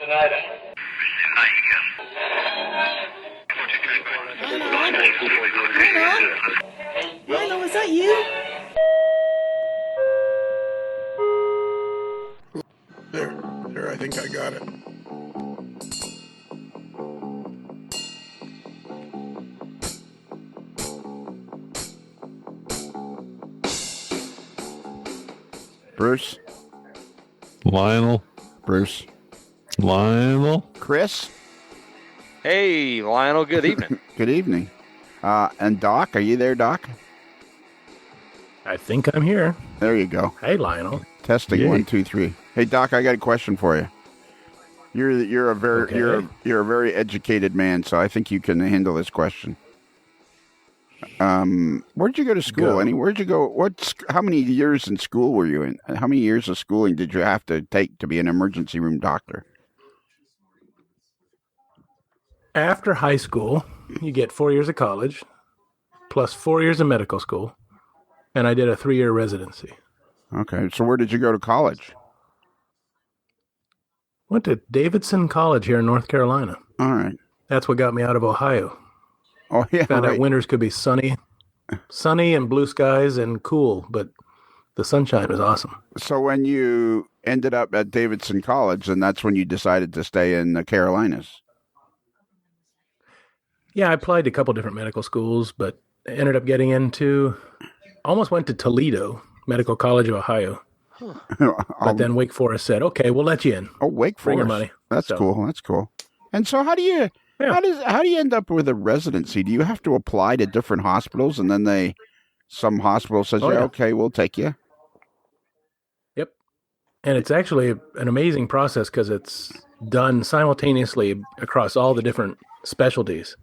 Lionel, is that you? There, I think I got it. Bruce? Lionel? Bruce? Lionel? Chris? Hey, Lionel, good evening. Good evening. And Doc, are you there, Doc? I think I'm here. There you go. Hey, Lionel. Testing Yay. 1, 2, 3. Hey, Doc, I got a question for you. You're a very educated man, so I think you can handle this question. Where'd you go to school? Where'd you go? How many years in school were you in? How many years of schooling did you have to take to be an emergency room doctor? After high school, you get 4 years of college, plus 4 years of medical school, and I did a 3-year residency. Okay, so where did you go to college? Went to Davidson College here in North Carolina. All right. That's what got me out of Ohio. Oh, yeah, Found right. out winters could be sunny and blue skies and cool, but the sunshine was awesome. So when you ended up at Davidson College, and that's when you decided to stay in the Carolinas. Yeah, I applied to a couple different medical schools, but ended up almost went to Toledo, Medical College of Ohio. But then Wake Forest said, okay, we'll let you in. Oh, Wake Forest. Bring your money. That's cool. That's cool. And so how do you end up with a residency? Do you have to apply to different hospitals and then some hospital says, okay, we'll take you? Yep. And it's actually an amazing process because it's done simultaneously across all the different specialties.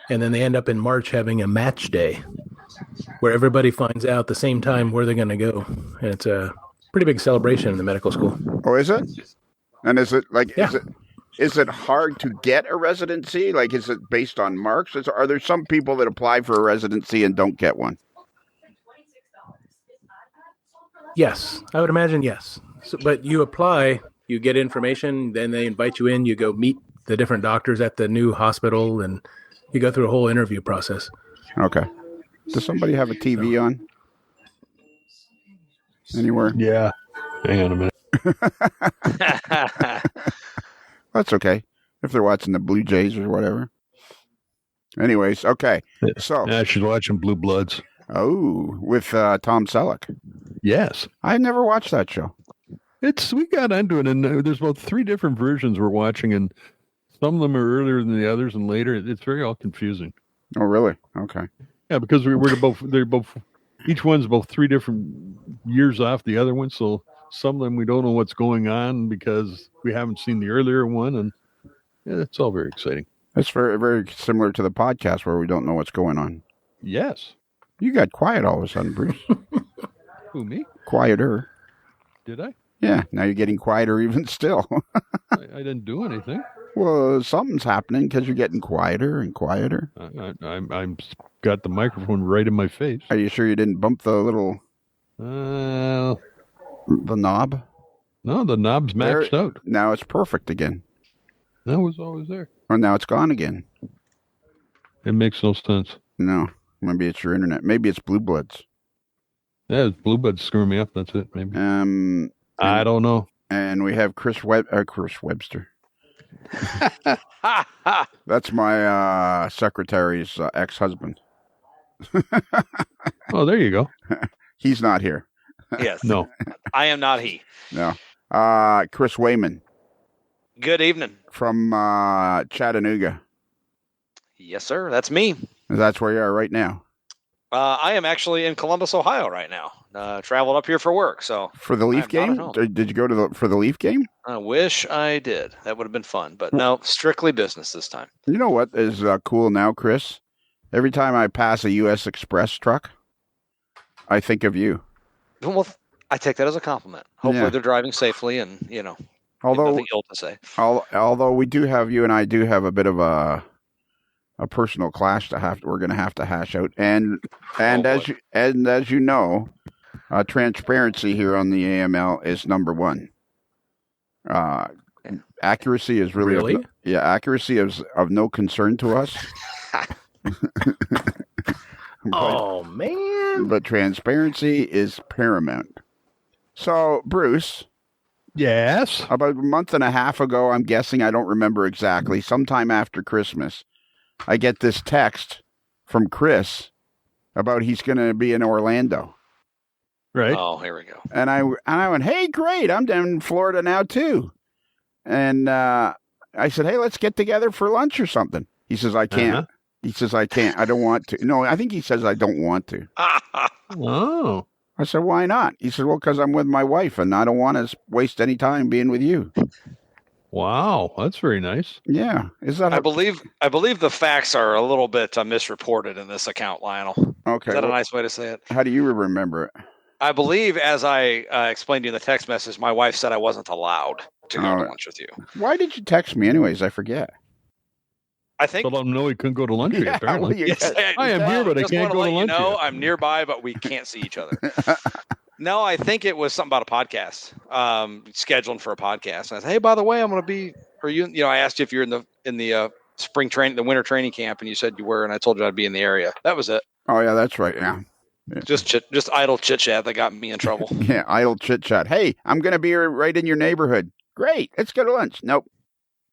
And then they end up in March having a match day where everybody finds out at the same time where they're going to go. And it's a pretty big celebration in the medical school. Oh, is it? And is it like, Yeah. is it hard to get a residency? Like, is it based on marks? Are there some people that apply for a residency and don't get one? Yes, I would imagine yes. So, but you apply, you get information, then they invite you in, you go meet the different doctors at the new hospital, and you go through a whole interview process. Okay. Does somebody have a TV on? Anywhere? Yeah. Hang on a minute. That's okay. If they're watching the Blue Jays or whatever. Anyways, okay. So I should watch some Blue Bloods. Oh, with Tom Selleck. Yes. I never watched that show. We got into it, and there's about 3 different versions we're watching, and some of them are earlier than the others and later. It's very all confusing. Oh, really? Okay. Yeah, because they're both each one's about 3 different years off the other one, so some of them we don't know what's going on because we haven't seen the earlier one, and yeah, it's all very exciting. That's very, very similar to the podcast where we don't know what's going on. Yes. You got quiet all of a sudden, Bruce. Who, me? Quieter. Did I? Yeah, now you're getting quieter even still. I didn't do anything. Well, something's happening because you're getting quieter and quieter. I'm got the microphone right in my face. Are you sure you didn't bump the little... The knob? No, the knob's maxed out. Now it's perfect again. That was always there. Well, now it's gone again. It makes no sense. No, maybe it's your internet. Maybe it's Blue Bloods. Yeah, it's Blue Bloods screwing me up. That's it. Maybe. I don't know. And we have Chris Webster. That's my secretary's ex-husband. Oh, there you go. He's not here. Yes. No. I am not he. No. Chris Wayman. Good evening. From Chattanooga. Yes, sir. That's me. That's where you are right now. I am actually in Columbus, Ohio right now. Traveled up here for work. So for the Leaf game? Did you go for the Leaf game? I wish I did. That would have been fun. But no, strictly business this time. You know what is cool now, Chris? Every time I pass a U.S. Express truck, I think of you. Well, I take that as a compliment. Hopefully they're driving safely and, nothing ill to say. Although you and I do have a bit of a personal clash we're going to have to hash out. And as you know, transparency here on the AML is number one. Accuracy is really? Accuracy is of no concern to us. Oh, man. But transparency is paramount. So, Bruce. Yes? About a month and a half ago, I'm guessing, I don't remember exactly, sometime after Christmas, I get this text from Chris about he's going to be in Orlando. Right. Oh, here we go. And I went, hey, great. I'm down in Florida now, too. And I said, hey, let's get together for lunch or something. He says, I can't. Uh-huh. He says, I can't. I don't want to. No, I think he says, I don't want to. Oh. I said, why not? He said, well, because I'm with my wife and I don't want to waste any time being with you. Wow. That's very nice. Yeah. Is that? I believe the facts are a little bit misreported in this account, Lionel. Okay. Is that a nice way to say it? How do you remember it? I believe, as I explained to you in the text message, my wife said I wasn't allowed to go to lunch with you. Why did you text me anyways? I forget. I think. So let them know he couldn't go to lunch with you, apparently. Well, yes, I am here, but I can't go to lunch. I'm nearby, but we can't see each other. No, I think it was something about a podcast, scheduling for a podcast. And I said, hey, by the way, I'm going to be, or I asked you if you're in the spring training, the winter training camp, and you said you were, and I told you I'd be in the area. That was it. Oh yeah, that's right. Yeah. Just idle chit chat that got me in trouble. Yeah, idle chit chat. Hey, I'm going to be right in your neighborhood. Great, let's go to lunch. Nope,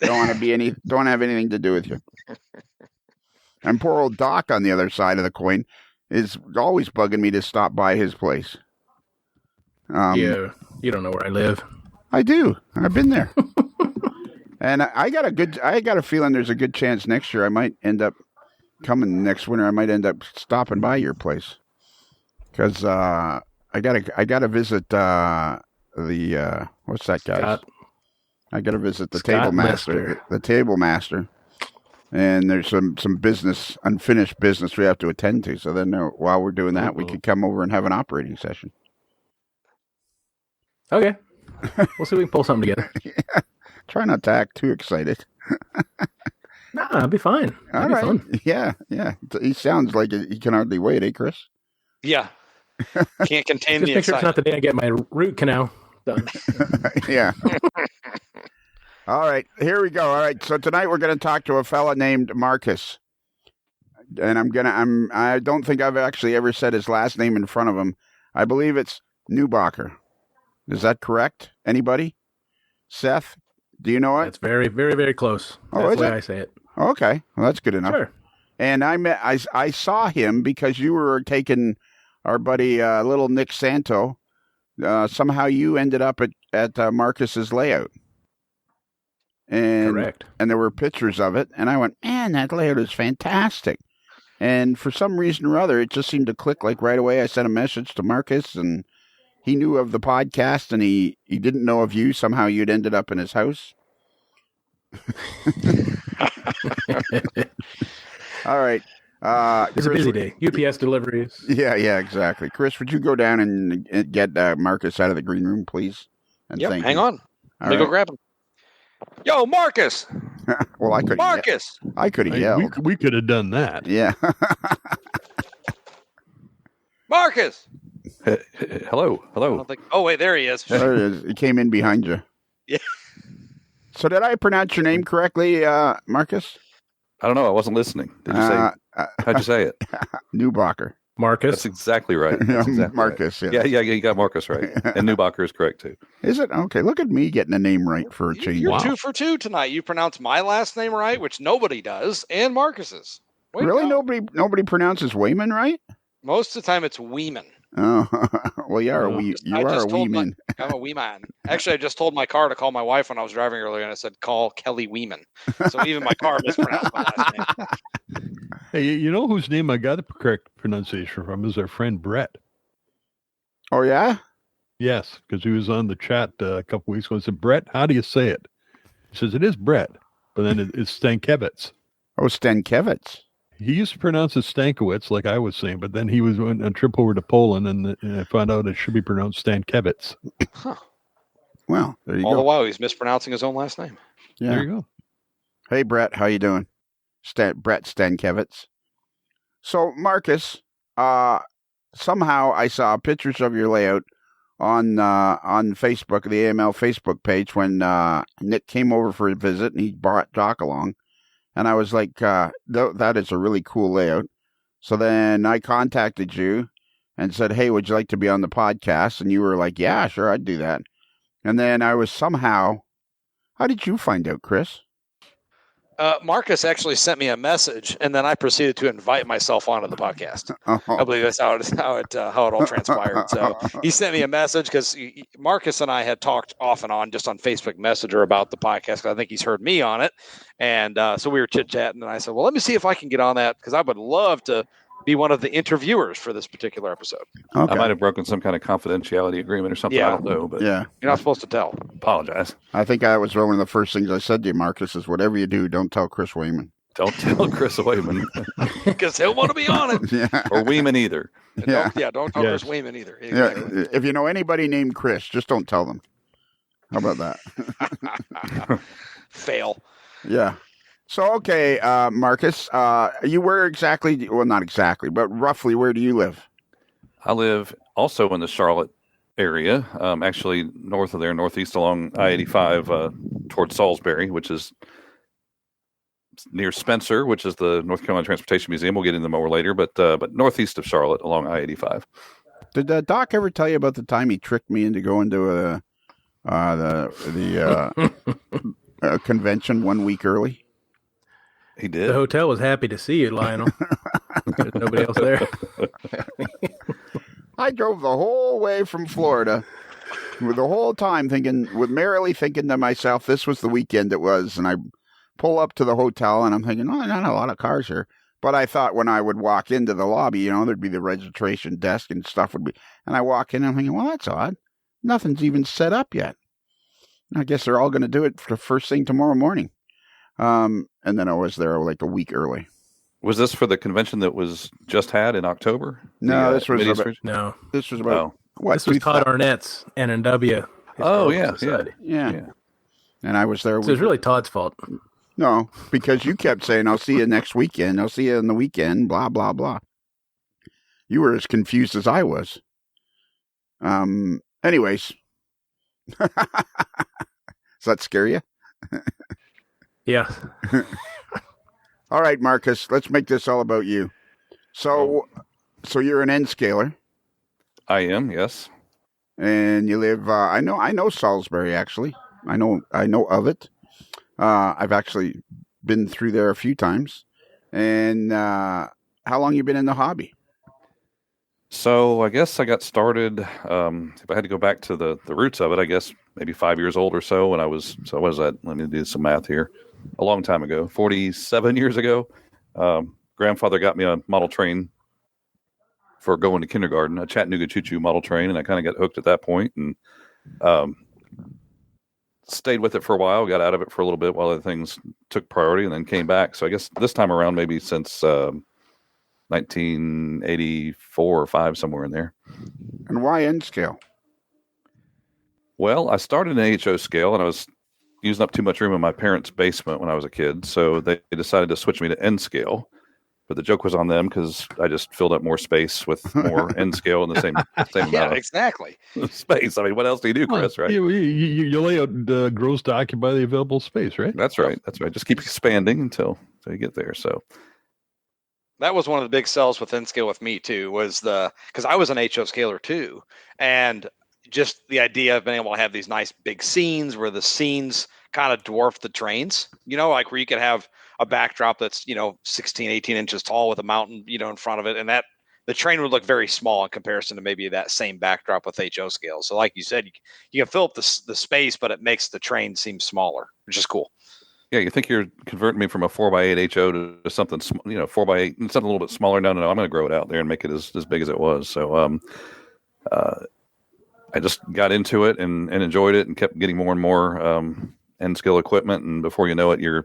don't have anything to do with you. And poor old Doc on the other side of the coin is always bugging me to stop by his place. Yeah, you don't know where I live. I do. I've been there, and I got a feeling there's a good chance next year I might end up coming next winter. I might end up stopping by your place. Because I gotta visit the what's that guy? Scott. I gotta visit the Scott table master. The table master, and there's some unfinished business we have to attend to. So then while we're doing that, we could come over and have an operating session. Okay, we'll see if we can pull something together. Yeah. Try not to act too excited. Nah, it'll be fine. All right. Fun. Yeah. He sounds like he can hardly wait, eh, Chris? Yeah. Can't contain Just the make sure it's not the day I get my root canal done. Yeah. All right, here we go. All right, so tonight we're going to talk to a fella named Marcus, and I don't think I've actually ever said his last name in front of him. I believe it's Neubacher. Is that correct? Anybody? Seth, do you know it? It's very, very, very close. Oh, that's the way I say it. Okay, well that's good enough. Sure. And I saw him because you were taking our buddy little Nick Santo. Somehow you ended up at Marcus's layout. And, correct. And there were pictures of it. And I went, man, that layout is fantastic. And for some reason or other, it just seemed to click like right away. I sent a message to Marcus and he knew of the podcast and he didn't know of you. Somehow you'd ended up in his house. All right. It's a busy day. UPS deliveries. Yeah, exactly. Chris, would you go down and get Marcus out of the green room, please? And yep, hang on. Let me go grab him. Yo, Marcus! Well, I couldn't. Marcus! I could have yelled. We could have done that. Yeah. Marcus! Hello. Oh, wait, there he is. There he is. He came in behind you. Yeah. So did I pronounce your name correctly, Marcus? I don't know. I wasn't listening. Did you say? How'd you say it? Neubacher. Marcus. That's exactly right. That's exactly Marcus. Right. Yeah. Yeah. You got Marcus right, and Neubacher is correct too. Is it okay? Look at me getting a name right for a change. You're 2 for 2 tonight. You pronounced my last name right, which nobody does, and Marcus's. Really, nobody pronounces Wayman right? Most of the time, it's Weeman. Oh, well, you are a wee man. I'm a wee man. Actually, I just told my car to call my wife when I was driving earlier, and I said, call Kelly Weeman. So even my car mispronounced my last name. Hey, you know whose name I got the correct pronunciation from is our friend Brett. Oh, yeah? Yes, because he was on the chat a couple weeks ago and said, Brett, how do you say it? He says, it is Brett, but then it's Stankevitz. Oh, Stankevitz. He used to pronounce it Stankiewicz, like I was saying, but then he was on a trip over to Poland, and I found out it should be pronounced Stankevitz. Huh. Well, there you go. All the while, he's mispronouncing his own last name. Yeah. There you go. Hey, Brett, how you doing? Brett Stankevitz. So, Marcus, somehow I saw pictures of your layout on Facebook, the AML Facebook page, when Nick came over for a visit and he brought Doc along. And I was like, that is a really cool layout. So then I contacted you and said, hey, would you like to be on the podcast? And you were like, yeah, sure, I'd do that. And then I was somehow, how did you find out, Chris? Marcus actually sent me a message, and then I proceeded to invite myself onto the podcast. I believe that's how it all transpired. So he sent me a message because Marcus and I had talked off and on just on Facebook Messenger about the podcast. I think he's heard me on it, and so we were chit chatting, and I said, "Well, let me see if I can get on that because I would love to be one of the interviewers for this particular episode." Okay. I might have broken some kind of confidentiality agreement or something. I don't know, but you're not supposed to tell. Apologize. I think that was one of the first things I said to you, Marcus, is whatever you do, don't tell Chris Wayman. Don't tell Chris Wayman. Because he'll want to be on it. Or Wayman either. Don't tell Chris Wayman either. Exactly. Yeah. If you know anybody named Chris, just don't tell them. How about that? Fail. Yeah. So, okay, Marcus, you were exactly, well, not exactly, but roughly where do you live? I live also in the Charlotte area, actually north of there, northeast along I-85 towards Salisbury, which is near Spencer, which is the North Carolina Transportation Museum. We'll get into more later, but northeast of Charlotte along I-85. Did Doc ever tell you about the time he tricked me into going to the convention 1 week early? He did. The hotel was happy to see you, Lionel. There's nobody else there. I drove the whole way from Florida, with the whole time merrily thinking to myself, this was the weekend it was. And I pull up to the hotel and I'm thinking, oh, not a lot of cars here. But I thought when I would walk into the lobby, there'd be the registration desk and stuff would be. And I walk in and I'm thinking, well, that's odd. Nothing's even set up yet. I guess they're all going to do it for the first thing tomorrow morning. And then I was there like a week early. Was this for the convention that was just had in October? No, this was about, what? This was Todd Arnett's N&W. Oh, yeah. And I was there. So it was really Todd's fault. No, because you kept saying, I'll see you next weekend. I'll see you on the weekend, blah, blah, blah. You were as confused as I was. Anyways. Does that scare you? Yeah. All right, Marcus, let's make this all about you. So you're an N-scaler. I am, yes. And you live, I know Salisbury, actually. I know of it. I've actually been through there a few times. And how long you been in the hobby? So I guess I got started, if I had to go back to the roots of it, I guess maybe 5 years old or so when what was that? Let me do some math here. A long time ago, 47 years ago. Grandfather got me a model train for going to kindergarten, a Chattanooga choo-choo model train, and I kind of got hooked at that point and stayed with it for a while, got out of it for a little bit while other things took priority, and then came back. So I guess this time around, maybe since 1984 or 5, somewhere in there. And why N-scale? Well, I started in HO scale, and I was using up too much room in my parents' basement when I was a kid, so they decided to switch me to N-scale. But the joke was on them because I just filled up more space with more N-scale in the same amount of space. I mean, what else do you do, Chris, right? You lay out gross to occupy the available space, right? That's right. Just keep expanding until you get there. So that was one of the big sells with N-scale with me, too, was because I was an HO scaler, too. And just the idea of being able to have these nice big scenes where the scenes kind of dwarf the trains, like where you could have a backdrop that's, 16, 18 inches tall with a mountain, in front of it. And that the train would look very small in comparison to maybe that same backdrop with HO scale. So like you said, you can fill up the space, but it makes the train seem smaller, which is cool. Yeah, you think you're converting me from a 4x8 HO to something, 4x8, something a little bit smaller. No, I'm going to grow it out there and make it as big as it was. So I just got into it and enjoyed it and kept getting more and more N-scale equipment. And before you know it, you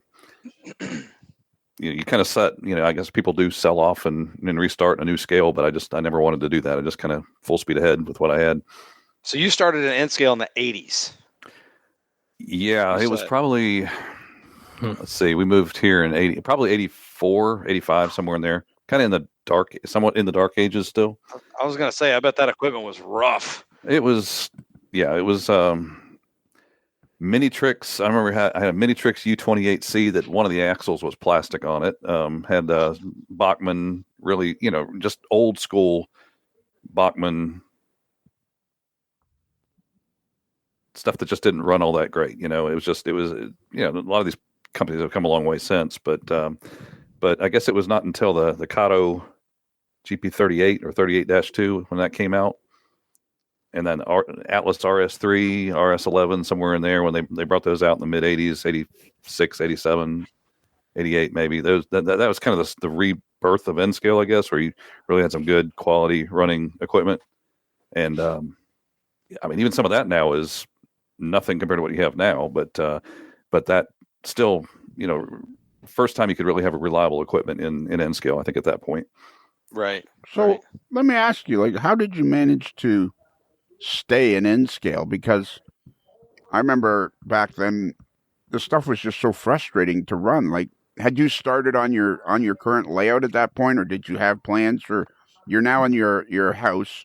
kind of set, I guess people do sell off and restart a new scale, but I never wanted to do that. I just kind of full speed ahead with what I had. So you started an N-scale in the 80s. Yeah, it was probably, let's see, we moved here in probably 84, 85, somewhere in there. Kind of somewhat in the dark ages still. I was going to say, I bet that equipment was rough. It was, yeah, it was Mini Tricks. I remember I had a Mini Tricks U28C that one of the axles was plastic on it. Had Bachmann, really, just old school Bachmann stuff that just didn't run all that great. It was a lot of these companies have come a long way since, but I guess it was not until the Kato GP38 or 38-2 when that came out. And then Atlas RS3, RS11, somewhere in there when they brought those out in the mid 80s, 86, 87, 88 maybe. That was kind of the rebirth of N-Scale, I guess, where you really had some good quality running equipment. And even some of that now is nothing compared to what you have now, but that still, first time you could really have a reliable equipment in N-Scale, I think, at that point. Right. So let me ask you, how did you manage to stay in N-Scale? Because I remember back then the stuff was just so frustrating to run. Had you started on your current layout at that point, or did you have plans for? You're now in your house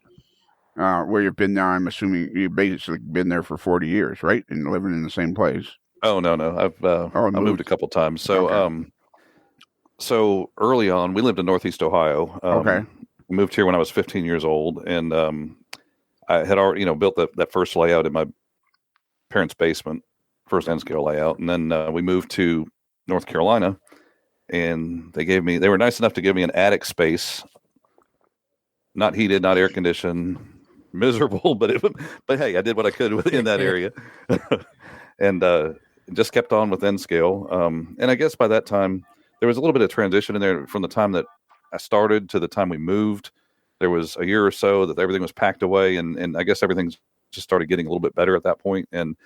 where you've been now. I'm assuming you've basically been there for 40 years, right, and living in the same place. Oh no, I moved a couple times. So okay. So early on, we lived in Northeast Ohio. Okay. We moved here when I was 15 years old, and I had already, built that first layout in my parents' basement, first N-Scale layout. And then we moved to North Carolina, and they were nice enough to give me an attic space, not heated, not air conditioned, miserable, but hey, I did what I could within that area. And just kept on with N-Scale. And I guess by that time, there was a little bit of transition in there from the time that I started to the time we moved. There was a year or so that everything was packed away, and I guess everything just started getting a little bit better at that point. And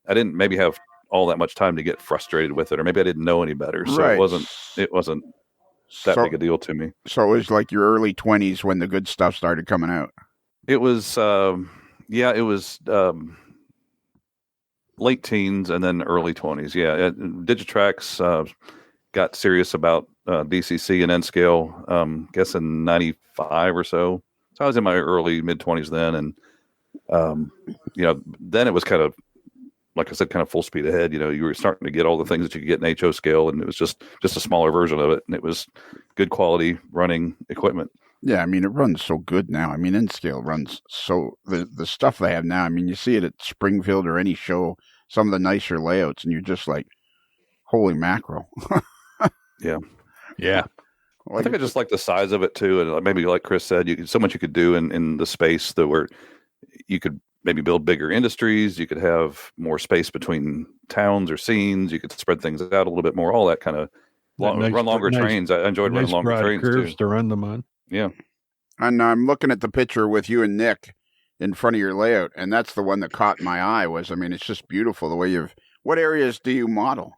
I didn't maybe have all that much time to get frustrated with it, or maybe I didn't know any better. So right. it wasn't that big a deal to me. So it was like your early 20s when the good stuff started coming out. It was, it was late teens and then early 20s. Yeah, Digitrax got serious about DCC and N-Scale, guess in 95 or so. So I was in my early mid-20s then, and then it was kind of, like I said, kind of full speed ahead. You were starting to get all the things that you could get in HO scale, and it was just a smaller version of it, and it was good quality running equipment. Yeah, it runs so good now. N-Scale runs so the stuff they have now. You see it at Springfield or any show, some of the nicer layouts, and you're just like, holy mackerel. Yeah. I think I just like the size of it too, and maybe like Chris said, so much you could do in the space that where you could maybe build bigger industries. You could have more space between towns or scenes. You could spread things out a little bit more. All that kind of run longer trains. I enjoyed running longer trains curves too. To run them on. Yeah. And I'm looking at the picture with you and Nick in front of your layout, and that's the one that caught my eye. It's just beautiful the way you've. What areas do you model?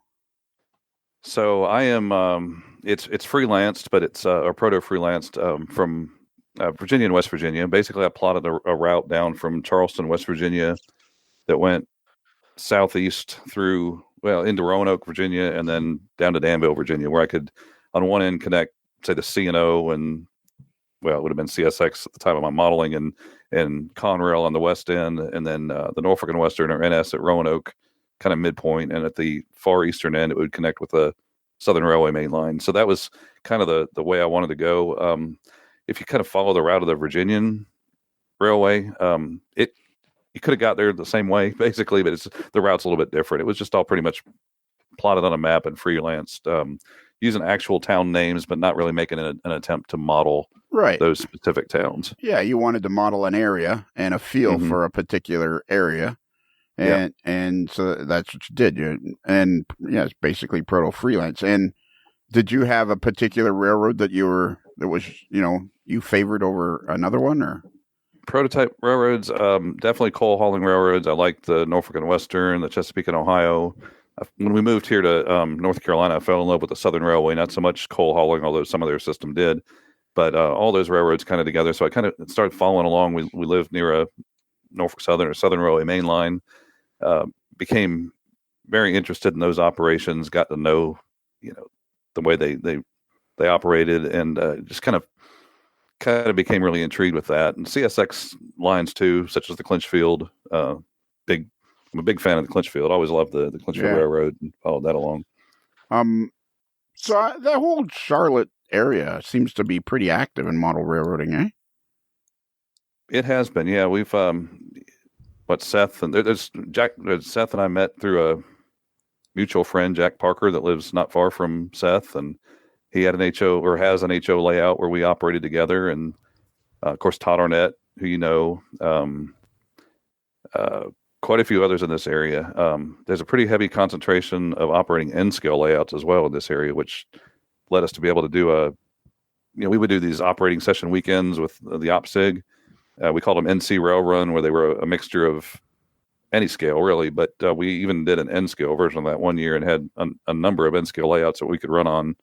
So I am. It's freelanced, but it's or proto freelanced from Virginia and West Virginia. Basically, I plotted a route down from Charleston, West Virginia, that went southeast through into Roanoke, Virginia, and then down to Danville, Virginia, where I could on one end connect, say, the C&O and it would have been CSX at the time of my modeling, and Conrail on the west end, and then the Norfolk and Western or NS at Roanoke, kind of midpoint, and at the far eastern end, it would connect with the Southern Railway main line. So that was kind of the way I wanted to go. If you kind of follow the route of the Virginian Railway, you could have got there the same way, basically, but the route's a little bit different. It was just all pretty much plotted on a map and freelanced, using actual town names, but not really making an attempt to model those specific towns. Yeah, you wanted to model an area and a feel for a particular area. And so that's what you did. It's basically proto freelance. And did you have a particular railroad that you favored over another one, or? Prototype railroads, definitely coal hauling railroads. I like the Norfolk and Western, the Chesapeake and Ohio. When we moved here to North Carolina, I fell in love with the Southern Railway, not so much coal hauling, although some of their system did, but all those railroads kind of together. So I kind of started following along. We lived near a Norfolk Southern or Southern Railway main line. Became very interested in those operations, got to know, the way they operated, and just kind of kind of became really intrigued with that, and CSX lines too, such as the Clinchfield. I'm a big fan of the Clinchfield. I always loved the Clinchfield Railroad and followed that along. So that whole Charlotte area seems to be pretty active in model railroading, eh? It has been, yeah. We've Seth and Seth and I met through a mutual friend, Jack Parker, that lives not far from Seth, and he had an HO or has an HO layout where we operated together, and of course Todd Arnett, who you know, quite a few others in this area. There's a pretty heavy concentration of operating N-scale layouts as well in this area, which led us to be able to do we would do these operating session weekends with the OpSig. We called them NC Rail Run, where they were a mixture of any scale, really. But we even did an N-scale version of that one year and had a number of N-scale layouts that we could run on,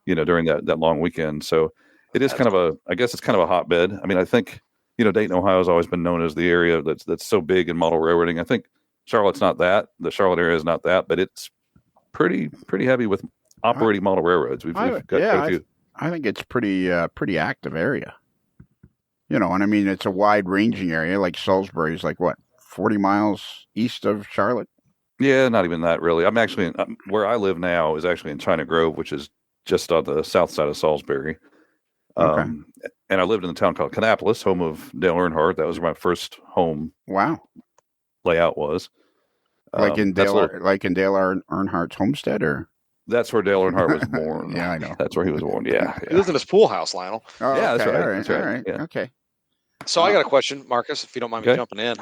during that long weekend. So it is I guess it's kind of a hotbed. I mean, I think, Dayton, Ohio has always been known as the area that's so big in model railroading. I think Charlotte's not that. The Charlotte area is not that, but it's pretty heavy with operating model railroads. We've got quite a few. I think it's pretty active area. And I mean, it's a wide ranging area. Like Salisbury is 40 miles east of Charlotte? Yeah, not even that really. I'm actually where I live now is actually in China Grove, which is just on the south side of Salisbury. Okay. And I lived in a town called Kannapolis, home of Dale Earnhardt. That was where my first home. Wow. Layout was. Like in Dale Earnhardt's homestead, or? That's where Dale Earnhardt was born. Yeah, I know. That's where he was born. Yeah. He lives in his pool house, Lionel. Oh, yeah, okay. that's right. All right. That's right. All right. Yeah. Okay. So I got a question, Marcus, if you don't mind me jumping in.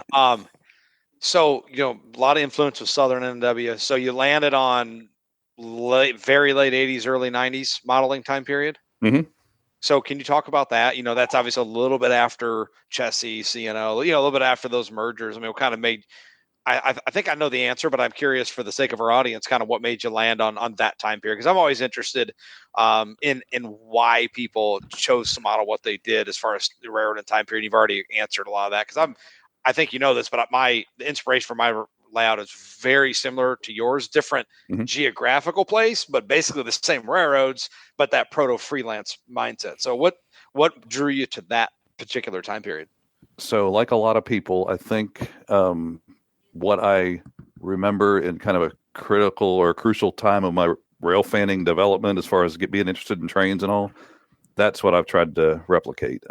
So, a lot of influence with Southern NW. So you landed on very late 80s, early 90s modeling time period. Mm-hmm. So can you talk about that? That's obviously a little bit after Chessie, CNO, a little bit after those mergers. I mean, what kind of made, I think I know the answer, but I'm curious for the sake of our audience, kind of what made you land on that time period? Because I'm always interested in why people chose to model what they did as far as the railroad and time period. You've already answered a lot of that because I think you know this, but the inspiration for my layout is very similar to yours, different geographical place, but basically the same railroads, but that proto freelance mindset. So what drew you to that particular time period? So like a lot of people, I think what I remember in kind of a critical or crucial time of my rail fanning development, as far as being interested in trains and all, that's what I've tried to replicate.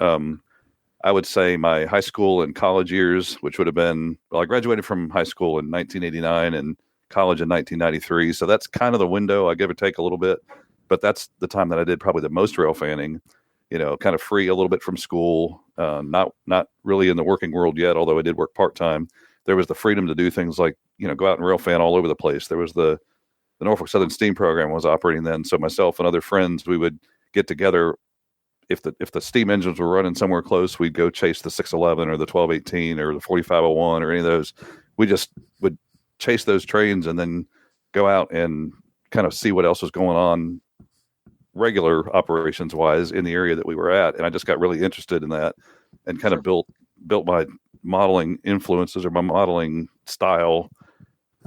I would say my high school and college years, which would have been, I graduated from high school in 1989 and college in 1993. So that's kind of the window, I give or take a little bit, but that's the time that I did probably the most rail fanning, kind of free a little bit from school, not really in the working world yet, although I did work part-time. There was the freedom to do things like, go out and rail fan all over the place. There was the Norfolk Southern Steam program was operating then. So myself and other friends, we would get together. If the steam engines were running somewhere close, we'd go chase the 611 or the 1218 or the 4501 or any of those. We just would chase those trains and then go out and kind of see what else was going on regular operations wise in the area that we were at. And I just got really interested in that and kind of built my modeling influences or my modeling style,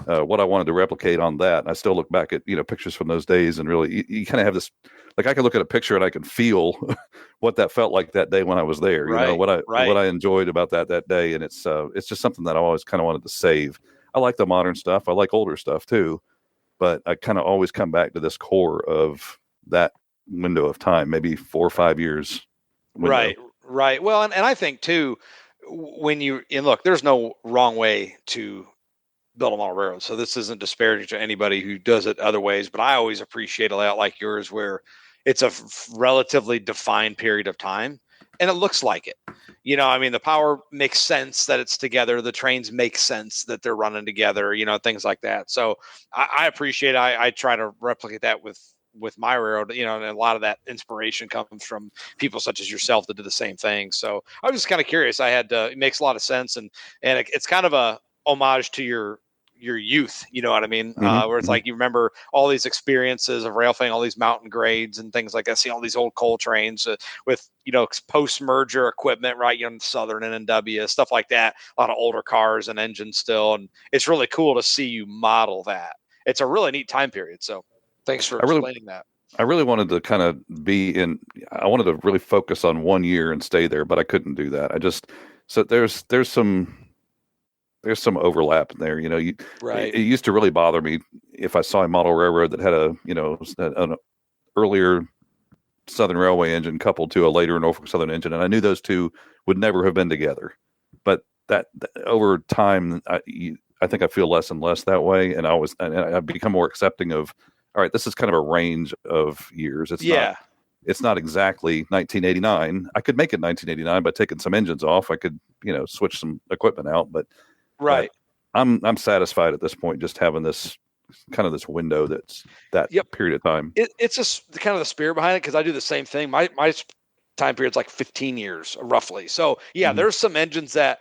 what I wanted to replicate on that. And I still look back at, pictures from those days and really, you kind of have this, like I can look at a picture and I can feel what that felt like that day when I was there, what I enjoyed about that day. And it's just something that I always kind of wanted to save. I like the modern stuff. I like older stuff too, but I kind of always come back to this core of that window of time, maybe 4 or 5 years. Window. Right. Well, and I think too, look, there's no wrong way to build a model railroad. So this isn't disparaging to anybody who does it other ways, but I always appreciate a layout like yours where it's a relatively defined period of time and it looks like it. The power makes sense that it's together. The trains make sense that they're running together, things like that. So I appreciate it. I try to replicate that with my railroad, and a lot of that inspiration comes from people such as yourself that do the same thing. So I was just kind of curious. It makes a lot of sense. And it's kind of a homage to your youth, you know what I mean? Where it's like, you remember all these experiences of rail fanning, all these mountain grades and things like that, see all these old coal trains with, post-merger equipment, right? Southern NW, stuff like that, a lot of older cars and engines still. And it's really cool to see you model that. It's a really neat time period. So thanks for explaining that. I really wanted to kind of I wanted to really focus on 1 year and stay there, but I couldn't do that. So there's some overlap in there. Right. It used to really bother me if I saw a model railroad that had an earlier Southern Railway engine coupled to a later Norfolk Southern engine, and I knew those two would never have been together. But that over time, I think I feel less and less that way, and I've become more accepting of, all right, this is kind of a range of years. It's not exactly 1989. I could make it 1989 by taking some engines off. I could switch some equipment out, but right. I'm satisfied at this point just having this window that's that period of time. It's just kind of the spirit behind it, because I do the same thing. My time period's like 15 years roughly. So there's some engines that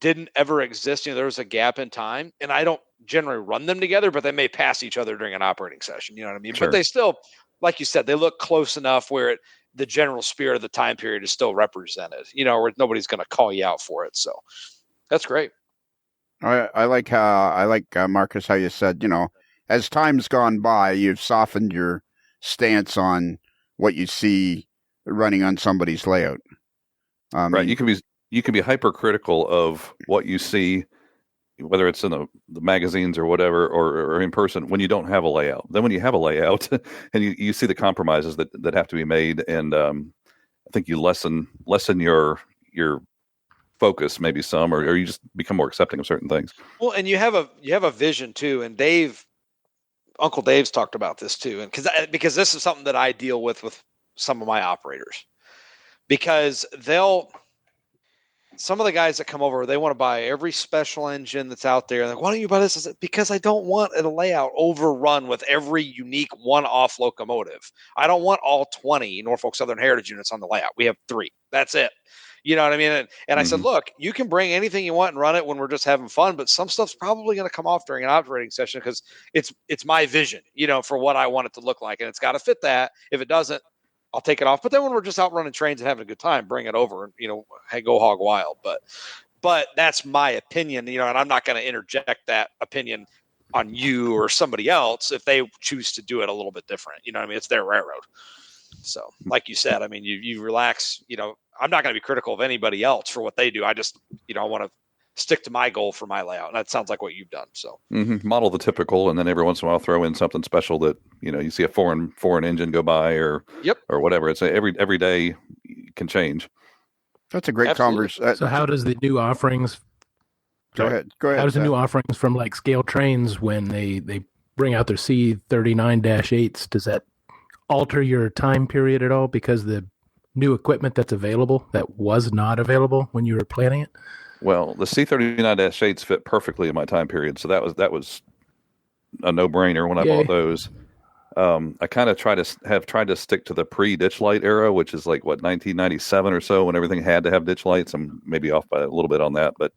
didn't ever exist. There was a gap in time, and I don't generally run them together, but they may pass each other during an operating session. You know what I mean? Sure. But they still, like you said, they look close enough where the general spirit of the time period is still represented, where nobody's going to call you out for it. So that's great. I like Marcus, how you said, as time's gone by, you've softened your stance on what you see running on somebody's layout. Right. You can be hypercritical of what you see, whether it's in the magazines or whatever, or in person, when you don't have a layout. Then when you have a layout and you see the compromises that have to be made, and I think you lessen your focus maybe some, or you just become more accepting of certain things. Well, and you have a vision too, and Uncle Dave's talked about this too, and because this is something that I deal with some of my operators, because some of the guys that come over, they want to buy every special engine that's out there. Like, why don't you buy this? Because I don't want a layout overrun with every unique one-off locomotive. I don't want all 20 Norfolk Southern Heritage units on the layout. We have 3. That's it. You know what I mean? And I said, look, you can bring anything you want and run it when we're just having fun, but some stuff's probably going to come off during an operating session, because it's my vision, for what I want it to look like. And it's got to fit that. If it doesn't, I'll take it off. But then when we're just out running trains and having a good time, bring it over and, hey, go hog wild. But that's my opinion, and I'm not going to interject that opinion on you or somebody else if they choose to do it a little bit different. You know what I mean? It's their railroad. So like you said, I mean, you relax, I'm not going to be critical of anybody else for what they do. I just, I want to stick to my goal for my layout. And that sounds like what you've done. So model the typical, and then every once in a while throw in something special that, you see a foreign engine go by or whatever. It's every day can change. That's a great conversation. So how does the new offerings, go ahead. How does the new offerings from like Scale Trains, when they bring out their C39-8s, does that alter your time period at all, because the new equipment that's available that was not available when you were planning it? Well, the C39-8s fit perfectly in my time period, so that was a no-brainer when I bought those. I kind of tried to stick to the pre-ditch light era, which is like 1997 or so, when everything had to have ditch lights. I'm maybe off by a little bit on that, but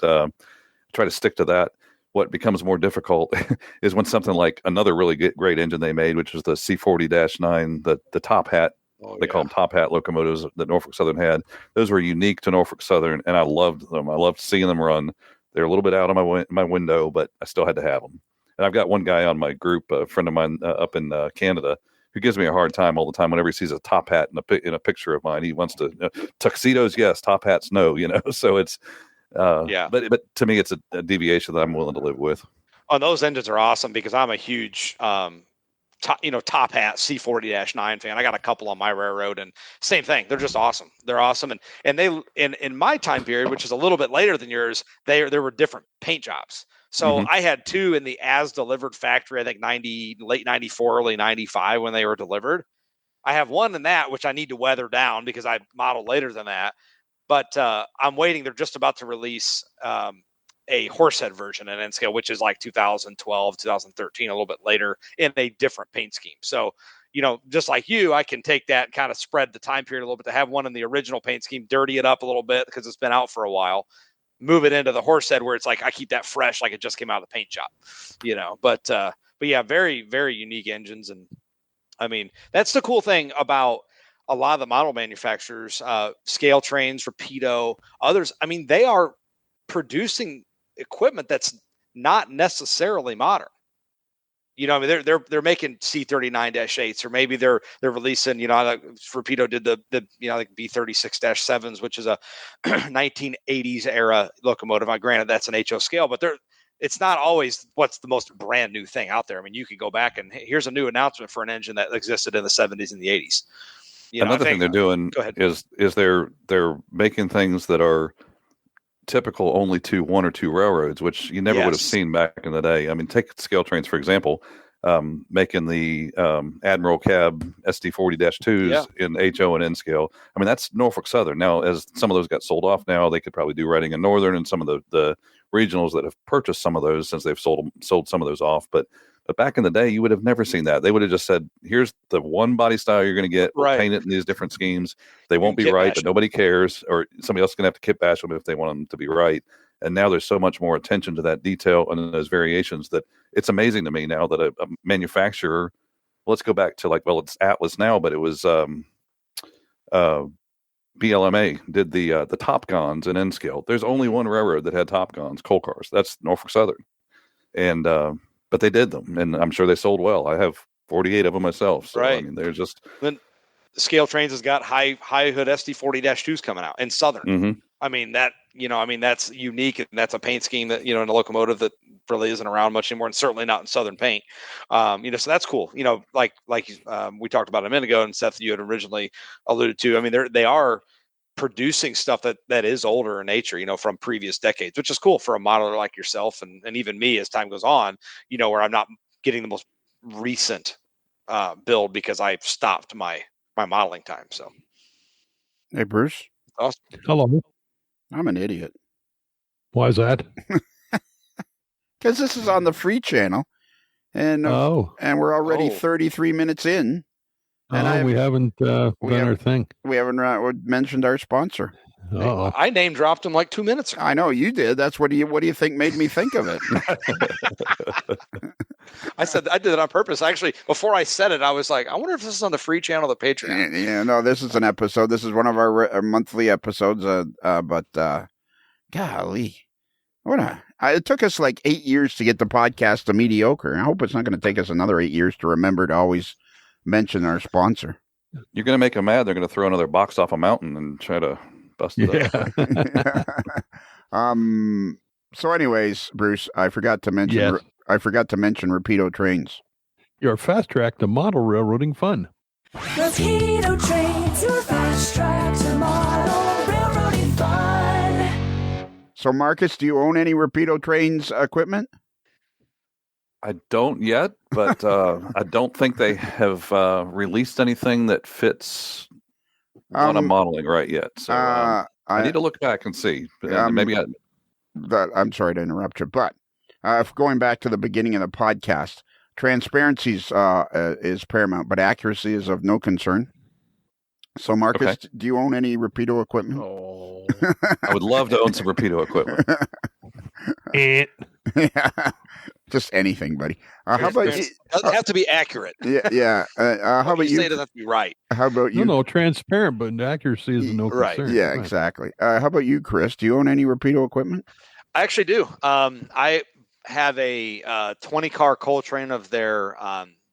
try to stick to that. What becomes more difficult is when something like another really great engine they made, which was the C40-9, the top hat. They call them top hat locomotives that Norfolk Southern had. Those were unique to Norfolk Southern, and I loved them. I loved seeing them run. They're a little bit out of my window, but I still had to have them. And I've got one guy on my group, a friend of mine up in Canada, who gives me a hard time all the time whenever he sees a top hat in a picture of mine. He wants to tuxedos, yes, top hats, no. So it's but to me, it's a deviation that I'm willing to live with. Oh, those engines are awesome, because I'm a huge top hat C40-9 fan. I got a couple on my railroad, and same thing. They're just awesome. They're awesome. And they in my time period, which is a little bit later than yours, there were different paint jobs. So I had 2 in the as delivered factory, I think late 94, early 95 when they were delivered. I have one in that, which I need to weather down because I modeled later than that. But I'm waiting. They're just about to release a horsehead version in N-scale, which is like 2012, 2013, a little bit later, in a different paint scheme. So, just like you, I can take that and kind of spread the time period a little bit to have one in the original paint scheme, dirty it up a little bit because it's been out for a while, move it into the horsehead where it's like I keep that fresh, like it just came out of the paint shop, But yeah, very, very unique engines. And I mean, that's the cool thing about a lot of the model manufacturers, Scale Trains, Rapido, others. I mean, they are producing equipment that's not necessarily modern. I mean, they're making C39-8s, or maybe they're releasing, like Rapido did the like B36-7s, which is a 1980s era locomotive. Granted, that's an HO scale, but it's not always what's the most brand new thing out there. I mean, you could go back and here's a new announcement for an engine that existed in the 70s and the 80s. Another thing they're doing is they're making things that are typical only to one or two railroads, which you never would have seen back in the day. I mean, take scale trains, for example, making the Admiral Cab SD40-2s in HO and N scale. I mean, that's Norfolk Southern. Now, as some of those got sold off now, they could probably do Reading and Northern and some of the regionals that have purchased some of those since they've sold some of those off. But back in the day, you would have never seen that. They would have just said, here's the one body style you're going to get. We'll paint it in these different schemes. They won't be right, but nobody cares. Or somebody else is going to have to kit bash them if they want them to be right. And now there's so much more attention to that detail and those variations that it's amazing to me now that a manufacturer, let's go back to it's Atlas now, but it was BLMA did the Top Gons in N scale. There's only one railroad that had Top Gons, coal cars. That's Norfolk Southern. And but they did them, and I'm sure they sold well. I have 48 of them myself. So, I mean, they're just... Then Scale Trains has got high hood SD40-2s coming out in Southern. Mm-hmm. I mean, that's unique, and that's a paint scheme that, in a locomotive that really isn't around much anymore, and certainly not in Southern paint. So that's cool. Like we talked about a minute ago, and Seth, you had originally alluded to. I mean, they are producing stuff that is older in nature, from previous decades, which is cool for a modeler like yourself and even me as time goes on, where I'm not getting the most recent build because I've stopped my modeling time. So, hey, Bruce. Awesome. Hello. I'm an idiot. Why is that? Because this is on the free channel, and we're already 33 minutes in. And we haven't done our thing. We haven't mentioned our sponsor. I name dropped him like 2 minutes ago. I know you did. That's what do you think made me think of it? I did it on purpose. Actually, before I said it, I was like, I wonder if this is on the free channel, the Patreon. Yeah, no, this is an episode. This is one of our monthly episodes. But golly, it took us like 8 years to get the podcast to mediocre. I hope it's not going to take us another 8 years to remember to always mention our sponsor. You're going to make them mad. They're going to throw another box off a mountain and try to bust it up. So anyways, Bruce, I forgot to mention Rapido Trains. Your fast track to model railroading fun. Rapido Trains, your fast track to model railroading fun. So Marcus, do you own any Rapido Trains equipment? I don't yet, but I don't think they have released anything that fits what I'm modeling right yet. So I need to look back and see. I'm sorry to interrupt you, but going back to the beginning of the podcast, transparency is paramount, but accuracy is of no concern. So, Marcus, do you own any Rapido equipment? Oh, I would love to own some Rapido equipment. Yeah. Just anything, buddy. How about you? It doesn't have to be accurate. Yeah. How about you? Say it doesn't have to be right. How about you? No, transparent, but accuracy is no concern. Yeah, right. Exactly. How about you, Chris? Do you own any Rapido equipment? I actually do. I have a 20-car coal train of their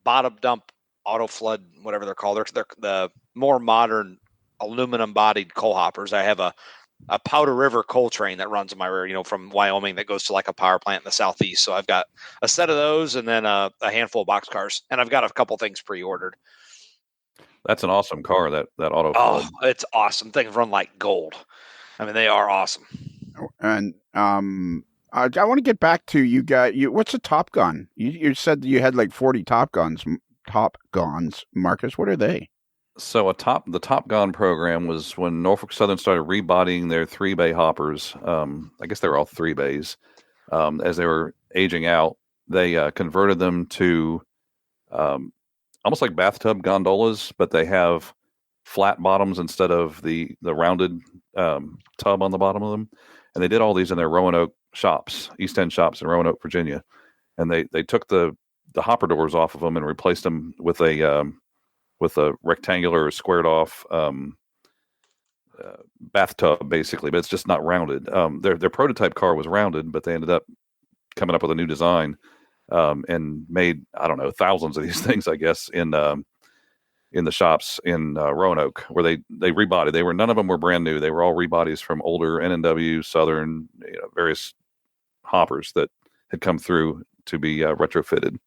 bottom dump auto flood, whatever they're called. They're the more modern aluminum-bodied coal hoppers. I have a Powder River coal train that runs in my rear, from Wyoming, that goes to like a power plant in the southeast. So I've got a set of those and then a handful of boxcars, and I've got a couple things pre-ordered. That's an awesome car, that auto. Oh, it's awesome. Things run like gold. I mean, they are awesome. And I want to get back to you guys. What's a Top Gun? You said that you had like 40 Top Guns. Marcus, what are they? So the Top Gun program was when Norfolk Southern started rebodying their 3-bay hoppers. I guess they were all 3 bays. As they were aging out, they converted them to almost like bathtub gondolas, but they have flat bottoms instead of the rounded tub on the bottom of them. And they did all these in their Roanoke shops, East End shops in Roanoke, Virginia. And they took the hopper doors off of them and replaced them with a rectangular, squared off bathtub, basically, but it's just not rounded. Their prototype car was rounded, but they ended up coming up with a new design and made, I don't know, thousands of these things, I guess, in the shops in Roanoke, where they rebodied. None of them were brand new. They were all rebodies from older N&W, Southern, various hoppers that had come through to be retrofitted.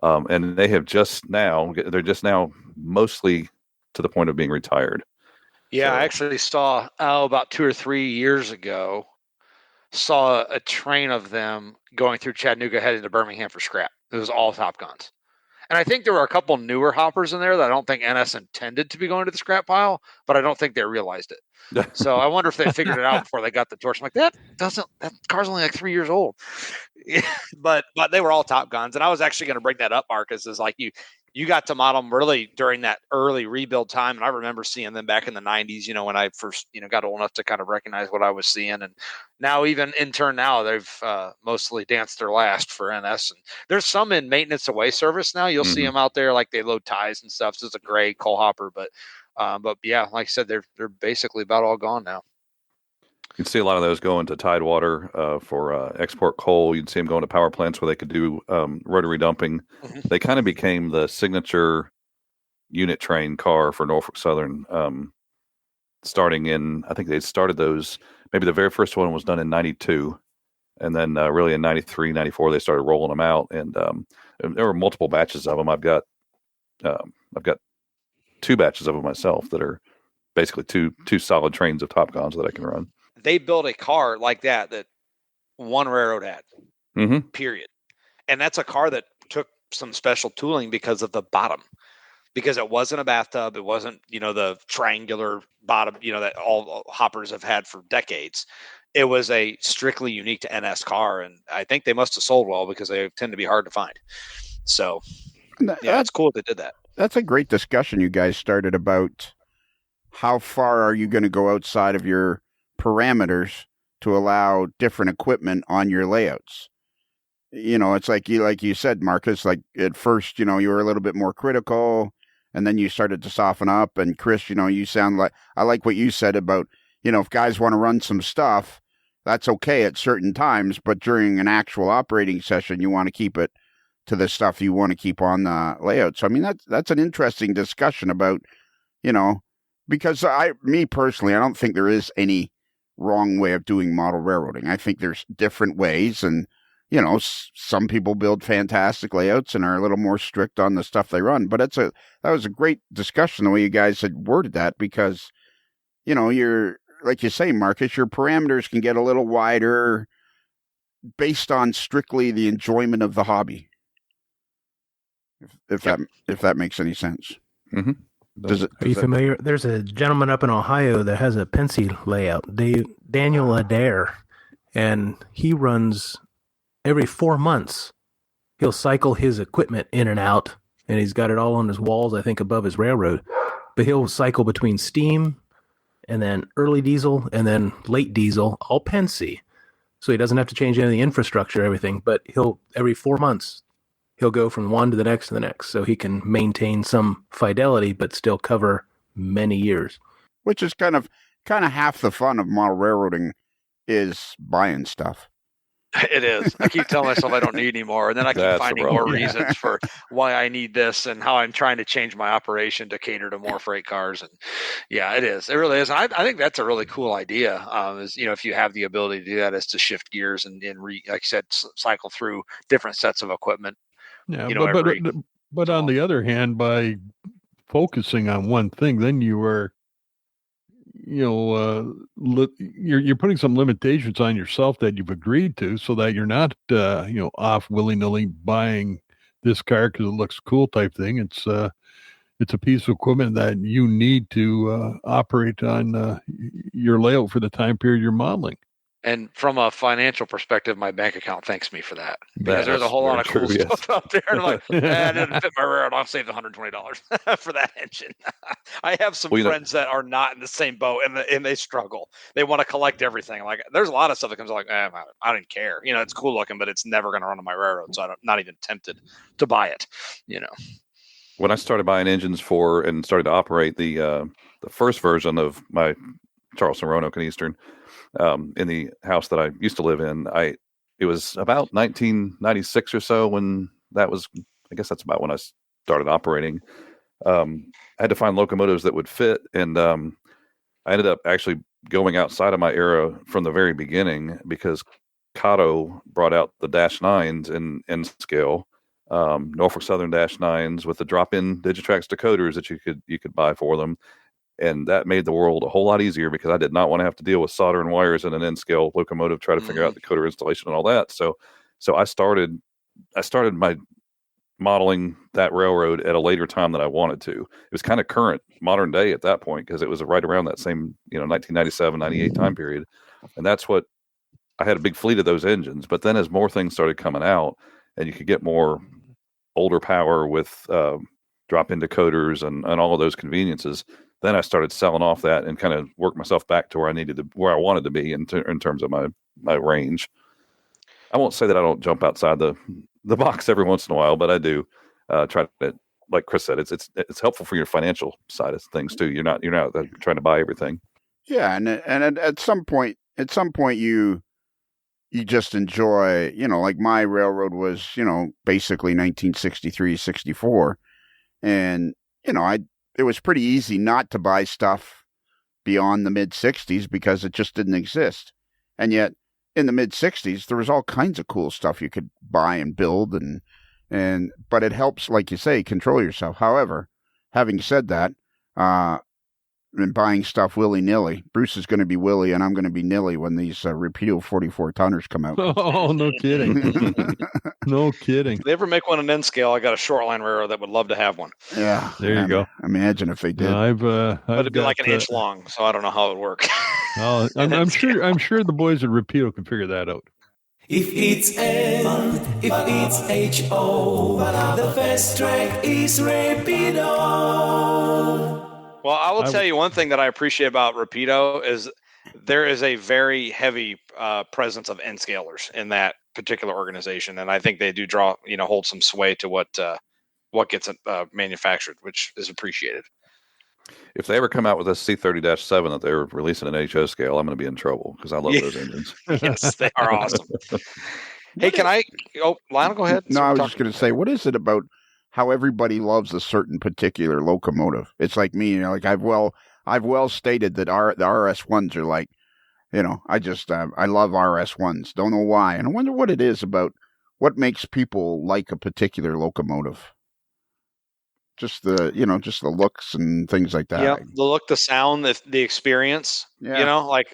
And they're just now mostly to the point of being retired. Yeah, So, I actually saw about 2 or 3 years ago, saw a train of them going through Chattanooga heading to Birmingham for scrap. It was all Top Guns. And I think there were a couple newer hoppers in there that I don't think NS intended to be going to the scrap pile, but I don't think they realized it. So I wonder if they figured it out before they got the torch. I'm like, that car's only like 3 years old. but they were all Top Guns. And I was actually going to bring that up, Marcus, is like you got to model them really during that early rebuild time. And I remember seeing them back in the 90s, when I first, got old enough to kind of recognize what I was seeing. And now even in turn now, they've mostly danced their last for NS. And there's some in maintenance away service now. You'll see them out there, like they load ties and stuff. So it's a gray coal hopper. But yeah, like I said, they're basically about all gone now. You can see a lot of those going to Tidewater for export coal. You'd see them going to power plants where they could do rotary dumping. Mm-hmm. They kind of became the signature unit train car for Norfolk Southern. Starting in, I think they started those, maybe the very first one was done in 92. And then really in 93, 94, they started rolling them out. And there were multiple batches of them. I've got 2 batches of them myself that are basically two solid trains of Top Guns that I can run. They built a car like that one railroad had, period. And that's a car that took some special tooling because of the bottom, because it wasn't a bathtub. It wasn't, the triangular bottom, that all hoppers have had for decades. It was a strictly unique to NS car. And I think they must have sold well because they tend to be hard to find. So yeah, it's cool they did that. That's a great discussion you guys started about how far are you going to go outside of your parameters to allow different equipment on your layouts. It's like you said, Marcus, like at first, you were a little bit more critical and then you started to soften up. And Chris, you sound like, I like what you said about, if guys want to run some stuff, that's okay at certain times, but during an actual operating session, you want to keep it to the stuff you want to keep on the layout. So, I mean, that's an interesting discussion about, because me personally, I don't think there is any wrong way of doing model railroading. I think there's different ways, and some people build fantastic layouts and are a little more strict on the stuff they run. But that was a great discussion the way you guys had worded that, because you're, like you say, Marcus, your parameters can get a little wider based on strictly the enjoyment of the hobby. If that makes any sense. Mm-hmm. Are you familiar? There's a gentleman up in Ohio that has a Pensy layout, Daniel Adair, and he runs every 4 months. He'll cycle his equipment in and out, and he's got it all on his walls, I think, above his railroad. But he'll cycle between steam and then early diesel and then late diesel, all Pensy. So he doesn't have to change any of the infrastructure, everything, but every 4 months, he'll go from one to the next to the next, so he can maintain some fidelity but still cover many years. Which is kind of half the fun of model railroading, is buying stuff. It is. I keep telling myself I don't need any more, and then I keep finding more reasons for why I need this and how I'm trying to change my operation to cater to more freight cars. And yeah, it is. It really is. I think that's a really cool idea. Is if you have the ability to do that, is to shift gears and like I said, cycle through different sets of equipment. Yeah, but on the other hand, by focusing on one thing, then you are, you're putting some limitations on yourself that you've agreed to, so that you're not, off willy-nilly buying this car because it looks cool type thing. It's a piece of equipment that you need to operate on your layout for the time period you're modeling. And from a financial perspective, my bank account thanks me for that, because there's a whole lot of cool stuff out there. And I'm like, it didn't fit my railroad. I'll save the $120 for that engine. I have some friends that are not in the same boat, and they struggle. They want to collect everything. Like, there's a lot of stuff that comes like, I don't care. It's cool looking, but it's never going to run on my railroad, so I'm not even tempted to buy it. When I started buying engines for and started to operate the first version of my Charleston, Roanoke, and Eastern, in the house that I used to live in, I it was about 1996 or so when that was. I guess that's about when I started operating. I had to find locomotives that would fit, and I ended up actually going outside of my era from the very beginning because Kato brought out the -9s in scale, Norfolk Southern -9s with the drop-in Digitrax decoders that you could buy for them, and that made the world a whole lot easier because I did not want to have to deal with soldering wires in an N-scale locomotive, try to figure out decoder installation and all that. So I started my modeling that railroad at a later time than I wanted to. It was kind of current, modern day at that point because it was right around that same 1997, 98 time period, and that's what I had a big fleet of those engines. But then as more things started coming out, and you could get more older power with drop-in decoders and all of those conveniences, then I started selling off that and kind of worked myself back to where I wanted to be in terms of my range. I won't say that I don't jump outside the box every once in a while, but I do try to, like Chris said, it's helpful for your financial side of things too. You're not trying to buy everything. Yeah, and at some point you just enjoy, like my railroad was, basically 1963, 64, and it was pretty easy not to buy stuff beyond the mid 60s because it just didn't exist, and yet in the mid 60s, there was all kinds of cool stuff you could buy and build, but it helps, like you say, control yourself. However, having said that, and buying stuff willy-nilly, Bruce is going to be willy and I'm going to be nilly when these Rapido 44-tonners come out. Oh, no kidding. No kidding. If they ever make one in N scale, I got a short line railroad that would love to have one. Yeah. There you go. Imagine if they did. But it'd be like an inch long, so I don't know how it would work. I'm sure the boys at Rapido can figure that out. If it's N, if it's HO, the fast track is Rapido. Well, I will tell you one thing that I appreciate about Rapido is there is a very heavy presence of N-scalers in that particular organization, and I think they do hold some sway to what gets manufactured, which is appreciated. If they ever come out with a C30-7 that they're releasing an HO scale, I'm going to be in trouble because I love those engines. Yes, they are awesome. Hey, Lionel, go ahead. No, I was just going to say, what is it about how everybody loves a certain particular locomotive? It's like me, like I've well stated that the RS1s are like, I love RS1s. Don't know why. And I wonder what it is about what makes people like a particular locomotive. Just the looks and things like that. Yeah, the look, the sound, the experience. Yeah. Like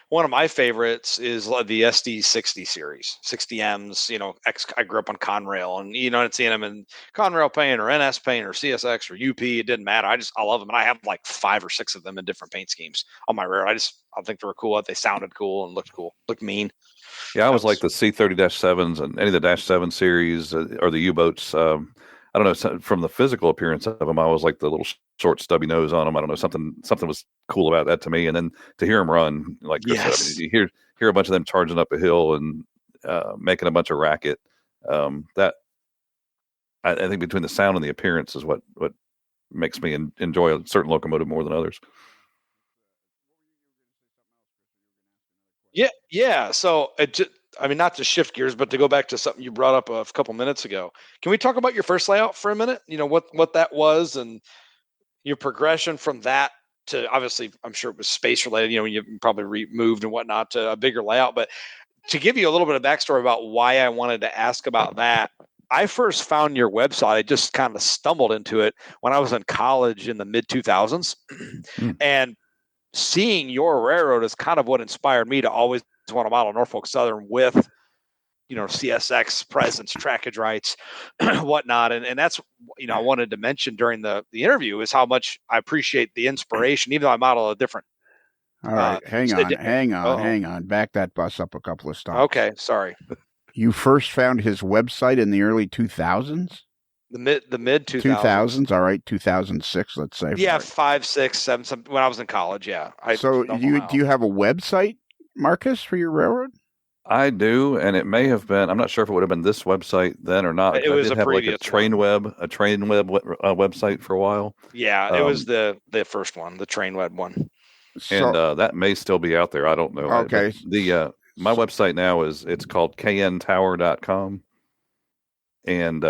one of my favorites is the SD60 series, 60Ms. I grew up on Conrail, and I'd seen them in Conrail paint or NS paint or CSX or UP. It didn't matter. I love them, and I have like 5 or 6 of them in different paint schemes on my rear. I think they were cool. They sounded cool and looked cool, looked mean. Yeah, I was like the C30-7s and any of the -7 series or the U-boats. I don't know, from the physical appearance of them, I was like the little short stubby nose on them. I don't know, something was cool about that to me. And then to hear them run, like Chris said, you hear a bunch of them charging up a hill and making a bunch of racket. That I think between the sound and the appearance is what makes me enjoy a certain locomotive more than others. Yeah. So not to shift gears, but to go back to something you brought up a couple minutes ago. Can we talk about your first layout for a minute? What that was and your progression from that to, obviously, I'm sure it was space related. You probably moved and whatnot to a bigger layout. But to give you a little bit of backstory about why I wanted to ask about that, I first found your website. I just kind of stumbled into it when I was in college in the mid 2000s, and seeing your railroad is kind of what inspired me to always want to model Norfolk Southern with, CSX presence, trackage rights, whatnot. And that's, I wanted to mention during the interview is how much I appreciate the inspiration, even though I model a different. All right. Hang on. Back that bus up a couple of stops. Okay. Sorry. You first found his website in the early 2000s? The mid 2000s. All right. 2006, let's say. Yeah. 5, 6, 7, when I was in college. Yeah. Do you have a website, Marcus, for your railroad? I do, and it may have been. I'm not sure if it would have been this website then or not. It was a previous a train web website for a while. Yeah, it was the first one, the train web one. And that may still be out there. I don't know. Okay. my website now it's called kntower.com. And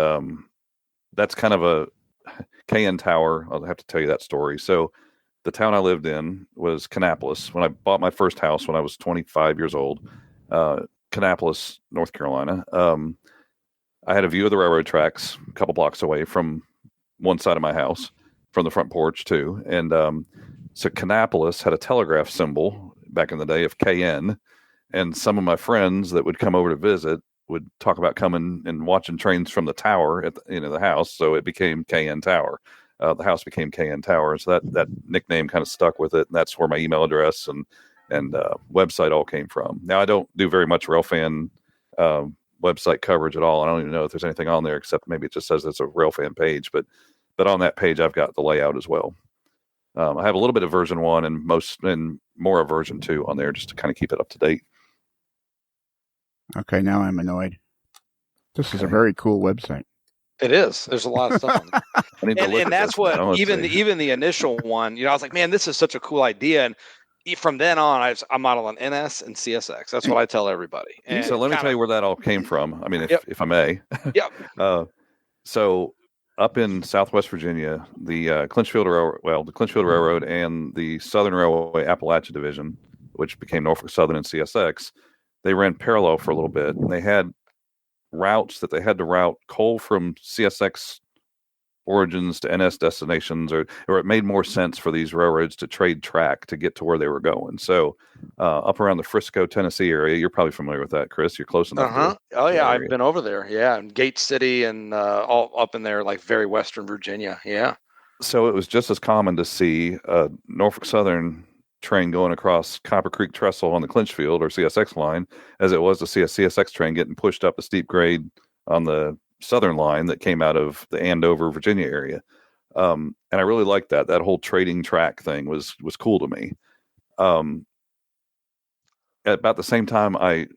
that's kind of a KN Tower. I'll have to tell you that story. So the town I lived in was Kannapolis. When I bought my first house when I was 25 years old, Kannapolis, North Carolina, I had a view of the railroad tracks a couple blocks away from one side of my house, from the front porch too. And so Kannapolis had a telegraph symbol back in the day of KN. And some of my friends that would come over to visit would talk about coming and watching trains from the tower at the house. So it became KN Tower. The house became KN Tower. So that nickname kind of stuck with it. And that's where my email address and website all came from. Now, I don't do very much Railfan website coverage at all. I don't even know if there's anything on there, except maybe it just says it's a Railfan page. But on that page, I've got the layout as well. I have a little bit of version 1 and more of version 2 on there just to kind of keep it up to date. Okay, now I'm annoyed. This is a very cool website. It is. There's a lot of stuff on there. and that's what even the initial one, I was like, man, this is such a cool idea. And from then on, I'm modeling NS and CSX. That's what I tell everybody. And so let me tell you where that all came from. I mean, if I may. Yep. So up in Southwest Virginia, the Clinchfield Railroad and the Southern Railway Appalachia Division, which became Norfolk Southern and CSX, they ran parallel for a little bit, and they had routes that they had to route coal from CSX origins to NS destinations, or it made more sense for these railroads to trade track to get to where they were going. So up around the Frisco, Tennessee area, you're probably familiar with that, Chris. You're close enough. Oh yeah, I've been over there. Yeah, and Gate City and all up in there, like very western Virginia. Yeah. So it was just as common to see a Norfolk Southern train going across Copper Creek Trestle on the Clinchfield or CSX line as it was to see a CSX train getting pushed up a steep grade on the Southern line that came out of the Andover, Virginia area. And I really liked that whole trading track thing was cool to me. At about the same time, I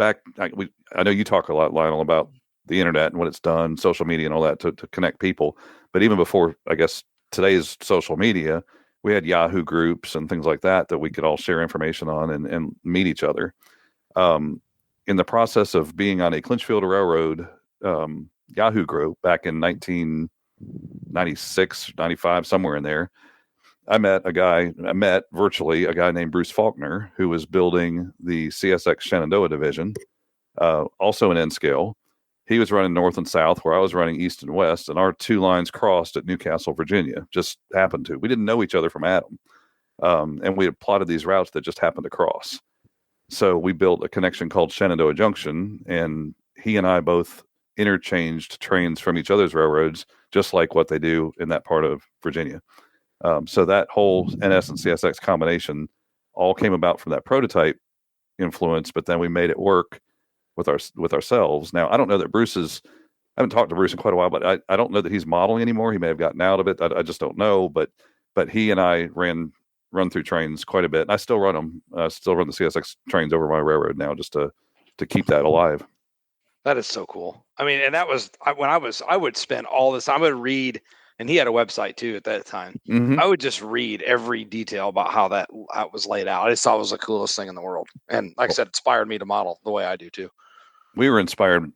know you talk a lot, Lionel, about the internet and what it's done, social media and all that to connect people. But even before, I guess, today's social media, we had Yahoo groups and things like that we could all share information on and meet each other. In the process of being on a Clinchfield Railroad Yahoo group back in 1996, 95, somewhere in there, I met virtually a guy named Bruce Faulkner, who was building the CSX Shenandoah division, also in N scale. He was running north and south where I was running east and west, and our two lines crossed at Newcastle, Virginia. Just happened to. We didn't know each other from Adam. And we had plotted these routes that just happened to cross. So we built a connection called Shenandoah Junction, and he and I both interchanged trains from each other's railroads, just like what they do in that part of Virginia. So that whole NS and CSX combination all came about from that prototype influence, but then we made it work with ourselves. Now, I don't know that I haven't talked to Bruce in quite a while, but I don't know that he's modeling anymore. He may have gotten out of it. I just don't know. But he and I run through trains quite a bit. And I still run them. I still run the CSX trains over my railroad now just to keep that alive. That is so cool. I mean, and that was when I would spend all this time. I would read, and he had a website too at that time. Mm-hmm. I would just read every detail about how that was laid out. I just thought it was the coolest thing in the world. And like I said, it inspired me to model the way I do too. We were inspired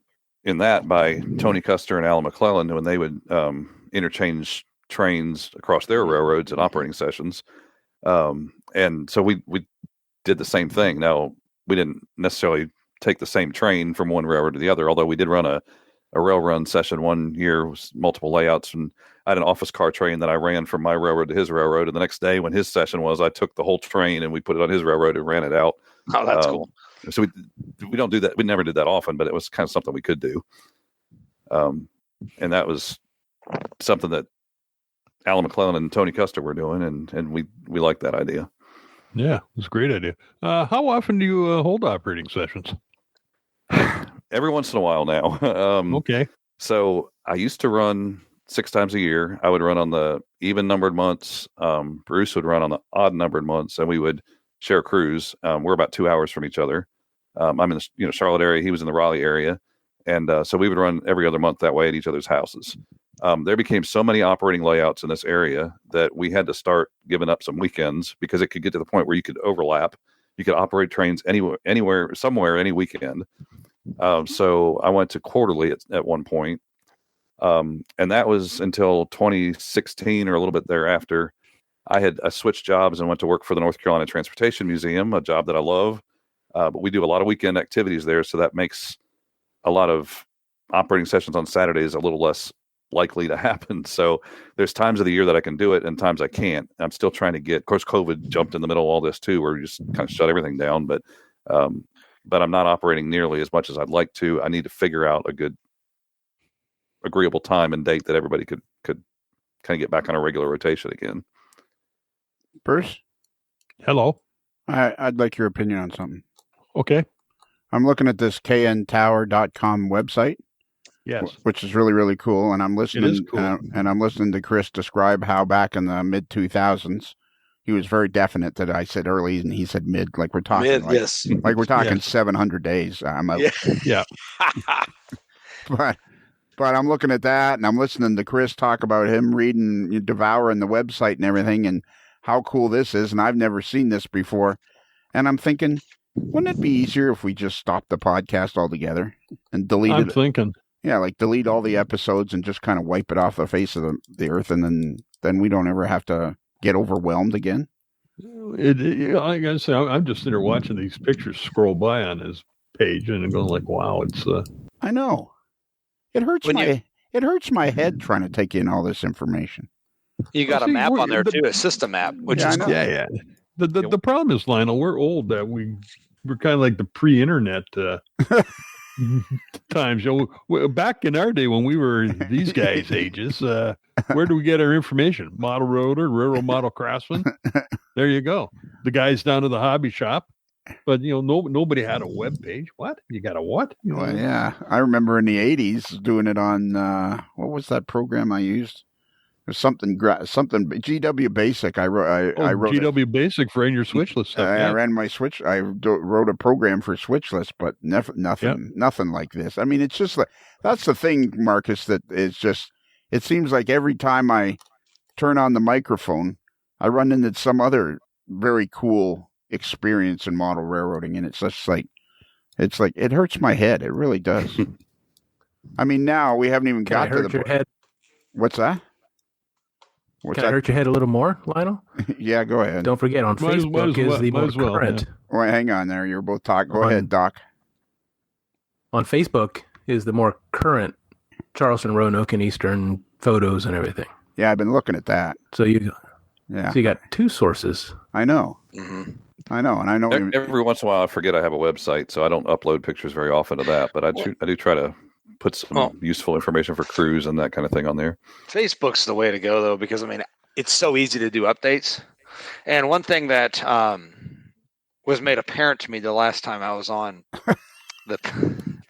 in that by Tony Custer and Alan McClellan when they would interchange trains across their railroads in operating sessions. And so we did the same thing. Now, we didn't necessarily take the same train from one railroad to the other, although we did run a rail run session one year with multiple layouts. And I had an office car train that I ran from my railroad to his railroad. And the next day when his session was, I took the whole train and we put it on his railroad and ran it out. Oh, that's cool. So we don't do that. We never did that often, but it was kind of something we could do. And that was something that Alan McClellan and Tony Custer were doing, and we liked that idea. Yeah, it was a great idea. How often do you hold operating sessions? Every once in a while now. Okay. So I used to run 6 times a year. I would run on the even numbered months. Bruce would run on the odd numbered months, and we would share crews. We're about 2 hours from each other. I'm in the Charlotte area. He was in the Raleigh area. And so we would run every other month that way at each other's houses. There became so many operating layouts in this area that we had to start giving up some weekends because it could get to the point where you could overlap you could operate trains anywhere, somewhere, any weekend. So I went to quarterly at one point. And that was until 2016 or a little bit thereafter. I switched jobs and went to work for the North Carolina Transportation Museum, a job that I love. But we do a lot of weekend activities there, so that makes a lot of operating sessions on Saturdays a little less likely to happen. So there's times of the year that I can do it and times I can't. I'm still trying to of course, COVID jumped in the middle of all this too, where we just kind of shut everything down. But I'm not operating nearly as much as I'd like to. I need to figure out a good, agreeable time and date that everybody could kind of get back on a regular rotation again. Bruce? Hello. I'd like your opinion on something. Okay. I'm looking at this kntower.com website. Yes. Which is really, really cool. And I'm listening, It is cool. and I'm listening to Chris describe how back in the mid 2000s, he was very definite that I said early and he said mid, like we're talking, Mid, yes. like we're talking Yes. 700 days. I'm out. Yeah. But I'm looking at that and I'm listening to Chris talk about him devouring the website and everything and how cool this is. And I've never seen this before. And I'm thinking, wouldn't it be easier if we just stopped the podcast altogether and deleted I'm it? thinking. Yeah, like delete all the episodes and just kind of wipe it off the face of the earth, and then we don't ever have to get overwhelmed again. I gotta say, I'm just sitting there watching these pictures scroll by on his page, and I'm going like, "Wow, it's." I know. It hurts it hurts my head trying to take in all this information. You got Well, a see, map we're- on there the- too, a system map, which Yeah, is I know. cool. Yeah. The problem is, Lionel, we're old. That we're kind of like the pre-internet times. Back in our day when we were these guys' ages, where do we get our information? Model Roader, Railroad Model Craftsman. There you go. The guys down to the hobby shop. But nobody had a web page. What? You got a what? Well, yeah, I remember in the 80s doing it on what was that program I used? There's something GW Basic. I wrote GW Basic for in your switchless stuff. I ran my switch. I wrote a program for switchless, but nothing like this. I mean, it's just like that's the thing, Marcus. That is just. It seems like every time I turn on the microphone, I run into some other very cool experience in model railroading, and it's just like it hurts my head. It really does. I mean, now we haven't even got to the your head? What's that? Can I hurt your head a little more, Lionel? Yeah, go ahead. Don't forget, on Facebook is the more current. Well, hang on there. You're both talking. Go ahead, Doc. On Facebook is the more current Charleston, Roanoke, and Eastern photos and everything. Yeah, I've been looking at that. So you Yeah, got two sources. I know. Mhm. I know, and I know. Every once in a while, I forget I have a website, so I don't upload pictures very often to that. But I do try to put some useful information for crews and that kind of thing on there. Facebook's the way to go, though, because, I mean, it's so easy to do updates. And one thing that was made apparent to me the last time I was on the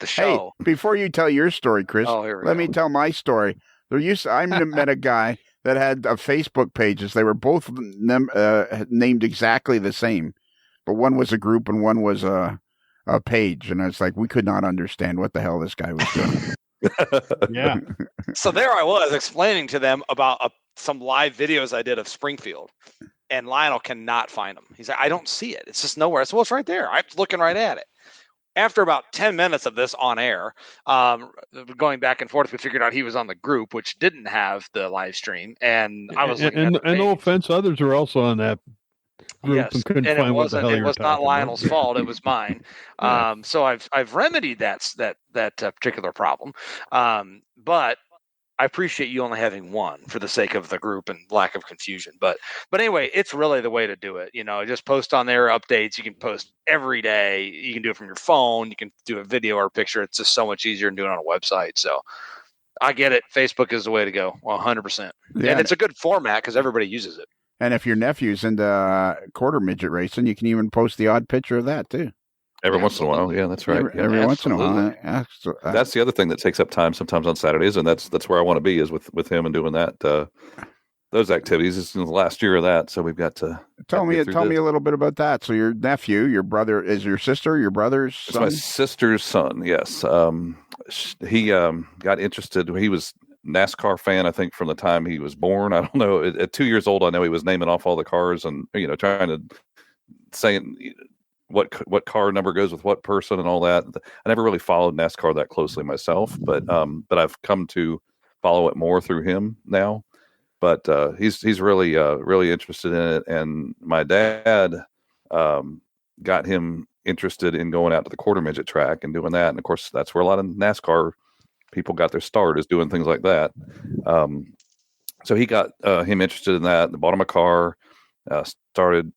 show. Hey, before you tell your story, Chris, let me tell my story. I met a guy that had Facebook pages. They were both named exactly the same, but one was a group and one was a page. And it's like we could not understand what the hell this guy was doing. Yeah. So there I was explaining to them about some live videos I did of Springfield, and Lionel cannot find them. He's like, I don't see it. It's just nowhere. I said, well, it's right there. I'm looking right at it. After about 10 minutes of this on air, going back and forth, we figured out he was on the group, which didn't have the live stream. And I was looking at the and no page. offense, others are also on that group Yes, and couldn't and find it what the wasn't. hell It you were was not talking Lionel's about. fault. It was mine. Yeah. So I've remedied that particular problem. But I appreciate you only having one for the sake of the group and lack of confusion. But anyway, it's really the way to do it. Just post on there updates. You can post every day. You can do it from your phone. You can do a video or a picture. It's just so much easier than doing it on a website. So I get it. Facebook is the way to go. 100%. Yeah. And it's a good format because everybody uses it. And if your nephew's into quarter midget racing, you can even post the odd picture of that too. Every once in a while, yeah, that's right. Every once in a while. Absolutely. That's the other thing that takes up time sometimes on Saturdays, and that's where I want to be is with him and doing that. Those activities. This is the last year of that, so we've got to tell me a little bit about that. So your nephew, your brother, is your sister, your brother's It's son? my sister's son. Yes, he got interested. He was NASCAR fan, I think, from the time he was born. I don't know. At 2 years old, I know he was naming off all the cars and trying to what car number goes with what person and all that. I never really followed NASCAR that closely myself, but I've come to follow it more through him now. But he's really really interested in it, and my dad got him interested in going out to the quarter midget track and doing that. And of course, that's where a lot of NASCAR people got their start, is doing things like that. So he got him interested in that. Bought him a car, started,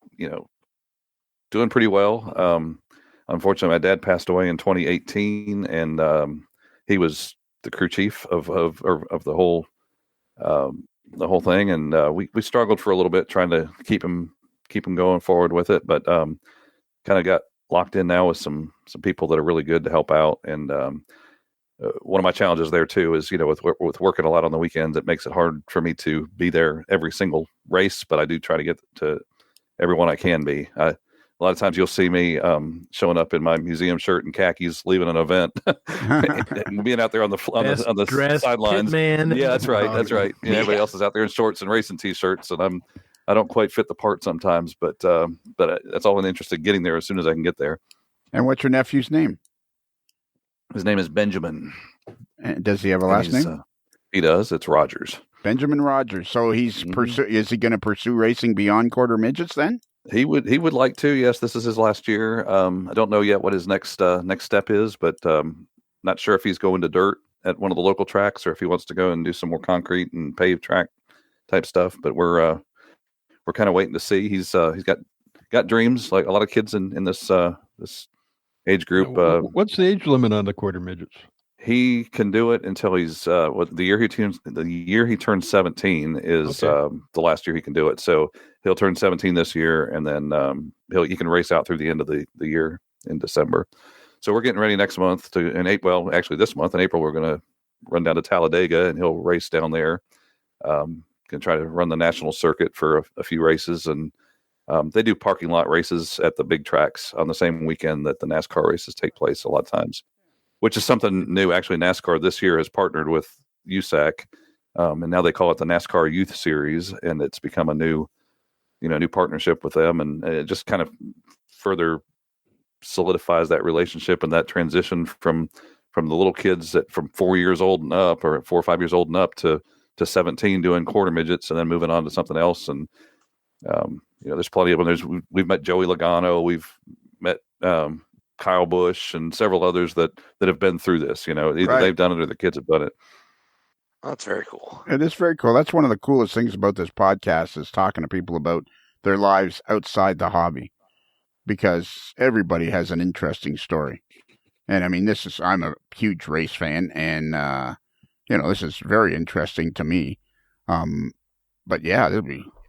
doing pretty well. Unfortunately, my dad passed away in 2018, and he was the crew chief of the whole thing. And we struggled for a little bit trying to keep him going forward with it, but kind of got locked in now with some people that are really good to help out. And one of my challenges there too is, with working a lot on the weekends, it makes it hard for me to be there every single race, but I do try to get to everyone I can be. A lot of times you'll see me showing up in my museum shirt and khakis, leaving an event, and being out there on the sidelines. Man. Yeah, that's right. That's right. Everybody else is out there in shorts and racing t-shirts, and I don't quite fit the part sometimes, but that's all I'm interested in, getting there as soon as I can get there. And what's your nephew's name? His name is Benjamin. And does he have a last name? He does. It's Rogers. Benjamin Rogers. So is he going to pursue racing beyond quarter midgets then? He would like to. Yes, this is his last year. I don't know yet what his next step is, but not sure if he's going to dirt at one of the local tracks or if he wants to go and do some more concrete and paved track type stuff. But we're kind of waiting to see. He's got dreams like a lot of kids in this age group. What's the age limit on the quarter midgets? He can do it until he's the year he turns 17 is the last year he can do it. So he'll turn 17 this year, and then he can race out through the end of the year in December. So we're getting ready next month actually this month in April, we're going to run down to Talladega, and he'll race down there. Can try to run the national circuit for a few races, and they do parking lot races at the big tracks on the same weekend that the NASCAR races take place a lot of times, which is something new. Actually, NASCAR this year has partnered with USAC, and now they call it the NASCAR Youth Series, and it's become a new partnership with them, and it just kind of further solidifies that relationship and that transition from the little kids that from 4 years old and up, or 4 or 5 years old and up, to 17 doing quarter midgets and then moving on to something else. And there's plenty of them. We've met Joey Logano, we've met Kyle Busch, and several others that have been through this. Either they've done it or the kids have done it. That's very cool. It is very cool. That's one of the coolest things about this podcast, is talking to people about their lives outside the hobby, because everybody has an interesting story. And I mean, I'm a huge race fan, and this is very interesting to me. But yeah,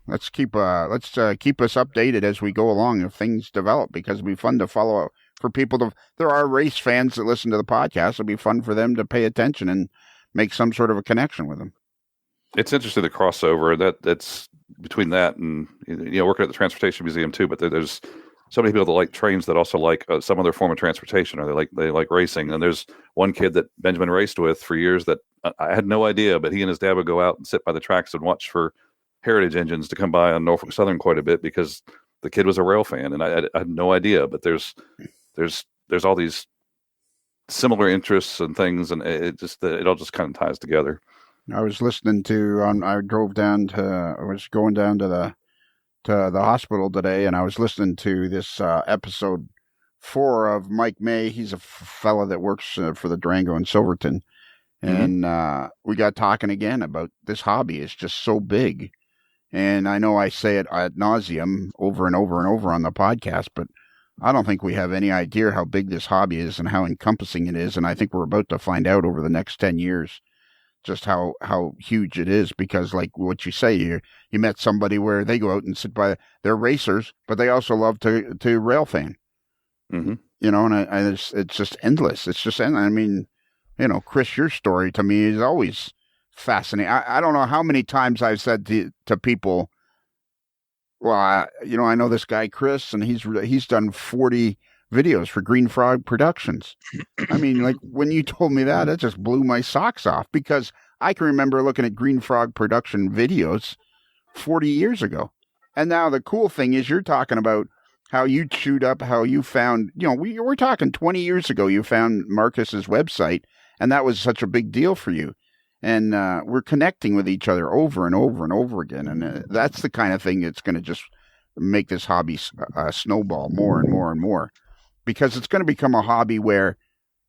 let's keep us updated as we go along if things develop, because it'll be fun to follow for people there are race fans that listen to the podcast. It'll be fun for them to pay attention and make some sort of a connection with them. It's interesting, the crossover that's between that and working at the Transportation Museum too. But there's so many people that like trains that also like some other form of transportation, or they like racing. And there's one kid that Benjamin raced with for years that I had no idea, but he and his dad would go out and sit by the tracks and watch for heritage engines to come by on Norfolk Southern quite a bit, because the kid was a rail fan, and I had no idea. But there's all these similar interests and things, and it all just kind of ties together. I was listening to I was going down to the hospital today, and I was listening to this episode 4 of Mike May. He's a fella that works for the Durango in Silverton, and we got talking again about this hobby is just so big. And I know I say it ad nauseum over and over and over on the podcast, but I don't think we have any idea how big this hobby is and how encompassing it is. And I think we're about to find out over the next 10 years just how huge it is, because like what you say, you met somebody where they go out and sit by, they're racers, but they also love to rail fan, and it's just endless. It's just, I mean, Chris, your story to me is always fascinating. I don't know how many times I've said to people, well, I know this guy, Chris, and he's done 40 videos for Green Frog Productions. I mean, like, when you told me that, it just blew my socks off, because I can remember looking at Green Frog Production videos 40 years ago. And now the cool thing is you're talking about how you chewed up, how you found, we're talking 20 years ago, you found Marcus's website, and that was such a big deal for you. And we're connecting with each other over and over and over again. And that's the kind of thing that's going to just make this hobby snowball more and more and more, because it's going to become a hobby where,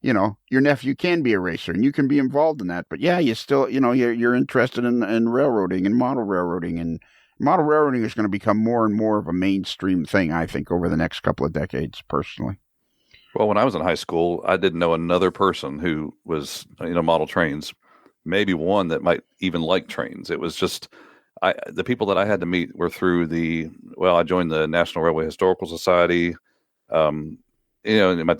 your nephew can be a racer and you can be involved in that. But yeah, you still, you're interested in railroading and model railroading. And model railroading is going to become more and more of a mainstream thing, I think, over the next couple of decades, personally. Well, when I was in high school, I didn't know another person who was, model trains, maybe one that might even like trains. It was just, the people that I had to meet were through I joined the National Railway Historical Society, in my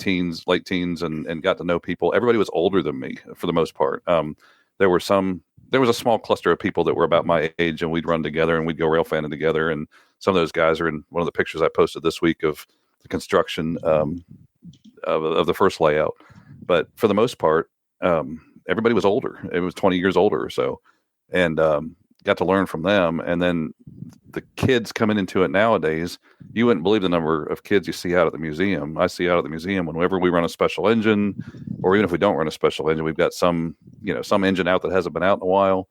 late teens, and got to know people. Everybody was older than me for the most part. There was a small cluster of people that were about my age, and we'd run together and we'd go rail fanning together. And some of those guys are in one of the pictures I posted this week of the construction of the first layout. But for the most part, everybody was older. It was 20 years older or so, and got to learn from them. And then the kids coming into it nowadays, you wouldn't believe the number of kids you see out at the museum. I see out at the museum whenever we run a special engine, or even if we don't run a special engine, we've got some engine out that hasn't been out in a while.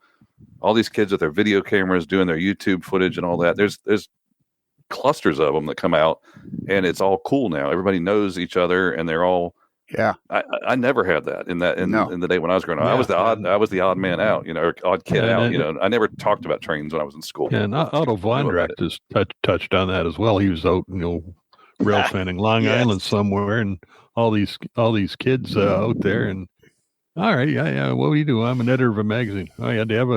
All these kids with their video cameras doing their YouTube footage and all that. There's clusters of them that come out, and it's all cool now. Everybody knows each other, and they're all. Yeah, I never had that in the day when I was growing up. Yeah. I was the odd man out, or odd kid out. I never talked about trains when I was in school. Yeah, and Otto Vondrack just touched on that as well. He was out, rail fanning Long Island somewhere, and all these kids out there. And all right, yeah. What do you do? I'm an editor of a magazine. Oh yeah, do you have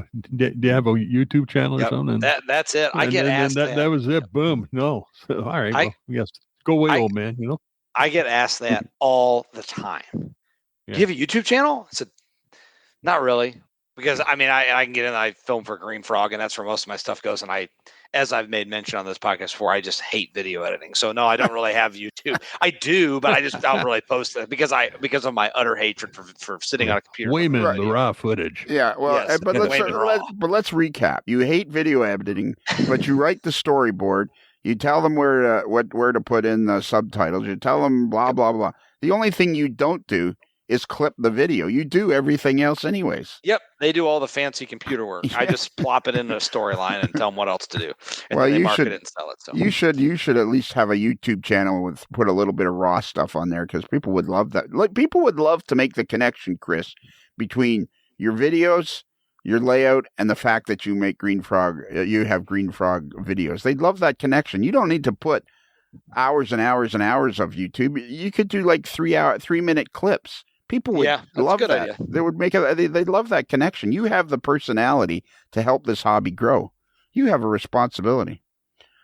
a YouTube channel or something? And, that's it. I get asked that was it. Boom. No. So, all right. Yes. Go away, old man. I get asked that all the time. Yeah. Do you have a YouTube channel? I said, not really, because I can get in. I film for Green Frog, and that's where most of my stuff goes. And as I've made mention on this podcast before, I just hate video editing. So no, I don't really have YouTube. I do, but I don't really post it because of my utter hatred for sitting on a computer. Wayman, the raw footage. Yeah, well, yes, but let's recap. You hate video editing, but you write the storyboard. You tell them where to put in the subtitles. You tell them blah, blah, blah. The only thing you don't do is clip the video. You do everything else anyways. Yep. They do all the fancy computer work. Yeah. I just plop it into a storyline and tell them what else to do. And then they market it and sell it. So you should at least have a YouTube channel put a little bit of raw stuff on there, because people would love that. Like, people would love to make the connection, Chris, between your videos, your layout, and the fact that you make Green Frog, you have Green Frog videos. They'd love that connection. You don't need to put hours and hours and hours of YouTube. You could do like 3-minute clips. People would love that. Idea. They would they'd love that connection. You have the personality to help this hobby grow. You have a responsibility.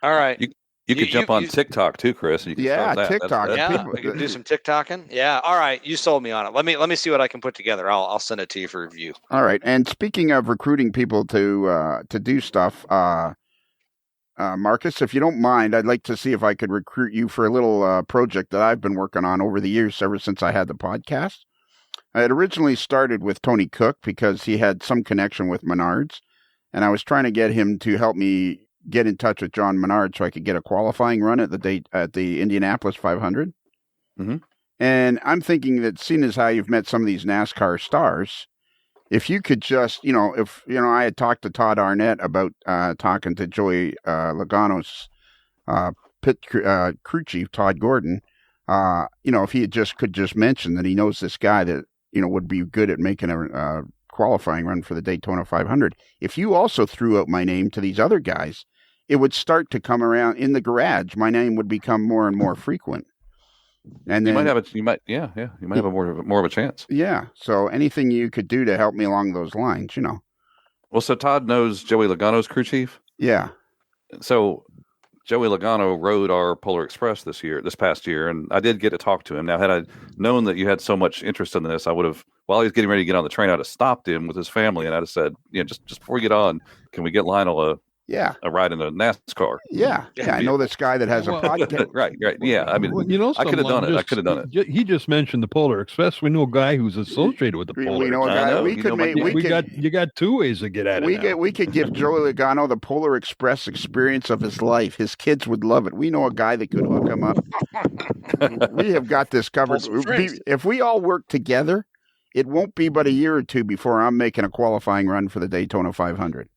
All right. You could jump on TikTok too, Chris. You can TikTok. We can do some TikToking. Yeah. All right. You sold me on it. Let me see what I can put together. I'll send it to you for review. All right. And speaking of recruiting people to do stuff, Marcus, if you don't mind, I'd like to see if I could recruit you for a little project that I've been working on over the years, ever since I had the podcast. I had originally started with Tony Cook because he had some connection with Menards, and I was trying to get him to help me get in touch with John Menard so I could get a qualifying run at the Indianapolis 500. Mm-hmm. And I'm thinking that, seeing as how you've met some of these NASCAR stars, if you could just, I had talked to Todd Arnett about talking to Joey Logano's pit crew chief, Todd Gordon, if he could just mention that he knows this guy that, would be good at making a qualifying run for the Daytona 500. If you also threw out my name to these other guys, it would start to come around in the garage. My name would become more and more frequent. And then you might have more of a chance. Yeah. So anything you could do to help me along those lines, Well, so Todd knows Joey Logano's crew chief. Yeah. So Joey Logano rode our Polar Express this past year, and I did get to talk to him. Now, had I known that you had so much interest in this, I would have, while he was getting ready to get on the train, I'd have stopped him with his family, and I'd have said, just before you get on, can we get Lionel a ride in a NASCAR. Yeah. I know this guy that has a podcast. Right. Yeah. I mean, Well, I could have done it. I could have done it. He just mentioned the Polar Express. We know a guy who's associated with the Polar. We know a guy. We could make. You got two ways to get at it. We could give Joey Logano the Polar Express experience of his life. His kids would love it. We know a guy that could hook him up. We have got this covered. If we all work together, it won't be but a year or two before I'm making a qualifying run for the Daytona 500.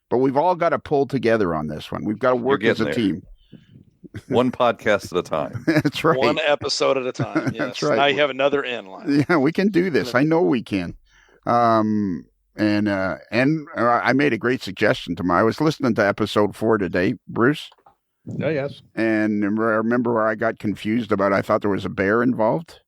But we've all got to pull together on this one. We've got to work as a team. One podcast at a time. That's right. One episode at a time. Yes. That's right. Now you have another in line. Yeah, we can do this. I know we can. And I made a great suggestion tomorrow. I was listening to episode 4 today, Bruce. Yes. And I remember where I got confused about. I thought there was a bear involved.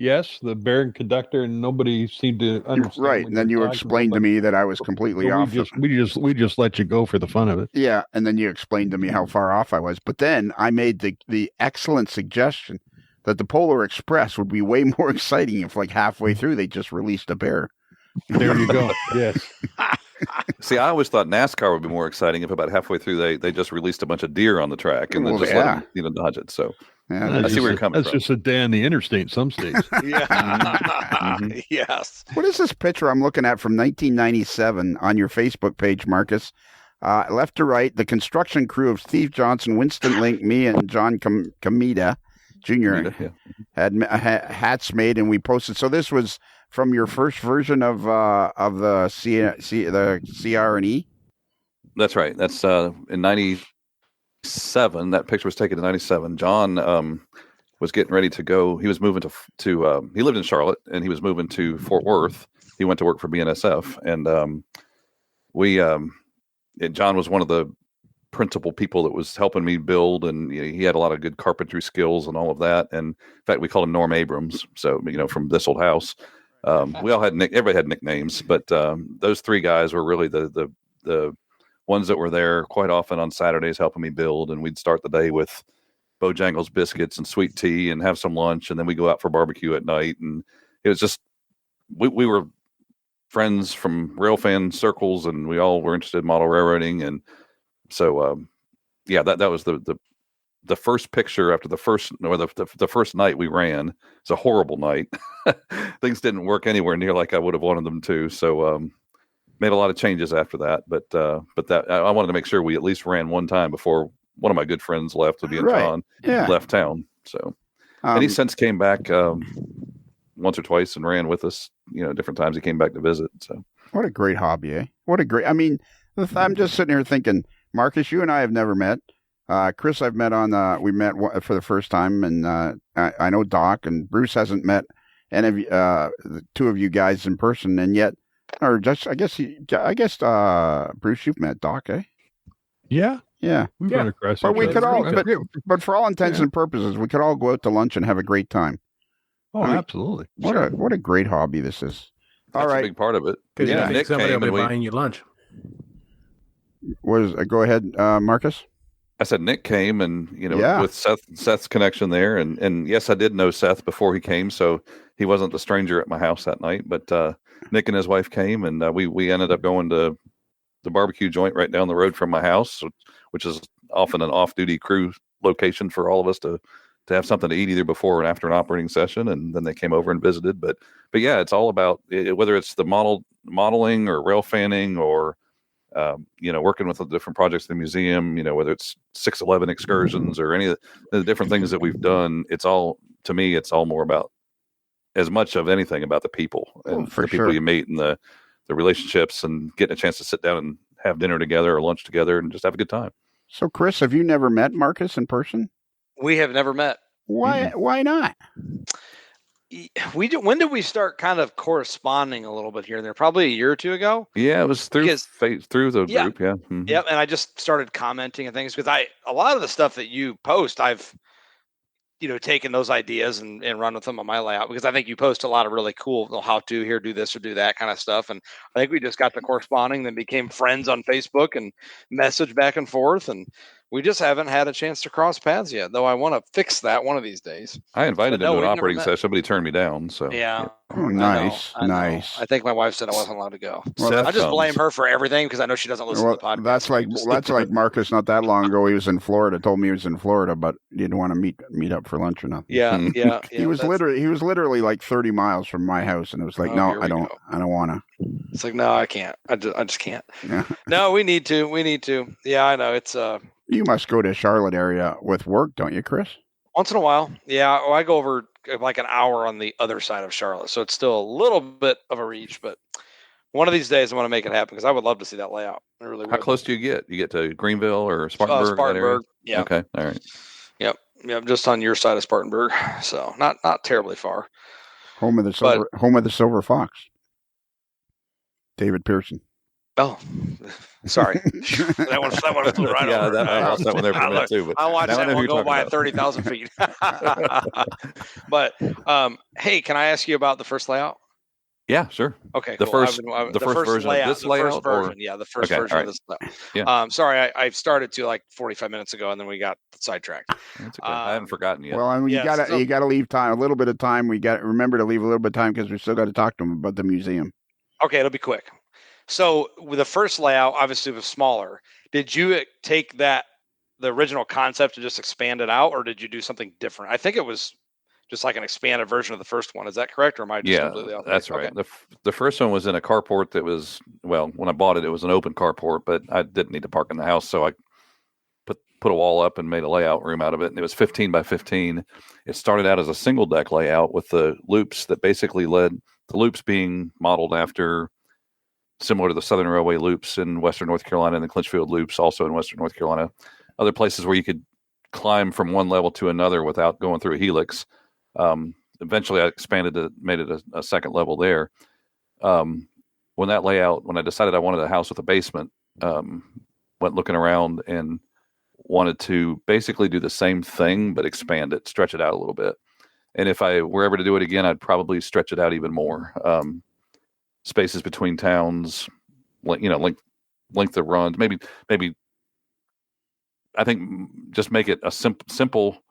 Yes, the bear conductor, and nobody seemed to understand. Right, and then you explained to me that I was completely off. We just let you go for the fun of it. Yeah, and then you explained to me how far off I was. But then I made the excellent suggestion that the Polar Express would be way more exciting if, like, halfway through they just released a bear. There you go. Yes. See, I always thought NASCAR would be more exciting if about halfway through they just released a bunch of deer on the track and then just let them, dodge it. So I see where you're coming from. That's just a day on the interstate in some states. Yeah. Yes. What is this picture I'm looking at from 1997 on your Facebook page, Marcus? Left to right, the construction crew of Steve Johnson, Winston Link, me, and John Kamita Jr. had hats made, and we posted. So this was from your first version of the CR&E? That's right. That's in 97. That picture was taken in 97. John was getting ready to go. He was moving to he lived in Charlotte, and he was moving to Fort Worth. He went to work for BNSF, and John was one of the principal people that was helping me build, and he had a lot of good carpentry skills and all of that. And in fact, we called him Norm Abrams. So from This Old House. We all had everybody had nicknames, but those three guys were really the ones that were there quite often on Saturdays helping me build, and we'd start the day with Bojangles biscuits and sweet tea and have some lunch, and then we go out for barbecue at night. And it was just we were friends from rail fan circles, and we all were interested in model railroading. And so that was the first picture after the first night we ran. It's a horrible night. Things didn't work anywhere near like I would have wanted them to. So made a lot of changes after that. But that I wanted to make sure we at least ran one time before one of my good friends left, John, left town. So and he since came back once or twice and ran with us. Different times he came back to visit. So what a great hobby, eh? What a great. I mean, I'm just sitting here thinking, Marcus, you and I have never met. Chris, I've met we met for the first time, and I know Doc and Bruce hasn't met any of the two of you guys in person, and yet, or just I guess Bruce, you've met Doc, eh? Yeah, we've run across. But we could all, but for all intents and purposes, we could all go out to lunch and have a great time. Oh, absolutely! What a great hobby this is. That's a big part of it. Yeah, Nick somebody will be buying you lunch. Go ahead, Marcus. I said Nick came, and with Seth's connection there, and yes, I did know Seth before he came, so he wasn't the stranger at my house that night. But Nick and his wife came, and we ended up going to the barbecue joint right down the road from my house, which is often an off-duty crew location for all of us to have something to eat either before and after an operating session. And then they came over and visited. But yeah, it's all about whether it's the modeling or rail fanning or working with the different projects in the museum, whether it's 611 excursions or any of the different things that we've done, it's all, to me, it's all more about, as much of anything, about the people and the people you meet and the relationships and getting a chance to sit down and have dinner together or lunch together and just have a good time. So, Chris, have you never met Marcus in person? We have never met. Why? Why not? When did we start kind of corresponding a little bit here and there? Probably a year or two ago. Yeah, it was through the group. Yeah. Mm-hmm. Yep. And I just started commenting and things because a lot of the stuff that you post, I've taken those ideas and run with them on my layout, because I think you post a lot of really cool how to here, do this or do that kind of stuff. And I think we just got to corresponding, then became friends on Facebook and message back and forth. And We just haven't had a chance to cross paths yet, though I want to fix that one of these days. I invited But him no, to an we've never operating met. session. Somebody turned me down. So Yeah. Oh, nice. I know. Nice. I think my wife said I wasn't allowed to go. Well, Seth I just comes. blame her for everything because I know she doesn't listen to the podcast. That's like Marcus. Not that long ago, he was in Florida. Told me he was in Florida, but he didn't want to meet up for lunch or nothing. Yeah. He was literally like 30 miles from my house, and it was like, no, I don't want to. It's like, no, I can't. I just can't. Yeah. No, we need to. Yeah, I know. It's You must go to Charlotte area with work, don't you, Chris? once in a while. Yeah, I go over like an hour on the other side of Charlotte, so it's still a little bit of a reach. But one of these days, I want to make it happen because I would love to see that layout. I really would. how close do you get? You get to Greenville or Spartanburg? that area? Spartanburg. Yeah. Okay. All right. Yep. Just on your side of Spartanburg, so not terribly far. Home of the Silver Fox. David Pearson. Oh, sorry. that one flew right over. I lost that one there for a minute too. But I watched now I that know who one you're go talking by about. at 30,000 feet. But hey, can I ask you about the first layout? Yeah, sure. Okay, The cool. first version of this layout, or Yeah, the first Okay, version all of this layout. Yeah. Sorry, I started to like 45 minutes ago, and then we got sidetracked. That's okay. I haven't forgotten yet. Well, I mean, you gotta leave time, a little bit of time. We got remember to leave a little bit of time because we still got to talk to him about the museum. Okay, it'll be quick. So with the first layout, obviously was smaller. Did you take the original concept and just expand it out, or did you do something different? I think it was just like an expanded version of the first one. Is that correct, or am I just completely off? That's right. Okay. The first one was in a carport that was, well, when I bought it, it was an open carport, but I didn't need to park in the house, so I put a wall up and made a layout room out of it, and it was 15 by 15. It started out as a single deck layout with the loops that basically led, the loops being modeled after, similar to the Southern Railway loops in Western North Carolina and the Clinchfield loops also in Western North Carolina. Other places where you could climb from one level to another without going through a helix. Eventually I expanded it, made it a second level there. When I decided I wanted a house with a basement, went looking around and wanted to basically do the same thing, but expand it, stretch it out a little bit. And if I were ever to do it again, I'd probably stretch it out even more. Spaces between towns, length of runs, maybe I think just make it a simple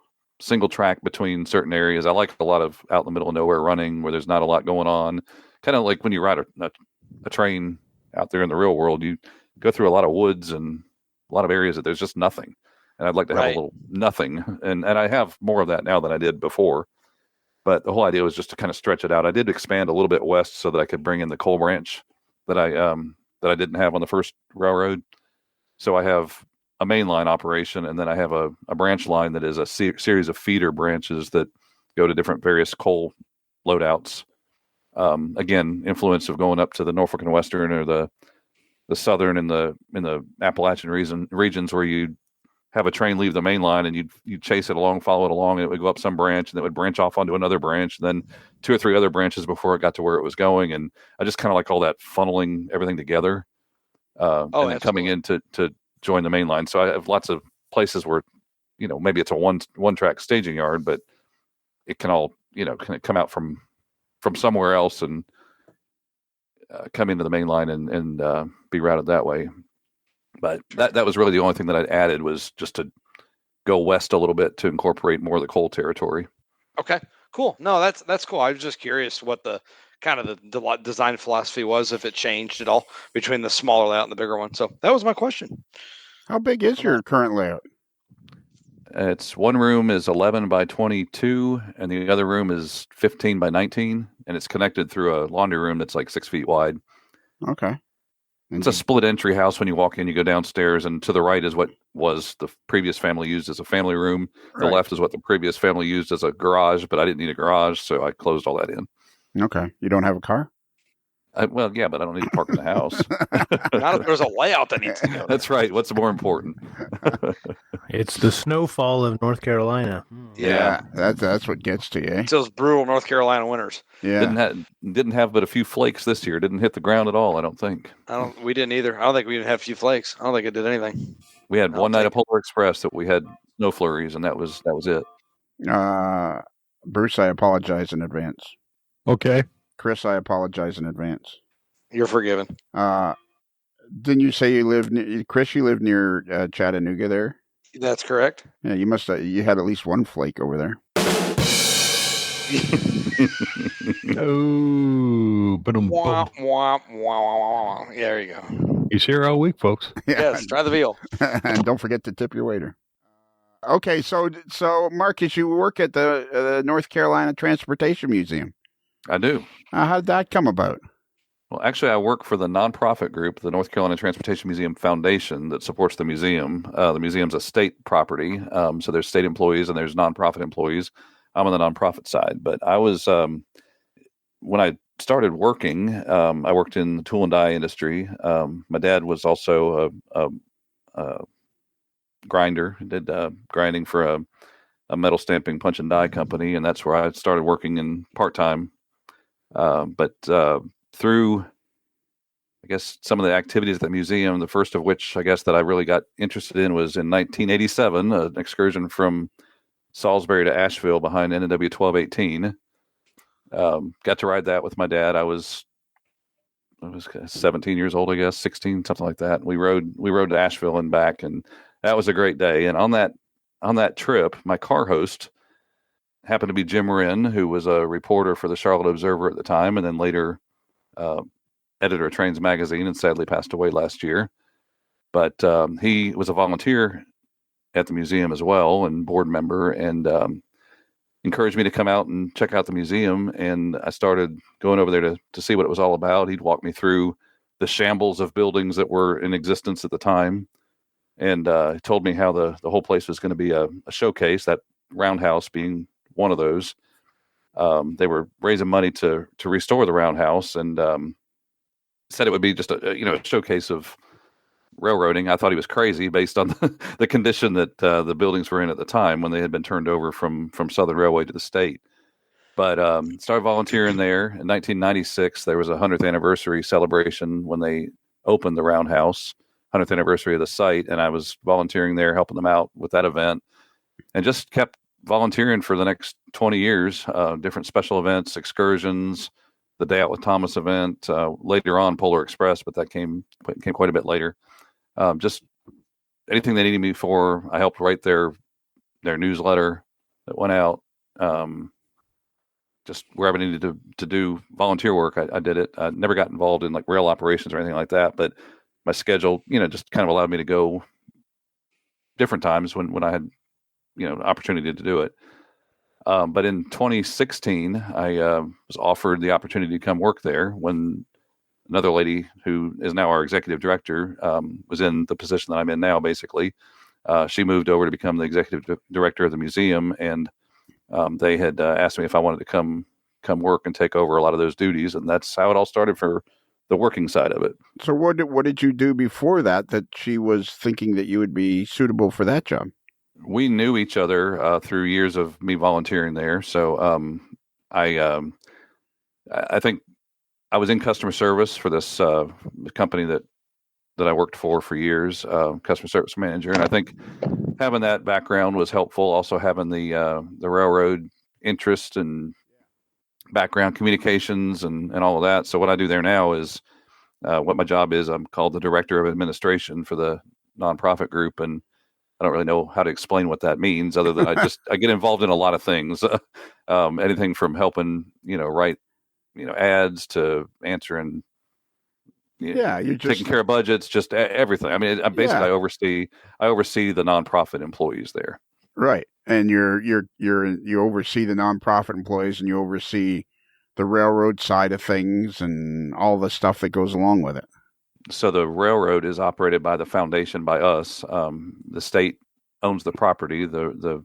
single track between certain areas. I like a lot of out in the middle of nowhere running where there's not a lot going on. Kind of like when you ride a train out there in the real world, you go through a lot of woods and a lot of areas that there's just nothing. And I'd like to have a little nothing. And I have more of that now than I did before. But the whole idea was just to kind of stretch it out. I did expand a little bit west so that I could bring in the coal branch that I didn't have on the first railroad. So I have a mainline operation, and then I have a branch line that is a series of feeder branches that go to different various coal loadouts. Again, influence of going up to the Norfolk and Western or the Southern in the Appalachian regions where you have a train leave the main line and you'd chase it along, follow it along, and it would go up some branch and it would branch off onto another branch, and then 2 or 3 other branches before it got to where it was going. And I just kind of like all that funneling everything together and then coming in to join the main line. So I have lots of places where, maybe it's a one track staging yard, but it can all, kind of come out from somewhere else and come into the main line and be routed that way. But that was really the only thing that I'd added, was just to go west a little bit to incorporate more of the coal territory. Okay, cool. No, that's cool. I was just curious what the kind of the design philosophy was, if it changed at all between the smaller layout and the bigger one. So that was my question. How big is your current layout? It's one room is 11 by 22, and the other room is 15 by 19, and it's connected through a laundry room that's like 6 feet wide. Okay. It's a split entry house. When you walk in, you go downstairs, and to the right is what was the previous family used as a family room. The left is what the previous family used as a garage, but I didn't need a garage, so I closed all that in. Okay. You don't have a car? Well, yeah, but I don't need to park in the house. Not if there's a layout that needs to go. That's right. What's more important? It's the snowfall of North Carolina. Yeah, that's what gets to you. It's those brutal North Carolina winters. Yeah. Didn't have but a few flakes this year. Didn't hit the ground at all, I don't think. We didn't either. I don't think we even had a few flakes. I don't think it did anything. We had one night at Polar Express that we had snow flurries, and that was it. Bruce, I apologize in advance. Okay. Chris, I apologize in advance. You're forgiven. Didn't you say you live near, Chris, you live near Chattanooga there? That's correct. Yeah, you must. You had at least one flake over there. Oh, but Wah, wah, wah, wah, wah. There you go. he's here all week, folks. Yes, try the veal. And don't forget to tip your waiter. Okay, so Marcus, you work at the North Carolina Transportation Museum. I do. How did that come about? Well, actually, I work for the nonprofit group, the North Carolina Transportation Museum Foundation, that supports the museum. The museum's a state property, so there's state employees and there's nonprofit employees. I'm on the nonprofit side, but I was when I started working, I worked in the tool and die industry. My dad was also a grinder, did grinding for a metal stamping punch and die company, and that's where I started working in part time. But through, I guess, some of the activities at the museum, the first of which I guess that I really got interested in was in 1987, an excursion from Salisbury to Asheville behind NW 1218. Got to ride that with my dad. I was 17 years old, I guess, 16, something like that. We rode to Asheville and back, and that was a great day. And on that trip, my car host happened to be Jim Wren, who was a reporter for the Charlotte Observer at the time, and then later editor of Trains Magazine, and sadly passed away last year. But he was a volunteer at the museum as well, and board member, and encouraged me to come out and check out the museum. And I started going over there to see what it was all about. He'd walk me through the shambles of buildings that were in existence at the time. And he told me how the whole place was going to be a showcase, that roundhouse being one of those. They were raising money to restore the roundhouse, and said it would be just a showcase of railroading. I thought he was crazy based on the condition that the buildings were in at the time when they had been turned over from Southern Railway to the state. But started volunteering there. In 1996, there was a 100th anniversary celebration when they opened the roundhouse, 100th anniversary of the site, and I was volunteering there, helping them out with that event, and just kept volunteering for the next 20 years, different special events, excursions, the Day Out with Thomas event, later on Polar Express, but that came quite a bit later. Just anything they needed me for. I helped write their newsletter that went out. Just wherever I needed to do volunteer work, I did it. I never got involved in like rail operations or anything like that, but my schedule, just kind of allowed me to go different times when I had, opportunity to do it. But in 2016, I was offered the opportunity to come work there when another lady who is now our executive director was in the position that I'm in now, basically. She moved over to become the executive director of the museum, and they had asked me if I wanted to come work and take over a lot of those duties, and that's how it all started for the working side of it. So what did you do before that she was thinking that you would be suitable for that job? We knew each other through years of me volunteering there. So I think I was in customer service for this company that I worked for years, customer service manager. And I think having that background was helpful. Also having the railroad interest and background, communications and all of that. So what I do there now is what my job is. I'm called the director of administration for the nonprofit group, and I don't really know how to explain what that means other than I get involved in a lot of things, anything from helping, write, ads to answering, you're just taking care of budgets, just everything. I mean, basically I oversee the nonprofit employees there. Right. And you oversee the nonprofit employees, and you oversee the railroad side of things and all the stuff that goes along with it. So the railroad is operated by the foundation, by us. The state owns the property. The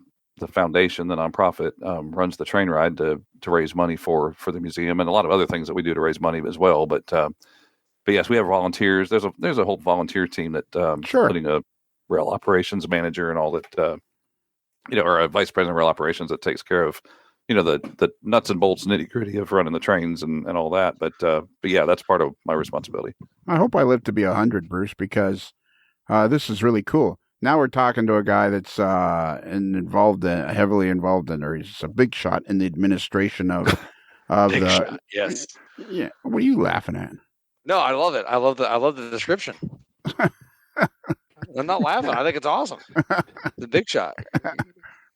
foundation, the nonprofit, runs the train ride to raise money for the museum and a lot of other things that we do to raise money as well. But yes, we have volunteers. There's a whole volunteer team that, including a rail operations manager and all that, or a vice president of rail operations that takes care of, the nuts and bolts, nitty gritty of running the trains and all that. But yeah, that's part of my responsibility. I hope I live to be 100, Bruce, because this is really cool. Now we're talking to a guy that's heavily involved in, or he's a big shot in the administration of big shot, yes. Yeah. What are you laughing at? No, I love it. I love the description. I'm not laughing. I think it's awesome. The big shot.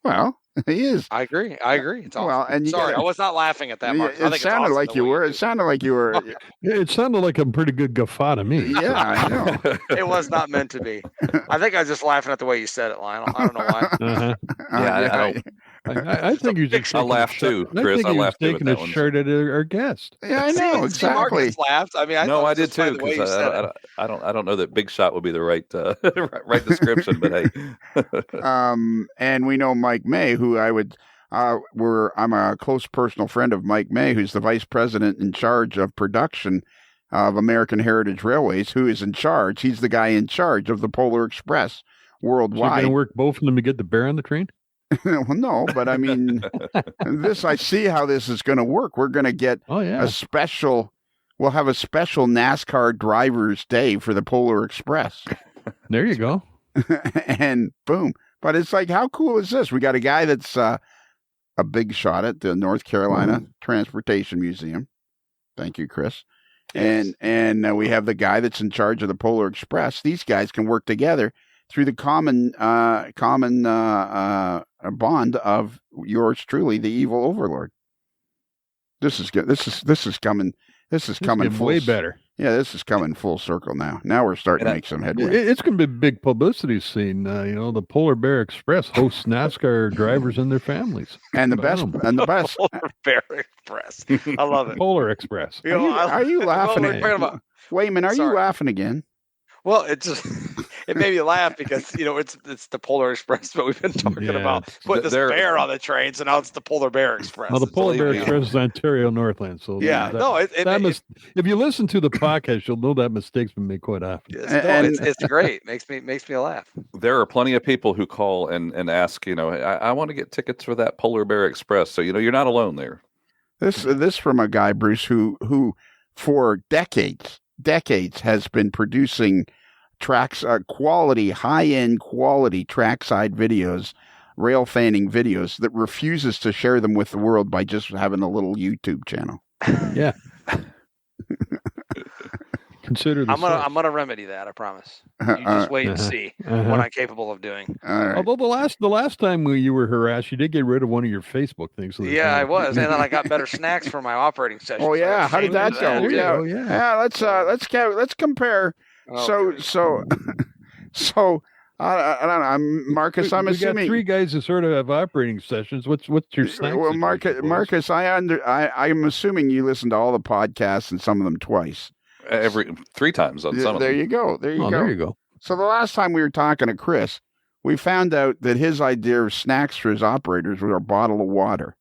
Well, he is. I agree. It's awesome. Well, and Sorry, I was not laughing at that, Mark. I think It sounded like you were. It sounded like you were. It sounded like a pretty good guffaw to me. Yeah, I know. It was not meant to be. I think I was just laughing at the way you said it, Lionel. I don't know why. Uh-huh. I think you're just. I laughed too, Chris. I laughed too. Taking a shot at our guest. Yeah, I know exactly. Marcus laughed. I mean, I did too. Because I don't know that big shot would be the right right description, but hey. And we know Mike May, who I'm a close personal friend of Mike May, who's the vice president in charge of production of American Heritage Railways, who is in charge. He's the guy in charge of the Polar Express worldwide. So you're going to work both of them to get the bear on the train? Well, no, but I mean, I see how this is going to work. We're going to get we'll have a special NASCAR Drivers Day for the Polar Express. There you go. And boom. But it's like, how cool is this? We got a guy that's a big shot at the North Carolina Transportation Museum. Thank you, Chris. Yes. And we have the guy that's in charge of the Polar Express. These guys can work together through the common bond of yours truly, the evil overlord. This is good. This is coming. This is coming way better. Yeah, this is coming full circle now. Now we're starting to make some headway. It's going to be a big publicity scene. The Polar Bear Express hosts NASCAR drivers and their families. And the best. Polar Bear Express. I love it. Polar Express. Are you laughing? Wayman, are you laughing again? Well, it made me laugh because it's the Polar Express, but we've been talking about putting this bear on the train, so now it's the Polar Bear Express. Well, the Polar Bear Express is Ontario Northland, so if you listen to the podcast, you'll know that mistake's been made quite often. It's great. Makes me laugh. There are plenty of people who call and ask, I want to get tickets for that Polar Bear Express, so you're not alone there. This from a guy, Bruce, who for decades has been producing high-end quality trackside videos, rail fanning videos that refuses to share them with the world by just having a little YouTube channel. Yeah. Consider this. I'm gonna remedy that. I promise. You just wait and see what I'm capable of doing. Right. Although the last time you were harassed, you did get rid of one of your Facebook things. So I was, and then I got better snacks for my operating session. Oh yeah, how did that go? Yeah. Let's compare. So I don't know. Marcus, I'm assuming we got three guys that sort of have operating sessions. What's your snack? Well, Marcus, I'm assuming you listen to all the podcasts and some of them twice. Every 3 times on some of them. There you go. There you go. So the last time we were talking to Chris, we found out that his idea of snacks for his operators was a bottle of water.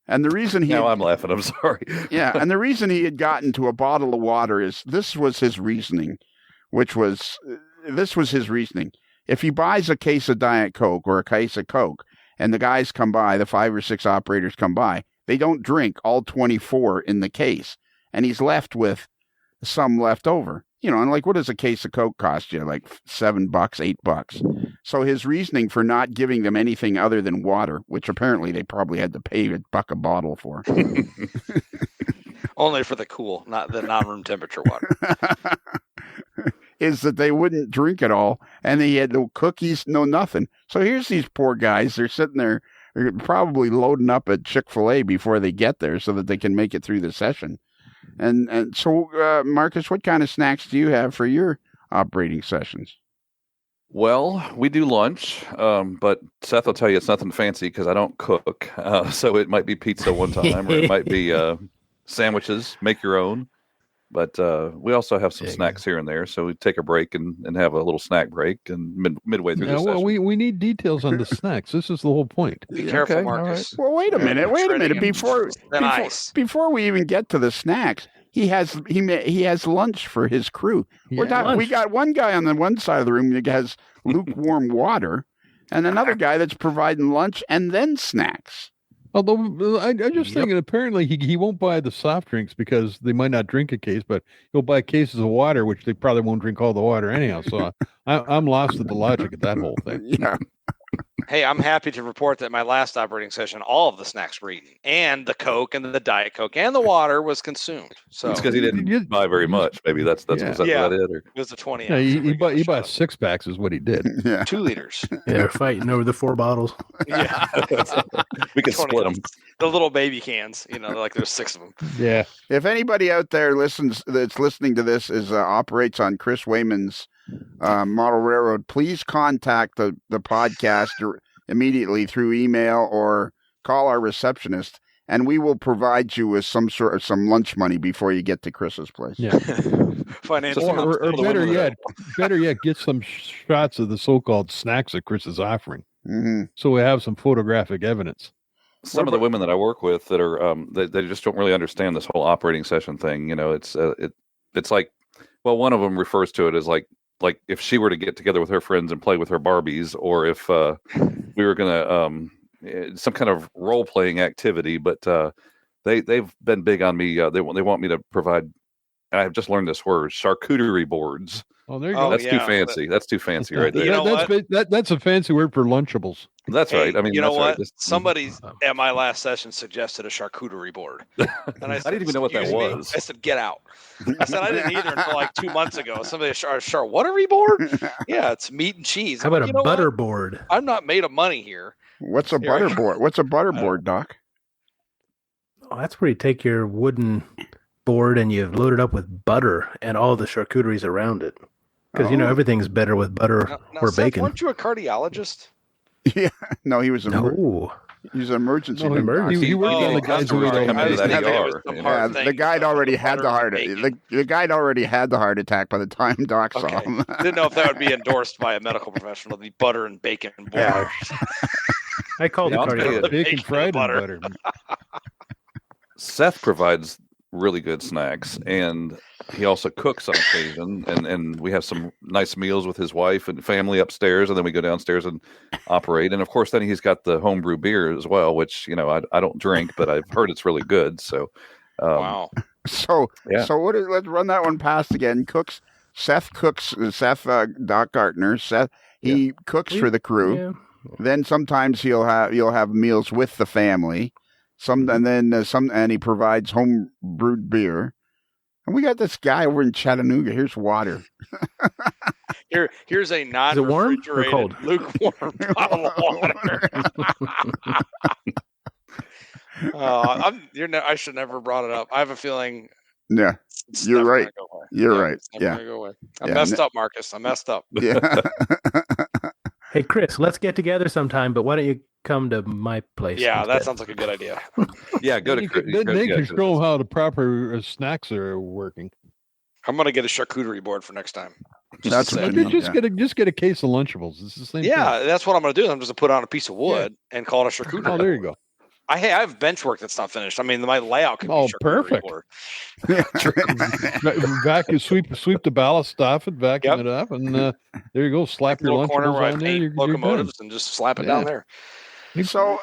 And the reason I'm laughing. I'm sorry. Yeah, and the reason he had gotten to a bottle of water is this was his reasoning, If he buys a case of Diet Coke or a case of Coke, and the guys come by, the 5 or 6 operators come by, they don't drink all 24 in the case, and he's left with some left over. And like, what does a case of Coke cost you? Like $7, $8. So his reasoning for not giving them anything other than water, which apparently they probably had to pay $1 a bottle for. Only for the cool, not the non-room temperature water. Is that they wouldn't drink it all, and they had no cookies, no nothing. So here's these poor guys. They're sitting there, they're probably loading up at Chick-fil-A before they get there so that they can make it through the session. And so, Marcus, what kind of snacks do you have for your operating sessions? Well, we do lunch, but Seth will tell you it's nothing fancy because I don't cook. So it might be pizza one time, or it might be sandwiches, make your own. But we also have some snacks here and there. So we take a break and have a little snack break and midway through the session. Well, we need details on the snacks. This is the whole point. Be careful, Marcus. Well, wait a minute. Before we even get to the snacks, he has lunch for his crew. We got one guy on the one side of the room that has lukewarm water, and another guy that's providing lunch and then snacks. Although I'm just thinking, apparently he won't buy the soft drinks because they might not drink a case, but he'll buy cases of water, which they probably won't drink all the water anyhow. So I'm lost at the logic of that whole thing. Yeah. Hey, I'm happy to report that my last operating session, all of the snacks were eaten, and the Coke and the Diet Coke and the water was consumed. So It's because he didn't buy very much. Maybe that's was that it? Or? It was a 20 Yeah, ounce. he bought 6-packs is what he did. Yeah. 2 liters. Yeah, they're fighting over the 4 bottles. Yeah. We could 20 split them. The little baby cans, like there's 6 of them. Yeah. If anybody out there that's listening to this operates on Chris Wayman's model railroad, please contact the podcast immediately through email or call our receptionist, and we will provide you with some lunch money before you get to Chris's place. Yeah. Financial. Or better yet, get some shots of the so-called snacks that Chris is offering, so we have some photographic evidence. Some of the women that I work with that are they just don't really understand this whole operating session thing. It's like, well, one of them refers to it as like if she were to get together with her friends and play with her Barbies, or if we were going to some kind of role playing activity. But they've been big on me. They want me to provide. And I've just learned this word, charcuterie boards. Oh, there you go. That's too fancy. That's too fancy, right there. That's a fancy word for Lunchables. That's right. I mean, you know what? Right. Somebody at my last session suggested a charcuterie board, and I didn't even know what that was. I said, "Get out!" I said, "I didn't either until like 2 months ago." Somebody charcuterie board? Yeah, it's meat and cheese. How about a butter board? I'm not made of money here. What's a butter board? What's a butter board, Doc? Oh, that's where you take your wooden board and you load it up with butter and all the charcuteries around it. Because everything's better with butter or Seth, bacon. Weren't you a cardiologist? Yeah, no, he was He was an emergency. He worked on the guys who the guy already had the heart. The guy already had the heart attack by the time Doc saw him. Didn't know if that would be endorsed by a medical professional. The butter and bacon board. Yeah. I called it cardiologist. Bacon fried butter. Seth provides really good snacks, and he also cooks on occasion, and we have some nice meals with his wife and family upstairs, and then we go downstairs and operate. And of course then he's got the homebrew beer as well, which I don't drink, but I've heard it's really good. So wow. So let's run that one past again. Seth Doc Gartner. Seth he cooks for the crew. Yeah. Then sometimes you'll have meals with the family. And he provides home brewed beer. And we got this guy over in Chattanooga. Here's water. Here's a non-refrigerated, lukewarm bottle of water. I should never have brought it up. I have a feeling. Yeah, you're right. You're right. Yeah. I messed up, Marcus. I messed up. Yeah. Hey, Chris, let's get together sometime, but why don't you come to my place? Yeah, instead? that sounds like a good idea. Yeah, go to Chris. They can show how the proper snacks are working. I'm gonna get a charcuterie board for next time. Just get a case of Lunchables. It's the same thing. That's what I'm gonna do. I'm just gonna put on a piece of wood and call it a charcuterie. Oh, there you go. I have bench work that's not finished. I mean, my layout could be charcuterie perfect. board. Vacuum, sweep the ballast off and vacuum it up, and there you go. Slap your Lunchables on there. Locomotives and just slap it down there. So,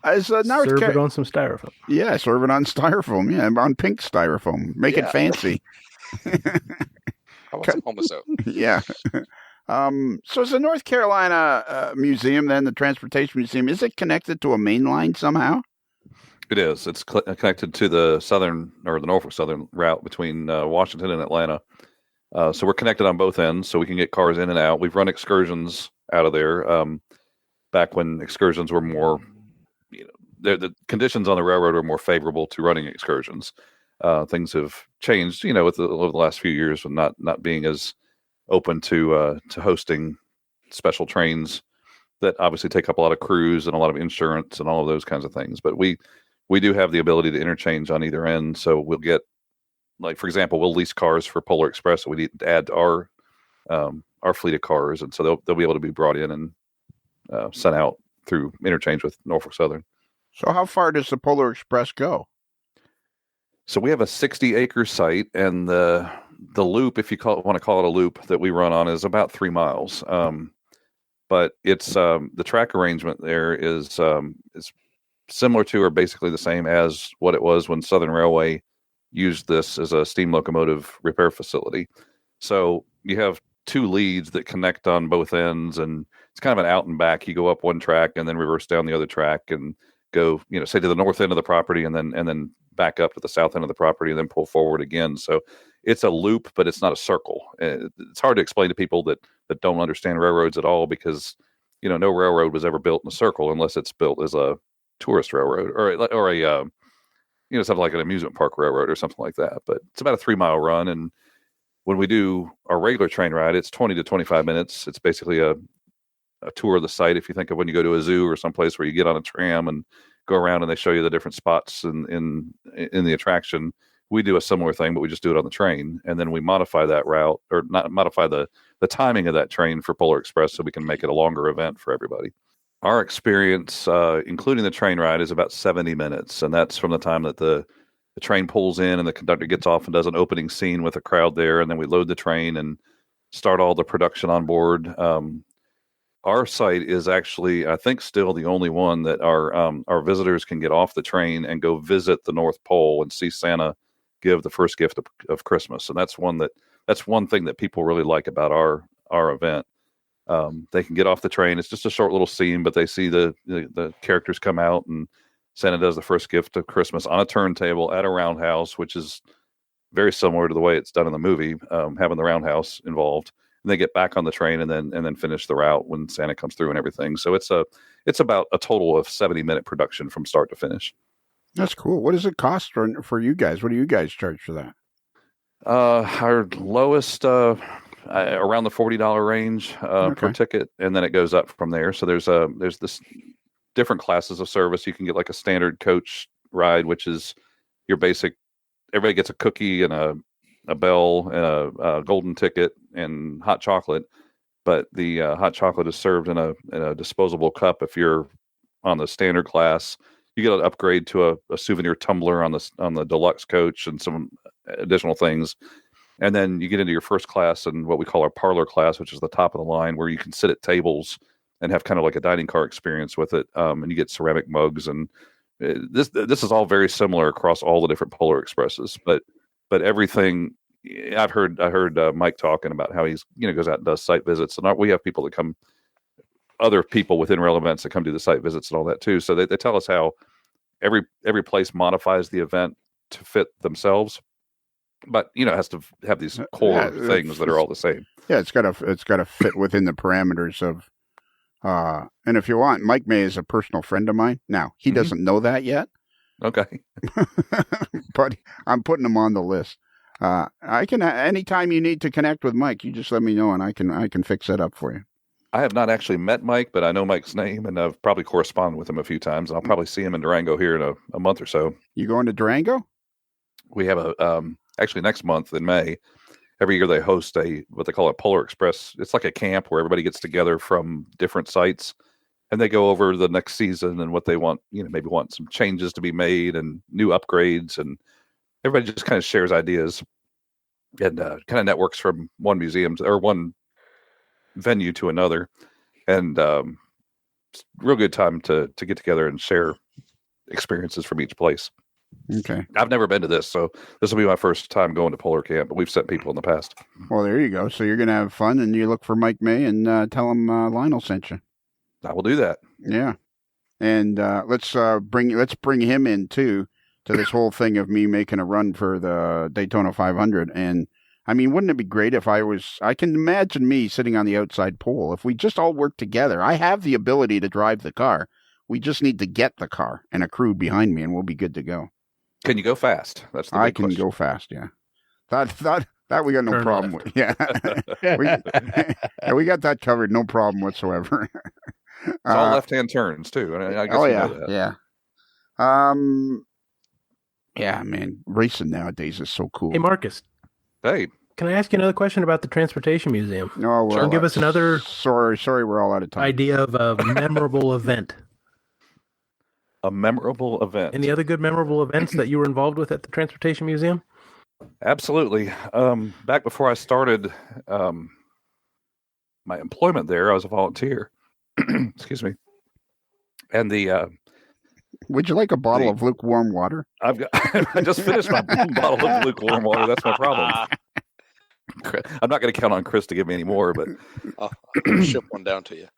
as now serve it on some styrofoam. Yeah, serve it on styrofoam. Yeah, on pink styrofoam. Make it fancy. I want some homosoap. Yeah. So is the North Carolina museum, then the transportation museum, is it connected to a main line somehow? It is. It's connected to the the Norfolk Southern route between Washington and Atlanta. So we're connected on both ends, so we can get cars in and out. We've run excursions out of there back when excursions were more, the conditions on the railroad are more favorable to running excursions. Things have changed, over the last few years, with not being as open to hosting special trains that obviously take up a lot of crews and a lot of insurance and all of those kinds of things. But we do have the ability to interchange on either end. So we'll get, like, for example, we'll lease cars for Polar Express that we need to add to our fleet of cars. And so they'll be able to be brought in and sent out through interchange with Norfolk Southern. So how far does the Polar Express go? So we have a 60-acre site, and the loop, if you want to call it a loop, that we run on is about 3 miles. But it's the track arrangement there is similar to, or basically the same as what it was when Southern Railway used this as a steam locomotive repair facility. So you have two leads that connect on both ends, and it's kind of an out and back. You go up one track and then reverse down the other track and go, say to the north end of the property and then back up to the south end of the property and then pull forward again. So it's a loop, but it's not a circle. It's hard to explain to people that don't understand railroads at all, because no railroad was ever built in a circle unless it's built as a tourist railroad or a something like an amusement park railroad or something like that. But it's about a 3-mile run, and when we do our regular train ride, it's 20 to 25 minutes. It's basically a tour of the site. If you think of when you go to a zoo or someplace where you get on a tram and go around and they show you the different spots in the attraction, we do a similar thing, but we just do it on the train. And then we modify that route, or not modify the timing of that train for Polar Express so we can make it a longer event for everybody. Our experience, including the train ride, is about 70 minutes. And that's from the time that the train pulls in and the conductor gets off and does an opening scene with a crowd there. And then we load the train and start all the production on board. Our site is actually, I think, still the only one that our visitors can get off the train and go visit the North Pole and see Santa give the first gift of Christmas. And that's one thing that people really like about our event. They can get off the train. It's just a short little scene, but they see the characters come out and Santa does the first gift of Christmas on a turntable at a roundhouse, which is very similar to the way it's done in the movie, having the roundhouse involved. And they get back on the train and then finish the route when Santa comes through and everything. So it's about a total of 70-minute production from start to finish. That's cool. What does it cost for you guys? What do you guys charge for that? Our lowest around the $40 range per ticket, and then it goes up from there. So there's this different classes of service. You can get like a standard coach ride, which is your basic. Everybody gets a cookie and a bell and a golden ticket and hot chocolate, but the hot chocolate is served in a disposable cup. If you're on the standard class, you get an upgrade to a souvenir tumbler on the deluxe coach and some additional things. And then you get into your first class and what we call our parlor class, which is the top of the line, where you can sit at tables and have kind of like a dining car experience with it. And you get ceramic mugs, and this is all very similar across all the different Polar Expresses. But everything, I've heard Mike talking about how he's goes out and does site visits, and we have people that come, other people within rail events that come do the site visits and all that too. So they tell us how every place modifies the event to fit themselves, but it has to have these core things that are all the same. Yeah, it's got to fit within the parameters of. And if you want, Mike May is a personal friend of mine. Now he doesn't know that yet. Okay, but I'm putting him on the list. I can anytime you need to connect with Mike, you just let me know, and I can fix that up for you. I have not actually met Mike, but I know Mike's name, and I've probably corresponded with him a few times. I'll probably see him in Durango here in a month or so. You going to Durango? We have actually next month in May. Every year they host what they call a Polar Express. It's like a camp where everybody gets together from different sites, and they go over the next season and what they want. Maybe want some changes to be made and new upgrades, and everybody just kind of shares ideas and kind of networks from one museum or one venue to another, and it's a real good time to get together and share experiences from each place. Okay. I've never been to this, so this will be my first time going to Polar Camp, but we've sent people in the past. Well, there you go. So you're going to have fun, and you look for Mike May and tell him Lionel sent you. I will do that. Yeah. And let's bring him in too to this whole thing of me making a run for the Daytona 500. And I mean, wouldn't it be great if I can imagine me sitting on the outside pole. If we just all work together, I have the ability to drive the car. We just need to get the car and a crew behind me, and we'll be good to go. Can you go fast? That's the big question. Go fast. Yeah. That we got no problem with. Yeah. we got that covered. No problem whatsoever. It's all left-hand turns too. I guess yeah. Know that. Yeah. Yeah, man. Racing nowadays is so cool. Hey, Marcus. Hey. Can I ask you another question about the Transportation Museum? No, well, give us another. Sorry, we're all out of time. Idea of a memorable event. A memorable event. Any other good memorable events that you were involved with at the Transportation Museum? Absolutely. Back before I started my employment there, I was a volunteer. Excuse me. And would you like a bottle of lukewarm water? I just finished my bottle of lukewarm water. That's my problem. I'm not going to count on Chris to give me any more, but I'll ship one down to you.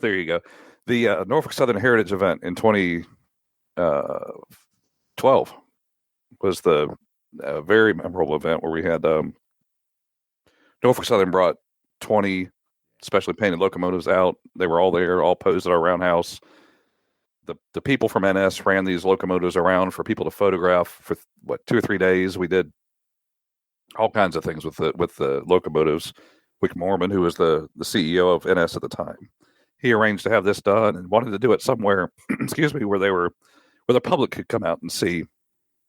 there you go. The Norfolk Southern Heritage event in 2012 was the very memorable event where we had Norfolk Southern brought 20 specially painted locomotives out. They were all there, all posed at our roundhouse. The people from NS ran these locomotives around for people to photograph for 2 or 3 days. We did all kinds of things with the locomotives. Wick Mormon, who was the CEO of NS at the time, he arranged to have this done and wanted to do it somewhere, excuse me, where the public could come out and see.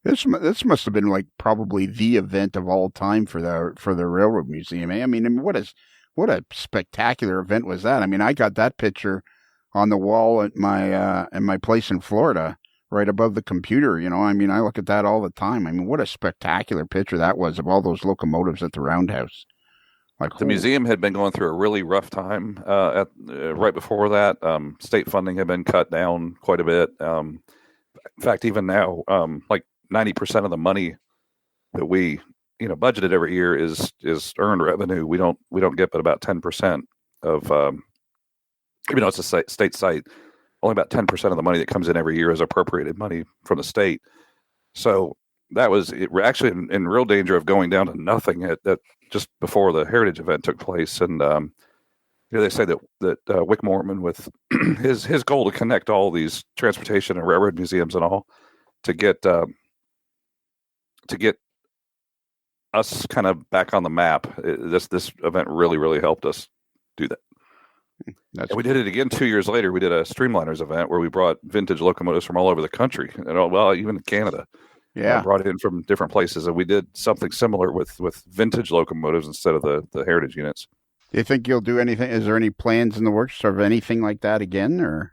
This must have been like probably the event of all time for the Railroad Museum. I mean, what a spectacular event was that? I mean, I got that picture on the wall at my place in Florida, right above the computer. You know, I mean, I look at that all the time. I mean, what a spectacular picture that was of all those locomotives at the roundhouse. Like the museum had been going through a really rough time right before that. State funding had been cut down quite a bit. In fact, even now, like 90% of the money that we budgeted every year is earned revenue. We don't get but about 10% of even though it's a state site, only about 10% of the money that comes in every year is appropriated money from the state. So that was actually in real danger of going down to nothing at just before the Heritage event took place. And they say that Wick Mormon, with his goal to connect all these transportation and railroad museums and all, to get us kind of back on the map. This event really helped us do that. And we did it again 2 years later. We did a Streamliners event where we brought vintage locomotives from all over the country, and even Canada. Yeah, brought it in from different places, and we did something similar with vintage locomotives instead of the Heritage units. Do you think you'll do anything? Is there any plans in the works of anything like that again, or?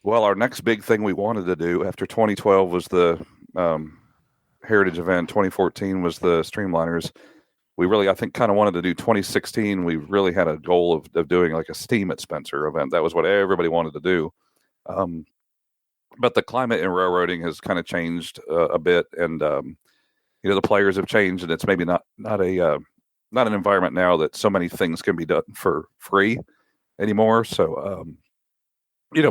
Well, our next big thing we wanted to do after 2012 was the Heritage event. 2014 was the Streamliners. We really, I think, kind of wanted to do 2016. We really had a goal of doing like a Steam at Spencer event. That was what everybody wanted to do. But the climate in railroading has kind of changed a bit, and the players have changed, and it's maybe not an environment now that so many things can be done for free anymore. So,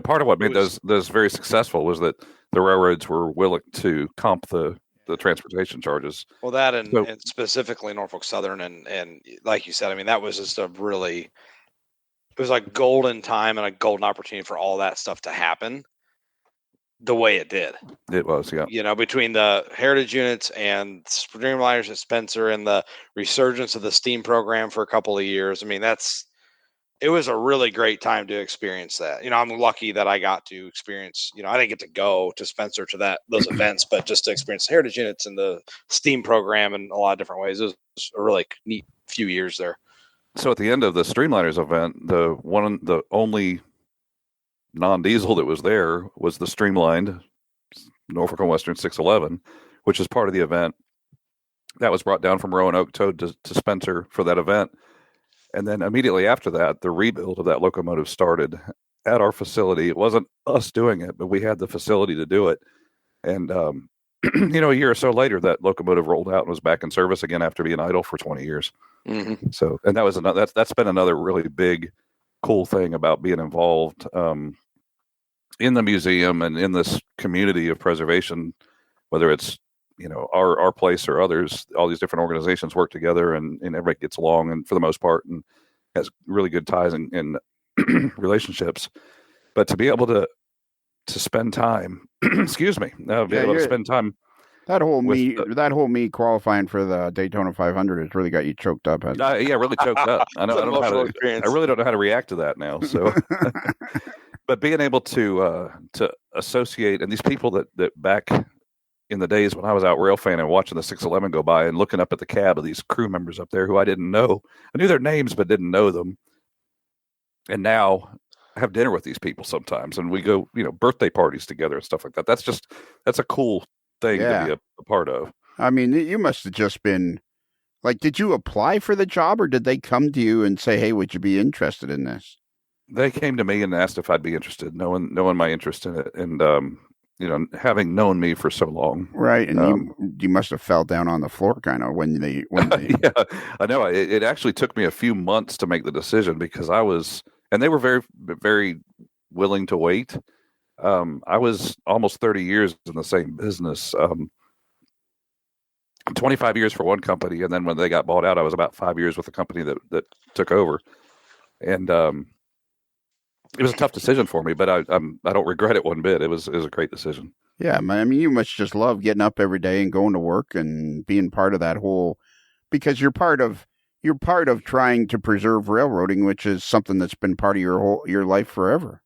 part of what made those very successful was that the railroads were willing to comp the transportation charges. Well, that and specifically Norfolk Southern, and like you said, I mean, that was just it was like golden time and a golden opportunity for all that stuff to happen the way it did. It was, yeah. Between the Heritage units and Streamliners at Spencer and the resurgence of the Steam program for a couple of years. I mean, it was a really great time to experience that. I'm lucky that I got to experience, I didn't get to go to Spencer to those events, but just to experience the Heritage units and the Steam program in a lot of different ways. It was a really neat few years there. So at the end of the Streamliners event, the only non-diesel that was there was the streamlined Norfolk and Western 611, which is part of the event. That was brought down from Roanoke, towed to Spencer for that event. And then immediately after that, the rebuild of that locomotive started at our facility. It wasn't us doing it, but we had the facility to do it. And, a year or so later, that locomotive rolled out and was back in service again after being idle for 20 years. Mm-hmm. So, and that's been another really big, cool thing about being involved in the museum and in this community of preservation, whether it's our place or others. All these different organizations work together, and everybody gets along, and for the most part, and has really good ties and relationships. But to be able to spend time, excuse me, able to spend time. That whole me qualifying for the Daytona 500 has really got you choked up. Really choked up. I really don't know how to react to that now. So, but being able to associate, and these people that back in the days when I was out rail fan and watching the 611 go by and looking up at the cab of these crew members up there who I didn't know. I knew their names, but didn't know them. And now I have dinner with these people sometimes, and we go, birthday parties together and stuff like that. That's a cool thing to be a part of. I mean, you must have just been like, did you apply for the job, or did they come to you and say, hey, would you be interested in this? They came to me and asked if I'd be interested, knowing my interest in it. And, having known me for so long. Right, and you must have fell down on the floor kind of when they. Yeah, I know. It actually took me a few months to make the decision because and they were very, very willing to wait. I was almost 30 years in the same business. 25 years for one company, and then when they got bought out, I was about 5 years with the company that took over, and it was a tough decision for me, but I don't regret it one bit. It was a great decision. Yeah, I mean, you must just love getting up every day and going to work and being part of that whole, because you're part of trying to preserve railroading, which is something that's been part of your life forever.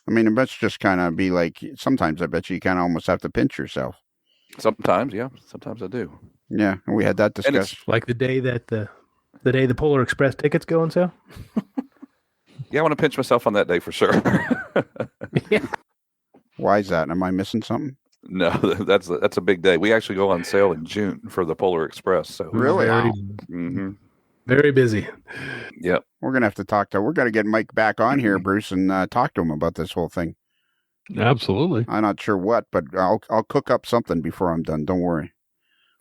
I mean, it must just kind of be like, sometimes I bet you kind of almost have to pinch yourself. Sometimes, yeah. Sometimes I do. Yeah, and we had that discussion. Like the day that the Polar Express tickets go on sale. Yeah, I want to pinch myself on that day for sure. Yeah. Why is that? Am I missing something? No, that's a big day. We actually go on sale in June for the Polar Express. So really, very busy. Yep. We're gonna have to talk to. We're gonna get Mike back on here, Bruce, and talk to him about this whole thing. Absolutely. I'm not sure what, but I'll cook up something before I'm done. Don't worry.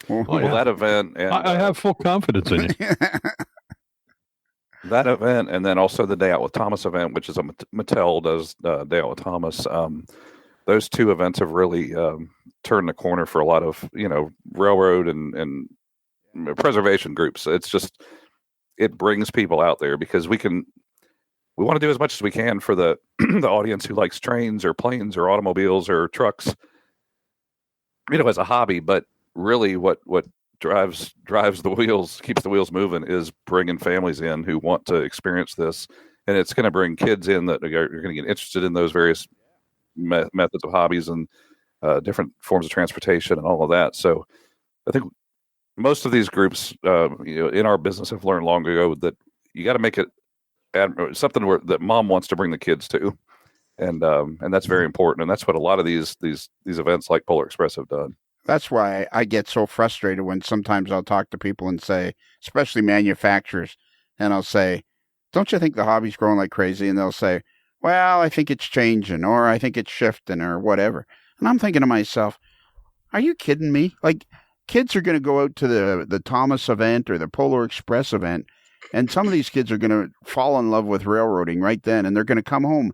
Well, that event, and I have full confidence in you. That event, and then also the Day Out with Thomas event, which is a Mattel does Day Out with Thomas. Those two events have really turned the corner for a lot of railroad and preservation groups. It brings people out there because we want to do as much as we can for the the audience who likes trains or planes or automobiles or trucks, as a hobby. But really, what drives the wheels, keeps the wheels moving, is bringing families in who want to experience this, and it's going to bring kids in that are going to get interested in those various methods of hobbies and different forms of transportation and all of that. So I think most of these groups, in our business, have learned long ago that you got to make it something that mom wants to bring the kids to, and that's very important. And that's what a lot of these events like Polar Express have done. That's why I get so frustrated when sometimes I'll talk to people and say, especially manufacturers, and I'll say, "Don't you think the hobby's growing like crazy?" And they'll say, "Well, I think it's changing, or I think it's shifting, or whatever." And I'm thinking to myself, are you kidding me? Like, kids are going to go out to the Thomas event or the Polar Express event, and some of these kids are going to fall in love with railroading right then, and they're going to come home,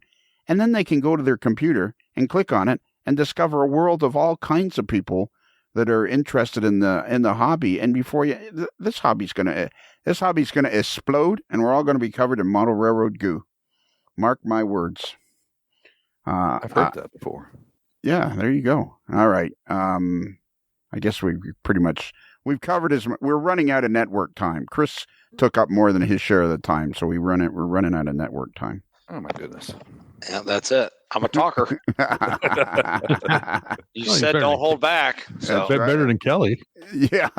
and then they can go to their computer and click on it and discover a world of all kinds of people that are interested in the hobby. And before this hobby's going to explode, and we're all going to be covered in model railroad goo. Mark my words. I've heard that before. Yeah, there you go. All right. I guess we've covered we're running out of network time. Chris took up more than his share of the time, so we're running out of network time. Oh my goodness. Yeah, that's it. I'm a talker. You said don't hold back. So better than Kelly. Yeah.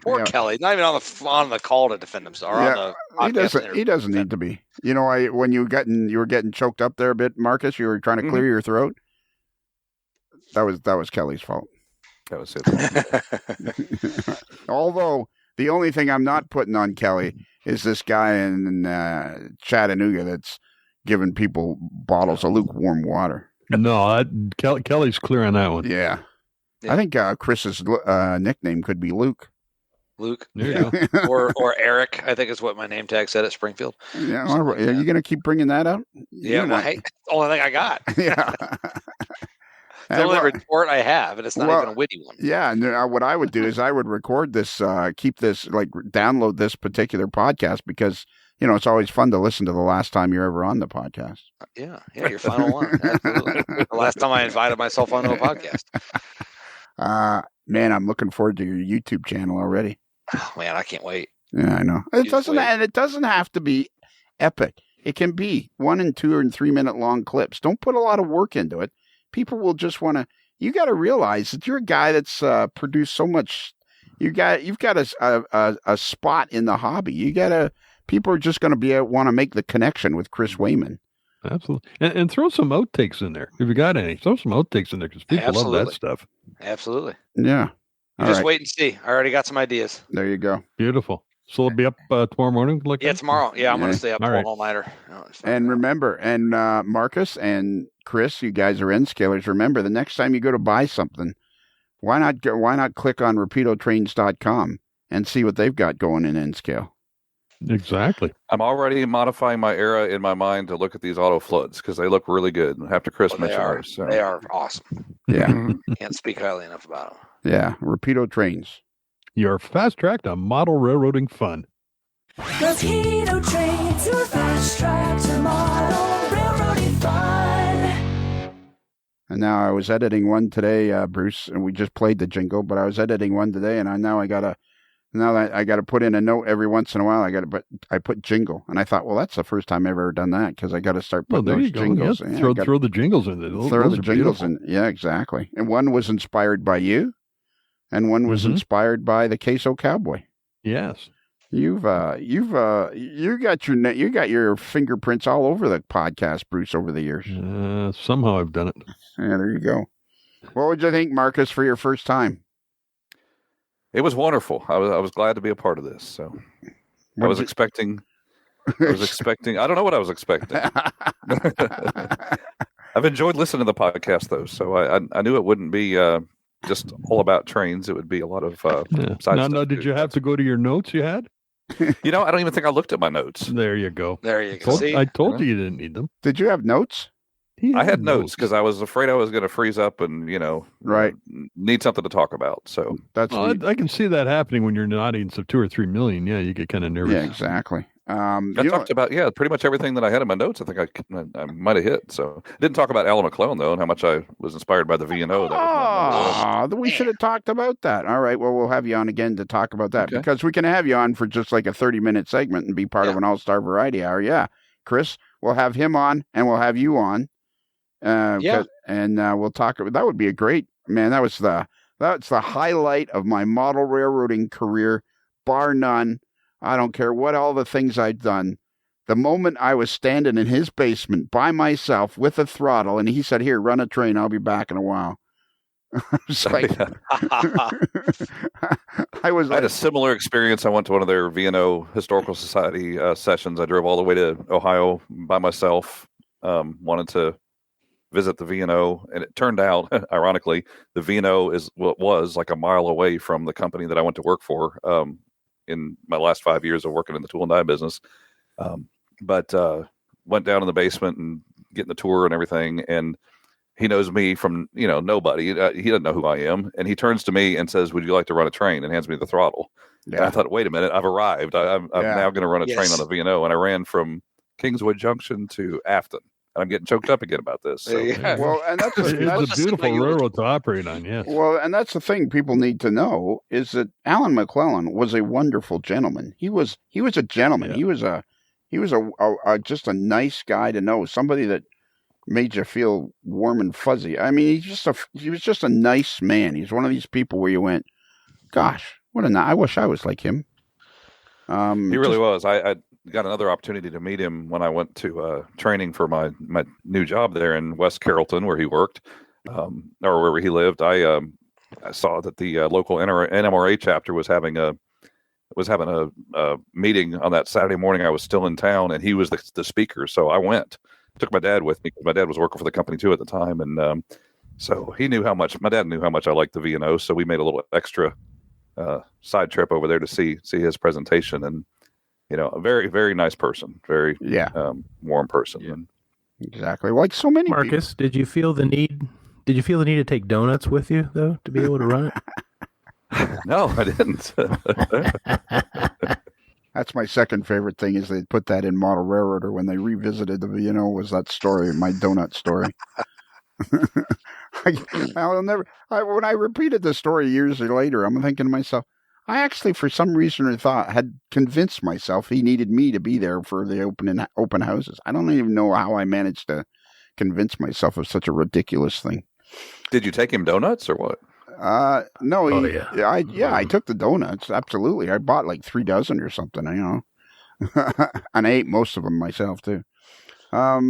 Poor Kelly, not even on the call to defend himself. He doesn't need to be. When you were getting choked up there a bit, Marcus, you were trying to clear your throat. That was Kelly's fault. That was it. Although the only thing I'm not putting on Kelly is this guy in Chattanooga that's giving people bottles of lukewarm water. No, Kelly's clear on that one. Yeah. I think Chris's nickname could be Luke. Luke, yeah. or Eric, I think is what my name tag said at Springfield. Yeah, are you going to keep bringing that up? Yeah, hey, it's the only thing I got. Yeah. It's the only report I have, and it's not even a witty one. Yeah, and what I would do is I would record this, keep this, download this particular podcast because, it's always fun to listen to the last time you're ever on the podcast. Yeah, your final one. Absolutely. The last time I invited myself onto a podcast. Man, I'm looking forward to your YouTube channel already. Oh, man, I can't wait. Yeah, I know. It doesn't have to be epic. It can be 1 and 2 and 3 minute long clips. Don't put a lot of work into it. People will just want to. You got to realize that you're a guy that's produced so much. You've got a spot in the hobby. People are just going to want to make the connection with Chris Wayman. Absolutely, and throw some outtakes in there if you got any. Throw some outtakes in there because people love that stuff. Absolutely. Yeah. Just wait and see. I already got some ideas. There you go. Beautiful. So it'll be up tomorrow morning? Tomorrow. Yeah, I'm going to stay up all nighter. And remember, Marcus and Chris, you guys are N scalers. Remember, the next time you go to buy something, why not click on rapidotrains.com and see what they've got going in N scale? Exactly. I'm already modifying my era in my mind to look at these auto floods because they look really good. After Chris mentioned those, so. They are awesome. Yeah. Can't speak highly enough about them. Yeah, Rapido Trains. Your fast track to model railroading fun. Rapido Trains, your fast track to model railroading fun. And now I was editing one today, Bruce, and we just played the jingle, but I was editing one today, and I gotta put in a note every once in a while. I put jingle, and I thought, well, that's the first time I've ever done that because I got to start putting those jingles. Yeah, throw the jingles in there. Throw the jingles in. Yeah, exactly. And one was inspired by you, and one was inspired by the Queso Cowboy. Yes. You got your fingerprints all over the podcast, Bruce, over the years. Somehow I've done it. Yeah, there you go. What would you think, Marcus, for your first time? It was wonderful. I was glad to be a part of this. So I was expecting. I don't know what I was expecting. I've enjoyed listening to the podcast though, so I knew it wouldn't be just all about trains. It would be a lot of side stuff. Now, did you have to go to your notes you had? I don't even think I looked at my notes. There you go. There you go. I told you didn't need them. Did you have notes? I had notes because I was afraid I was going to freeze up and right, need something to talk about. So I can see that happening when you're an audience of 2 or 3 million. Yeah, you get kind of nervous. Yeah, exactly. I talked about pretty much everything that I had in my notes. I think I might have hit. So I didn't talk about Alan McClellan though, and how much I was inspired by the V&O. We should have talked about that. All right, well, we'll have you on again to talk about that because we can have you on for just like a 30-minute segment and be part of an all-star variety hour. Yeah, Chris, we'll have him on and we'll have you on. And we'll talk. That would be a great man. That's the highlight of my model railroading career, bar none. I don't care what all the things I've done. The moment I was standing in his basement by myself with a throttle, and he said, "Here, run a train. I'll be back in a while." I was like, I had a similar experience. I went to one of their V&O Historical Society sessions. I drove all the way to Ohio by myself. Wanted to visit the V&O, and it turned out, ironically, the V&O was like a mile away from the company that I went to work for in my last 5 years of working in the tool and die business. But went down in the basement and getting the tour and everything, and he knows me from nobody. He doesn't know who I am, and he turns to me and says, "Would you like to run a train?" and hands me the throttle. Yeah. And I thought, wait a minute, I've arrived. I'm now going to run a train on the V&O, and I ran from Kingswood Junction to Afton. I'm getting choked up again about this. So. Well, and that's a beautiful railroad to operate on. Yes. Well, and that's the thing people need to know is that Alan McClellan was a wonderful gentleman. He was a gentleman. Yeah. He was just a nice guy to know. Somebody that made you feel warm and fuzzy. I mean, he was just a nice man. He's one of these people where you went, "Gosh, I wish I was like him." He really was. I got another opportunity to meet him when I went to training for my new job there in West Carrollton, where he worked, or wherever he lived. I saw that the local NMRA chapter was having a meeting on that Saturday morning. I was still in town, and he was the speaker. So I went. Took my dad with me because my dad was working for the company too at the time, and so my dad knew how much I liked the V&O. So we made a little extra side trip over there to see his presentation, and a very, very nice person, very warm person. Yeah. Exactly, like so many. Marcus, people. Did you feel the need to take donuts with you though to be able to run it? No, I didn't. That's my second favorite thing is they put that in Model Railroader when they revisited the V&O was that story, my donut story. When I repeated the story years later, I'm thinking to myself, I actually, for some reason or thought, had convinced myself he needed me to be there for the open houses. I don't even know how I managed to convince myself of such a ridiculous thing. Did you take him donuts or what? No. I took the donuts. Absolutely. I bought like 3 dozen or something, and I ate most of them myself too. All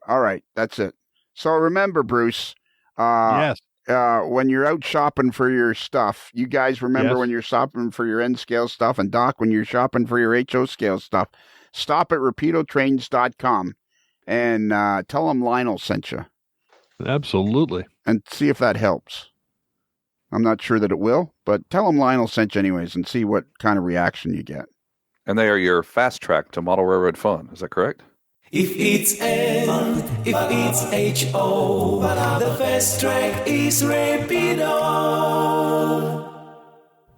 right. That's it. So remember, Bruce, yes. When you're out shopping for your stuff, you guys remember when you're shopping for your N-scale stuff, and Doc, when you're shopping for your HO scale stuff, stop at rapidotrains.com and tell them Lionel sent you. Absolutely. and see if that helps. I'm not sure that it will, but tell them Lionel sent you anyways and see what kind of reaction you get. And they are your fast track to model railroad fun. Is that correct? If it's N, if it's H-O, the fast track is Rapido.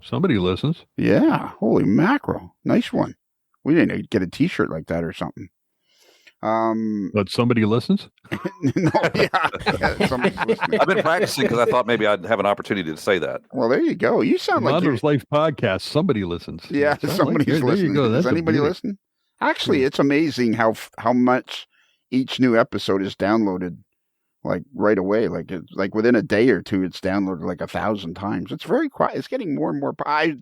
Somebody listens. Yeah, holy mackerel. Nice one. We didn't get a t-shirt like that or something. But somebody listens? No, yeah, somebody's listening. I've been practicing because I thought maybe I'd have an opportunity to say that. Well, there you go. You sound like Models Life podcast. Somebody listens. yeah, Sound somebody's like, there listening. you go. Does That's anybody listen? Actually, it's amazing how much each new episode is downloaded like right away. Like within a day or two, it's downloaded like 1,000 times. It's very quiet. It's getting more and more. I've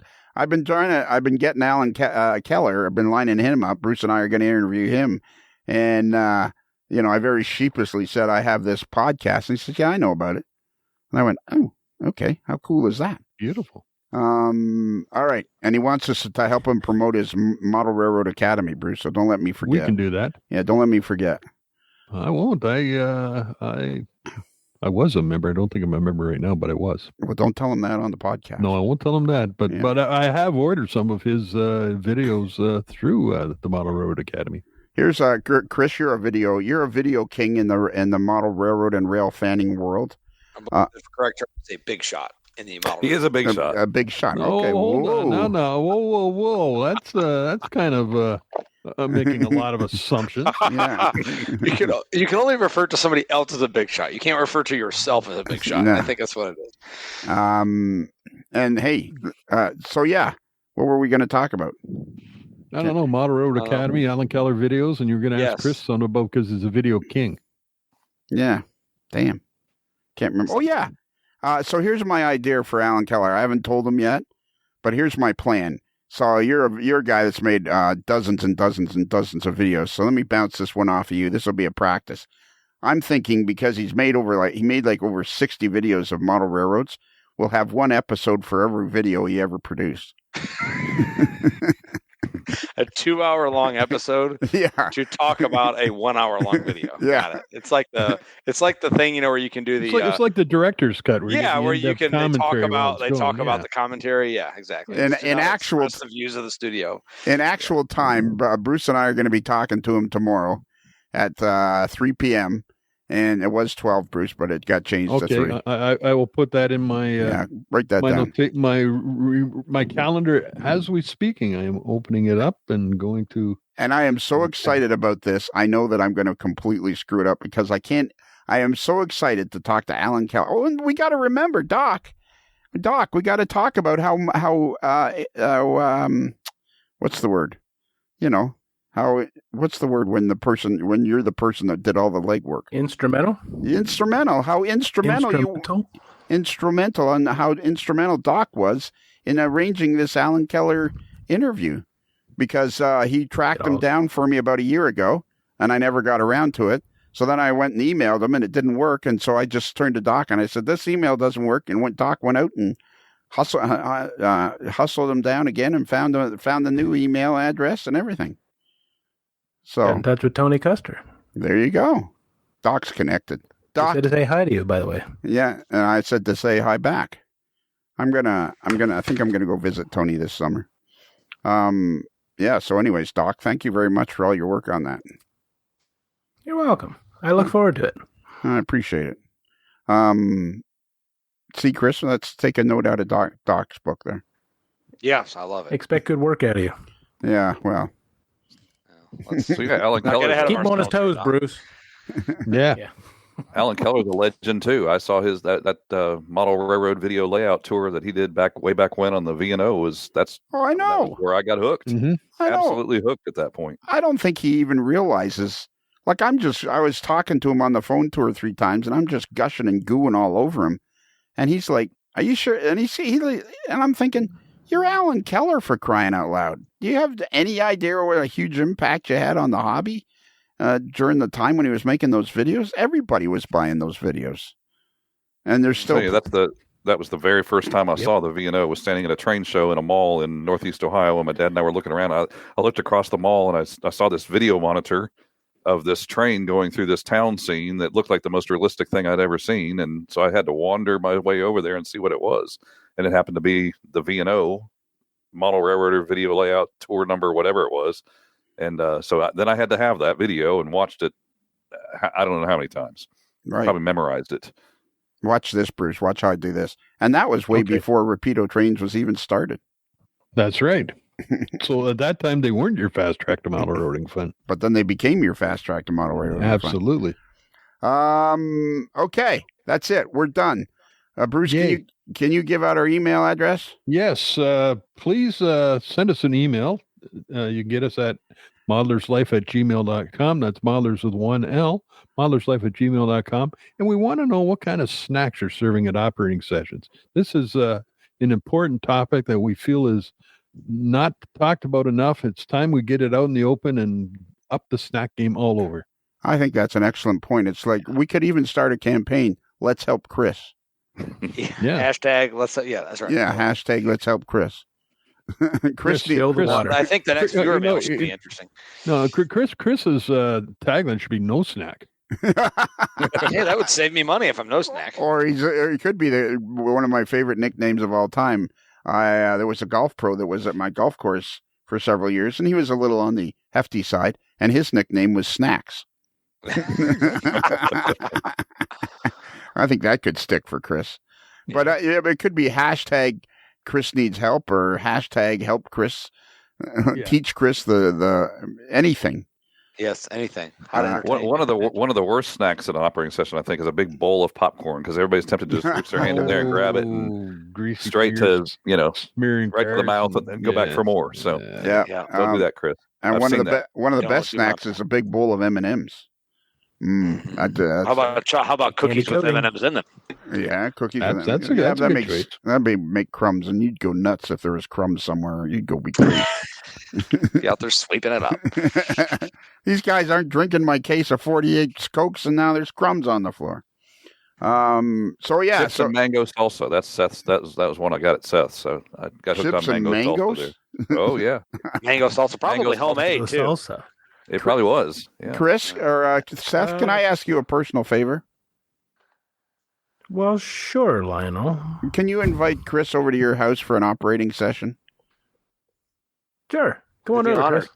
been getting Alan Keller. I've been lining him up. Bruce and I are going to interview him. And, I very sheepishly said, I have this podcast. And he says, yeah, I know about it. And I went, oh, okay. How cool is that? Beautiful. All right. And he wants us to help him promote his Model Railroad Academy, Bruce. So don't let me forget. We can do that. Yeah, don't let me forget. I won't. I was a member. I don't think I'm a member right now, but I was. Well, don't tell him that on the podcast. No, I won't tell him that. But Yeah. but I have ordered some of his videos through the Model Railroad Academy. Here's Chris. You're a video king in the model railroad and rail fanning world. The correct term is a big shot in the model. He is a big shot. A big shot. No, Okay. hold Whoa. on. No. Whoa. That's kind of making a lot of assumptions. Yeah. You can only refer to somebody else as a big shot. You can't refer to yourself as a big shot. No. I think that's what it is. And hey, so yeah, what were we going to talk about? I don't know. Model Railroad Academy, Alan Keller videos, and you're going to ask Yes. Chris something about because he's a video king. Yeah. Damn. Can't remember. Oh yeah. So here's my idea for Alan Keller. I haven't told him yet, but here's my plan. So you're a guy that's made dozens and dozens and dozens of videos. So let me bounce this one off of you. This will be a practice. I'm thinking because he made over 60 videos of model railroads. We'll have one episode for every video he ever produced. A 2-hour-long episode Yeah. to talk about a 1-hour-long video. Yeah. Got it. It's like the thing, where you can do the It's like the director's cut. Where where you can they talk about the the commentary. Yeah, exactly. In Just to not actual express the views of the studio. In actual time, Bruce and I are going to be talking to him tomorrow at 3 p.m. And it was 12, Bruce, but it got changed to 3. Okay, I will put that in my write that down. My calendar as we speaking. I am opening it up and going to. And I am so excited about this. I know that I'm going to completely screw it up because I can't. I am so excited to talk to Alan Keller. Oh, and we got to remember, Doc, we got to talk about how what's the word? What's the word when you're the person that did all the legwork? Instrumental? How instrumental on how instrumental Doc was in arranging this Alan Keller interview, because he tracked him down for me about a year ago, and I never got around to it. So then I went and emailed him, and it didn't work, and so I just turned to Doc and I said, "This email doesn't work." And Doc went out and hustled him down again and found the new email address and everything. So Got in touch with Tony Custer. there you go. Doc's connected. He Doc, said to say hi to you, by the way. yeah, and I said to say hi back. I think I'm gonna go visit Tony this summer. Yeah. So, anyways, Doc, thank you very much for all your work on that. You're welcome. I look forward to it. I appreciate it. See, Chris, let's take a note out of Doc's book there. Yes, I love it. Expect good work out of you. Yeah. Well. So yeah, Alan Not gonna Keller. have Keep him on his toes, Bruce. Yeah. Alan Keller's a legend too. I saw his that model railroad video layout tour that he did way back when on the V&O. That's Oh, I know. that was where I got hooked. Mm-hmm. I know. Absolutely hooked at that point. I don't think he even realizes. Like I was talking to him on the phone 2 or 3 times, and I'm just gushing and gooing all over him, and he's like, "Are you sure?" And and I'm thinking, "You're Alan Keller, for crying out loud. Do you have any idea what a huge impact you had on the hobby during the time when he was making those videos? Everybody was buying those videos, and there's still." So, that was the very first time I saw the V&O. Was standing at a train show in a mall in Northeast Ohio, and my dad and I were looking around. I looked across the mall and I saw this video monitor of this train going through this town scene that looked like the most realistic thing I'd ever seen. And so I had to wander my way over there and see what it was. And it happened to be the V&O model railroader video layout tour number, whatever it was. And then I had to have that video and watched it. I don't know how many times. Right. Probably memorized it. Watch this, Bruce. Watch how I do this. And that was way before Rapido Trains was even started. That's right. So at that time, they weren't your fast track to model railroading fun. But then they became your fast track to model railroading Absolutely. fun. Okay. That's it. We're done. Bruce, can you give out our email address? Yes. Please send us an email. You can get us at modelerslife@gmail.com. That's modelers with one L, modelerslife@gmail.com. And we want to know what kind of snacks you're serving at operating sessions. This is an important topic that we feel is not talked about enough. It's time we get it out in the open and up the snack game all over. I think that's an excellent point. It's like we could even start a campaign. Let's help Chris. Yeah. Hashtag let's. Yeah, that's right. Yeah. Hashtag let's help Chris. Chris, Fill the water. I think the next viewer mail should be interesting. No, Chris's tagline should be no snack. Yeah, that would save me money if I'm no snack. Or he could be one of my favorite nicknames of all time. There was a golf pro that was at my golf course for several years, and he was a little on the hefty side, and his nickname was Snacks. I think that could stick for Chris. But it could be hashtag Chris needs help or hashtag help Chris, teach Chris the anything. Yes, anything. One of the worst snacks at an operating session, I think, is a big bowl of popcorn because everybody's tempted to just reach their hand in there and grab it and greasy straight to smearing right to the mouth and then go back for more. So don't do that, Chris. And I've one seen of the best snacks is a big bowl of M&Ms. How about cookies with M&Ms in them? Yeah, cookies. That's a good choice. That'd make crumbs, and you'd go nuts if there was crumbs somewhere. You'd go be crazy. Be out there sweeping it up. These guys aren't drinking my case of 48 Cokes, and now there's crumbs on the floor. Chips and mango salsa. That's Seth's. That was one I got at Seth's. So I got hooked chips on and mango mangoes. salsa there. Oh yeah, Mango salsa, probably homemade too. Salsa. it probably was. Yeah. Chris or Seth, can I ask you a personal favor? Well, sure, Lionel. Can you invite Chris over to your house for an operating session? Sure. Come on I'd be over, honored. Chris.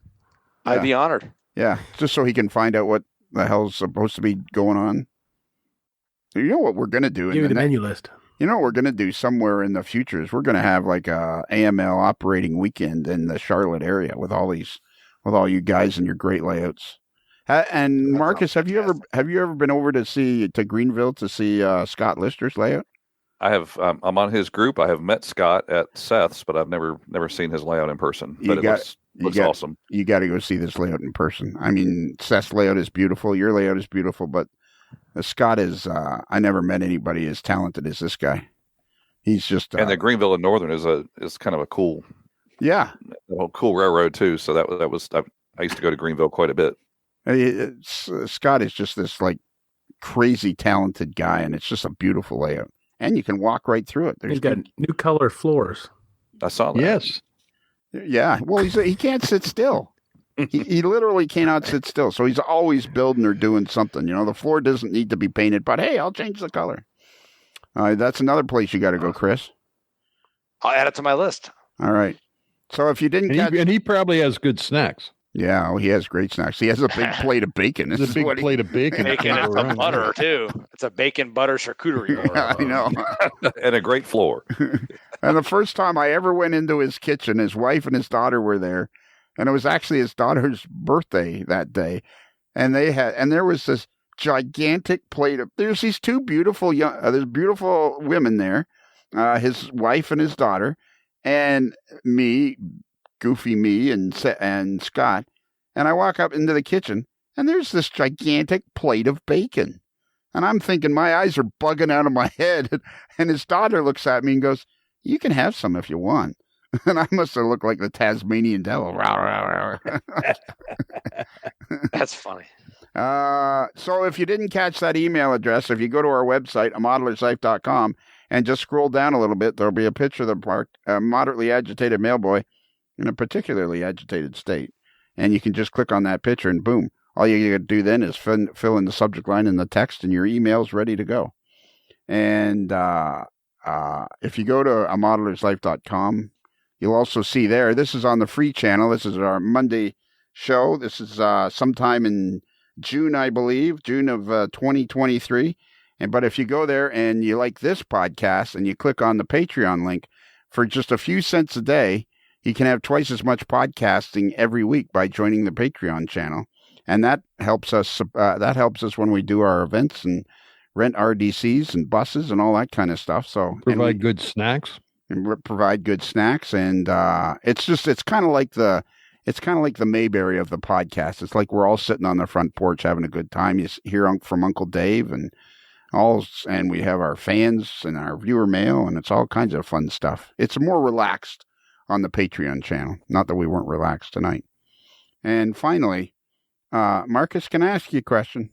I'd be honored. Yeah, just so he can find out what the hell's supposed to be going on. You know what we're going to do? Give me the menu list. You know what we're going to do somewhere in the future is we're going to have like a AML operating weekend in the Charlotte area with all you guys and your great layouts. And Marcus, have you ever been over to Greenville to see Scott Lister's layout? I have. I'm on his group. I have met Scott at Seth's, but I've never seen his layout in person. But it looks awesome. You got to go see this layout in person. I mean, Seth's layout is beautiful. Your layout is beautiful, but Scott is. I never met anybody as talented as this guy. He's just. And the Greenville and Northern is kind of a cool. Yeah. Cool railroad too. So that was. I used to go to Greenville quite a bit. Scott is just this like crazy talented guy, and it's just a beautiful layout. And you can walk right through it. He's got new color floors. I saw that. Yes. Yeah. Well, he can't sit still. He literally cannot sit still. So he's always building or doing something. You know, the floor doesn't need to be painted, but hey, I'll change the color. That's another place you got to go, Chris. I'll add it to my list. All right. So if you didn't and he probably has good snacks. Yeah, he has great snacks. He has a big plate of bacon. It's a big plate of bacon. Bacon and some butter, too. It's a bacon butter charcuterie. Yeah, I know. And a great floor. And the first time I ever went into his kitchen, his wife and his daughter were there. And it was actually his daughter's birthday that day. And there was this gigantic plate of, there's these two beautiful there's beautiful women there, his wife and his daughter, and me, goofy me and Scott, and I walk up into the kitchen and there's this gigantic plate of bacon, and I'm thinking my eyes are bugging out of my head, and his daughter looks at me and goes, "You can have some if you want." And I must have looked like the Tasmanian devil. That's funny. So if you didn't catch that email address, if you go to our website, amodelersife.com, and just scroll down a little bit, there'll be a picture of the moderately agitated mailboy in a particularly agitated state. And you can just click on that picture and boom, All you got to do then is fill in the subject line and the text, and your email's ready to go. And if you go to amodellerslife.com, you'll also see there, this is on the free channel. This is our Monday show. This is sometime in June, I believe, June of 2023. But if you go there and you like this podcast and you click on the Patreon link, for just a few cents a day, you can have twice as much podcasting every week by joining the Patreon channel. And that helps us. That helps us when we do our events and rent RDCs and buses and all that kind of stuff. So Provide good snacks. And provide good snacks. And it's kind of like the Mayberry of the podcast. It's like we're all sitting on the front porch having a good time. You hear from Uncle Dave and we have our fans and our viewer mail, and it's all kinds of fun stuff. It's more relaxed on the Patreon channel. Not that we weren't relaxed tonight. And finally, Marcus, can I ask you a question?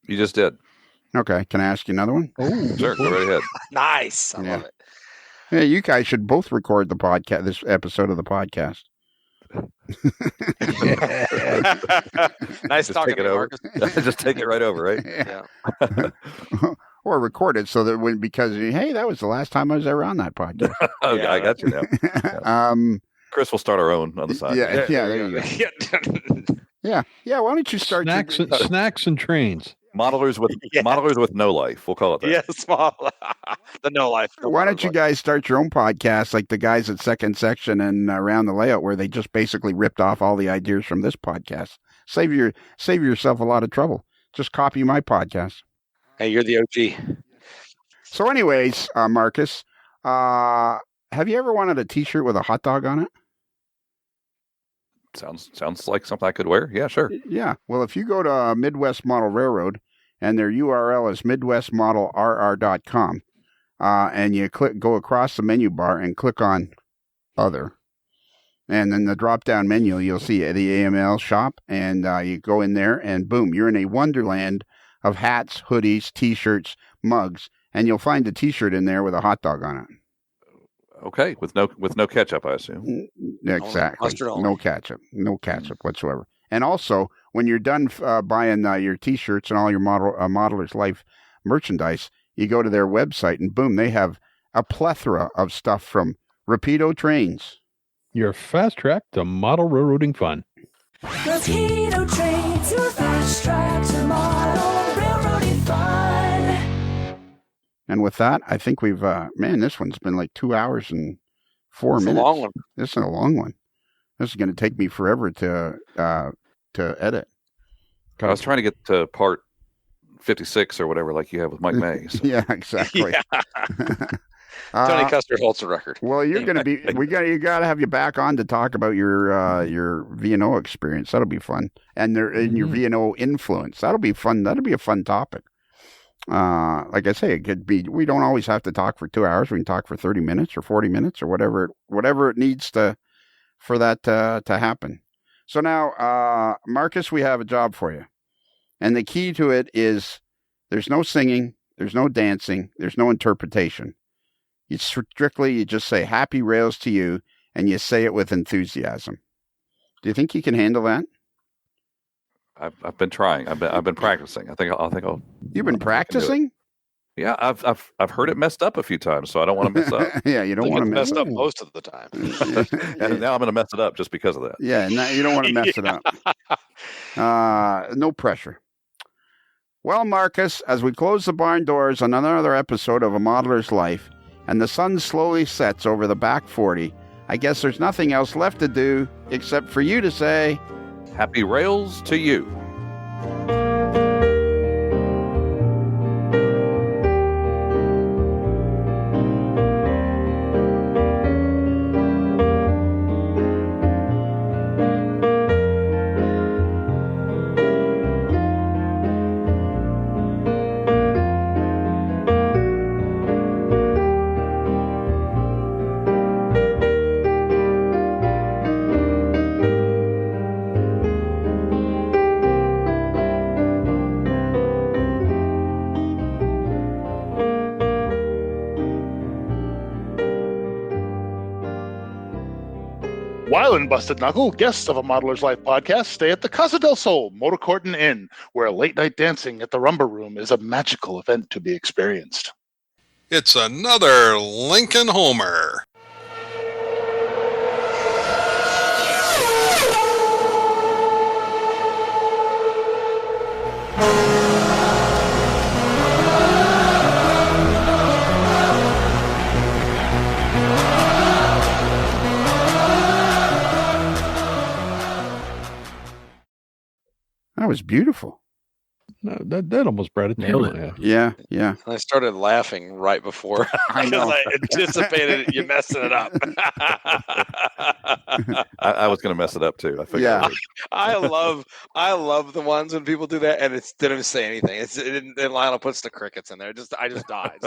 You just did. Okay. Can I ask you another one? Oh, sure. Go right ahead. Nice. I love it. Yeah, you guys should both record the podcast, this episode of the podcast. Nice Just talking take it to you, over. Marcus. Just take it right over, right? Yeah. Or record it so that because hey, that was the last time I was ever on that podcast. Oh, I got you now. Chris will start our own on the side. Yeah, there you go. Yeah. Why don't you start Snacks and trains. Modelers with no life. We'll call it that. Yeah, small. The no life. Why don't you guys start your own podcast like the guys at Second Section and Around the Layout, where they just basically ripped off all the ideas from this podcast? Save yourself a lot of trouble. Just copy my podcast. Hey, you're the OG. So anyways, Marcus, have you ever wanted a T-shirt with a hot dog on it? Sounds like something I could wear. Yeah, sure. Yeah. Well, if you go to Midwest Model Railroad and their URL is midwestmodelrr.com, and you go across the menu bar and click on Other, and then the drop-down menu, you'll see the AML shop, and you go in there, and boom, you're in a wonderland of hats, hoodies, T-shirts, mugs, and you'll find a T-shirt in there with a hot dog on it. Okay, with no ketchup, I assume. Exactly. No ketchup whatsoever. And also, when you're done buying your T-shirts and all your Modeler's Life merchandise, you go to their website and boom, they have a plethora of stuff from Rapido Trains. Your fast track to model railroading fun. Rapido Trains, your fast track to model railroading fun. And with that, I think we've, this one's been like 2 hours and 4 minutes. It's a long one. This is a long one. This is going to take me forever to edit. I was trying to get to part 56 or whatever, like you have with Mike May. So. Yeah, exactly. Yeah. Tony Custer holds the record. Well, you're going to be. You got to have you back on to talk about your V&O experience. That'll be fun, and your V&O influence. That'll be fun. That'll be a fun topic. Like I say, it could be. We don't always have to talk for 2 hours. We can talk for 30 minutes or 40 minutes or whatever it needs for that to happen. So now, Marcus, we have a job for you, and the key to it is there's no singing, there's no dancing, there's no interpretation. You just say "Happy Rails" to you, and you say it with enthusiasm. Do you think you can handle that? I've been trying. I've been practicing. I think I'll. You've been practicing? Yeah, I've heard it messed up a few times, so I don't want to mess up. Yeah, you don't want to mess up most of the time. And now I'm going to mess it up just because of that. Yeah, now you don't want to mess it up. No pressure. Well, Marcus, as we close the barn doors on another episode of A Modeler's Life, and the sun slowly sets over the back 40, I guess there's nothing else left to do except for you to say, Happy Rails to you. and Busted Knuckle, guests of a Modeler's Life podcast, stay at the Casa del Sol Motor Court and Inn, where late night dancing at the Rumba Room is a magical event to be experienced. It's another Lincoln Homer. That was beautiful. No, that almost brought it Nailed to it. Yeah. I started laughing right before I know. because I anticipated you messing it up. I was going to mess it up too. I figured. Yeah. I would. I love the ones when people do that and it didn't say anything. And Lionel puts the crickets in there. I just died.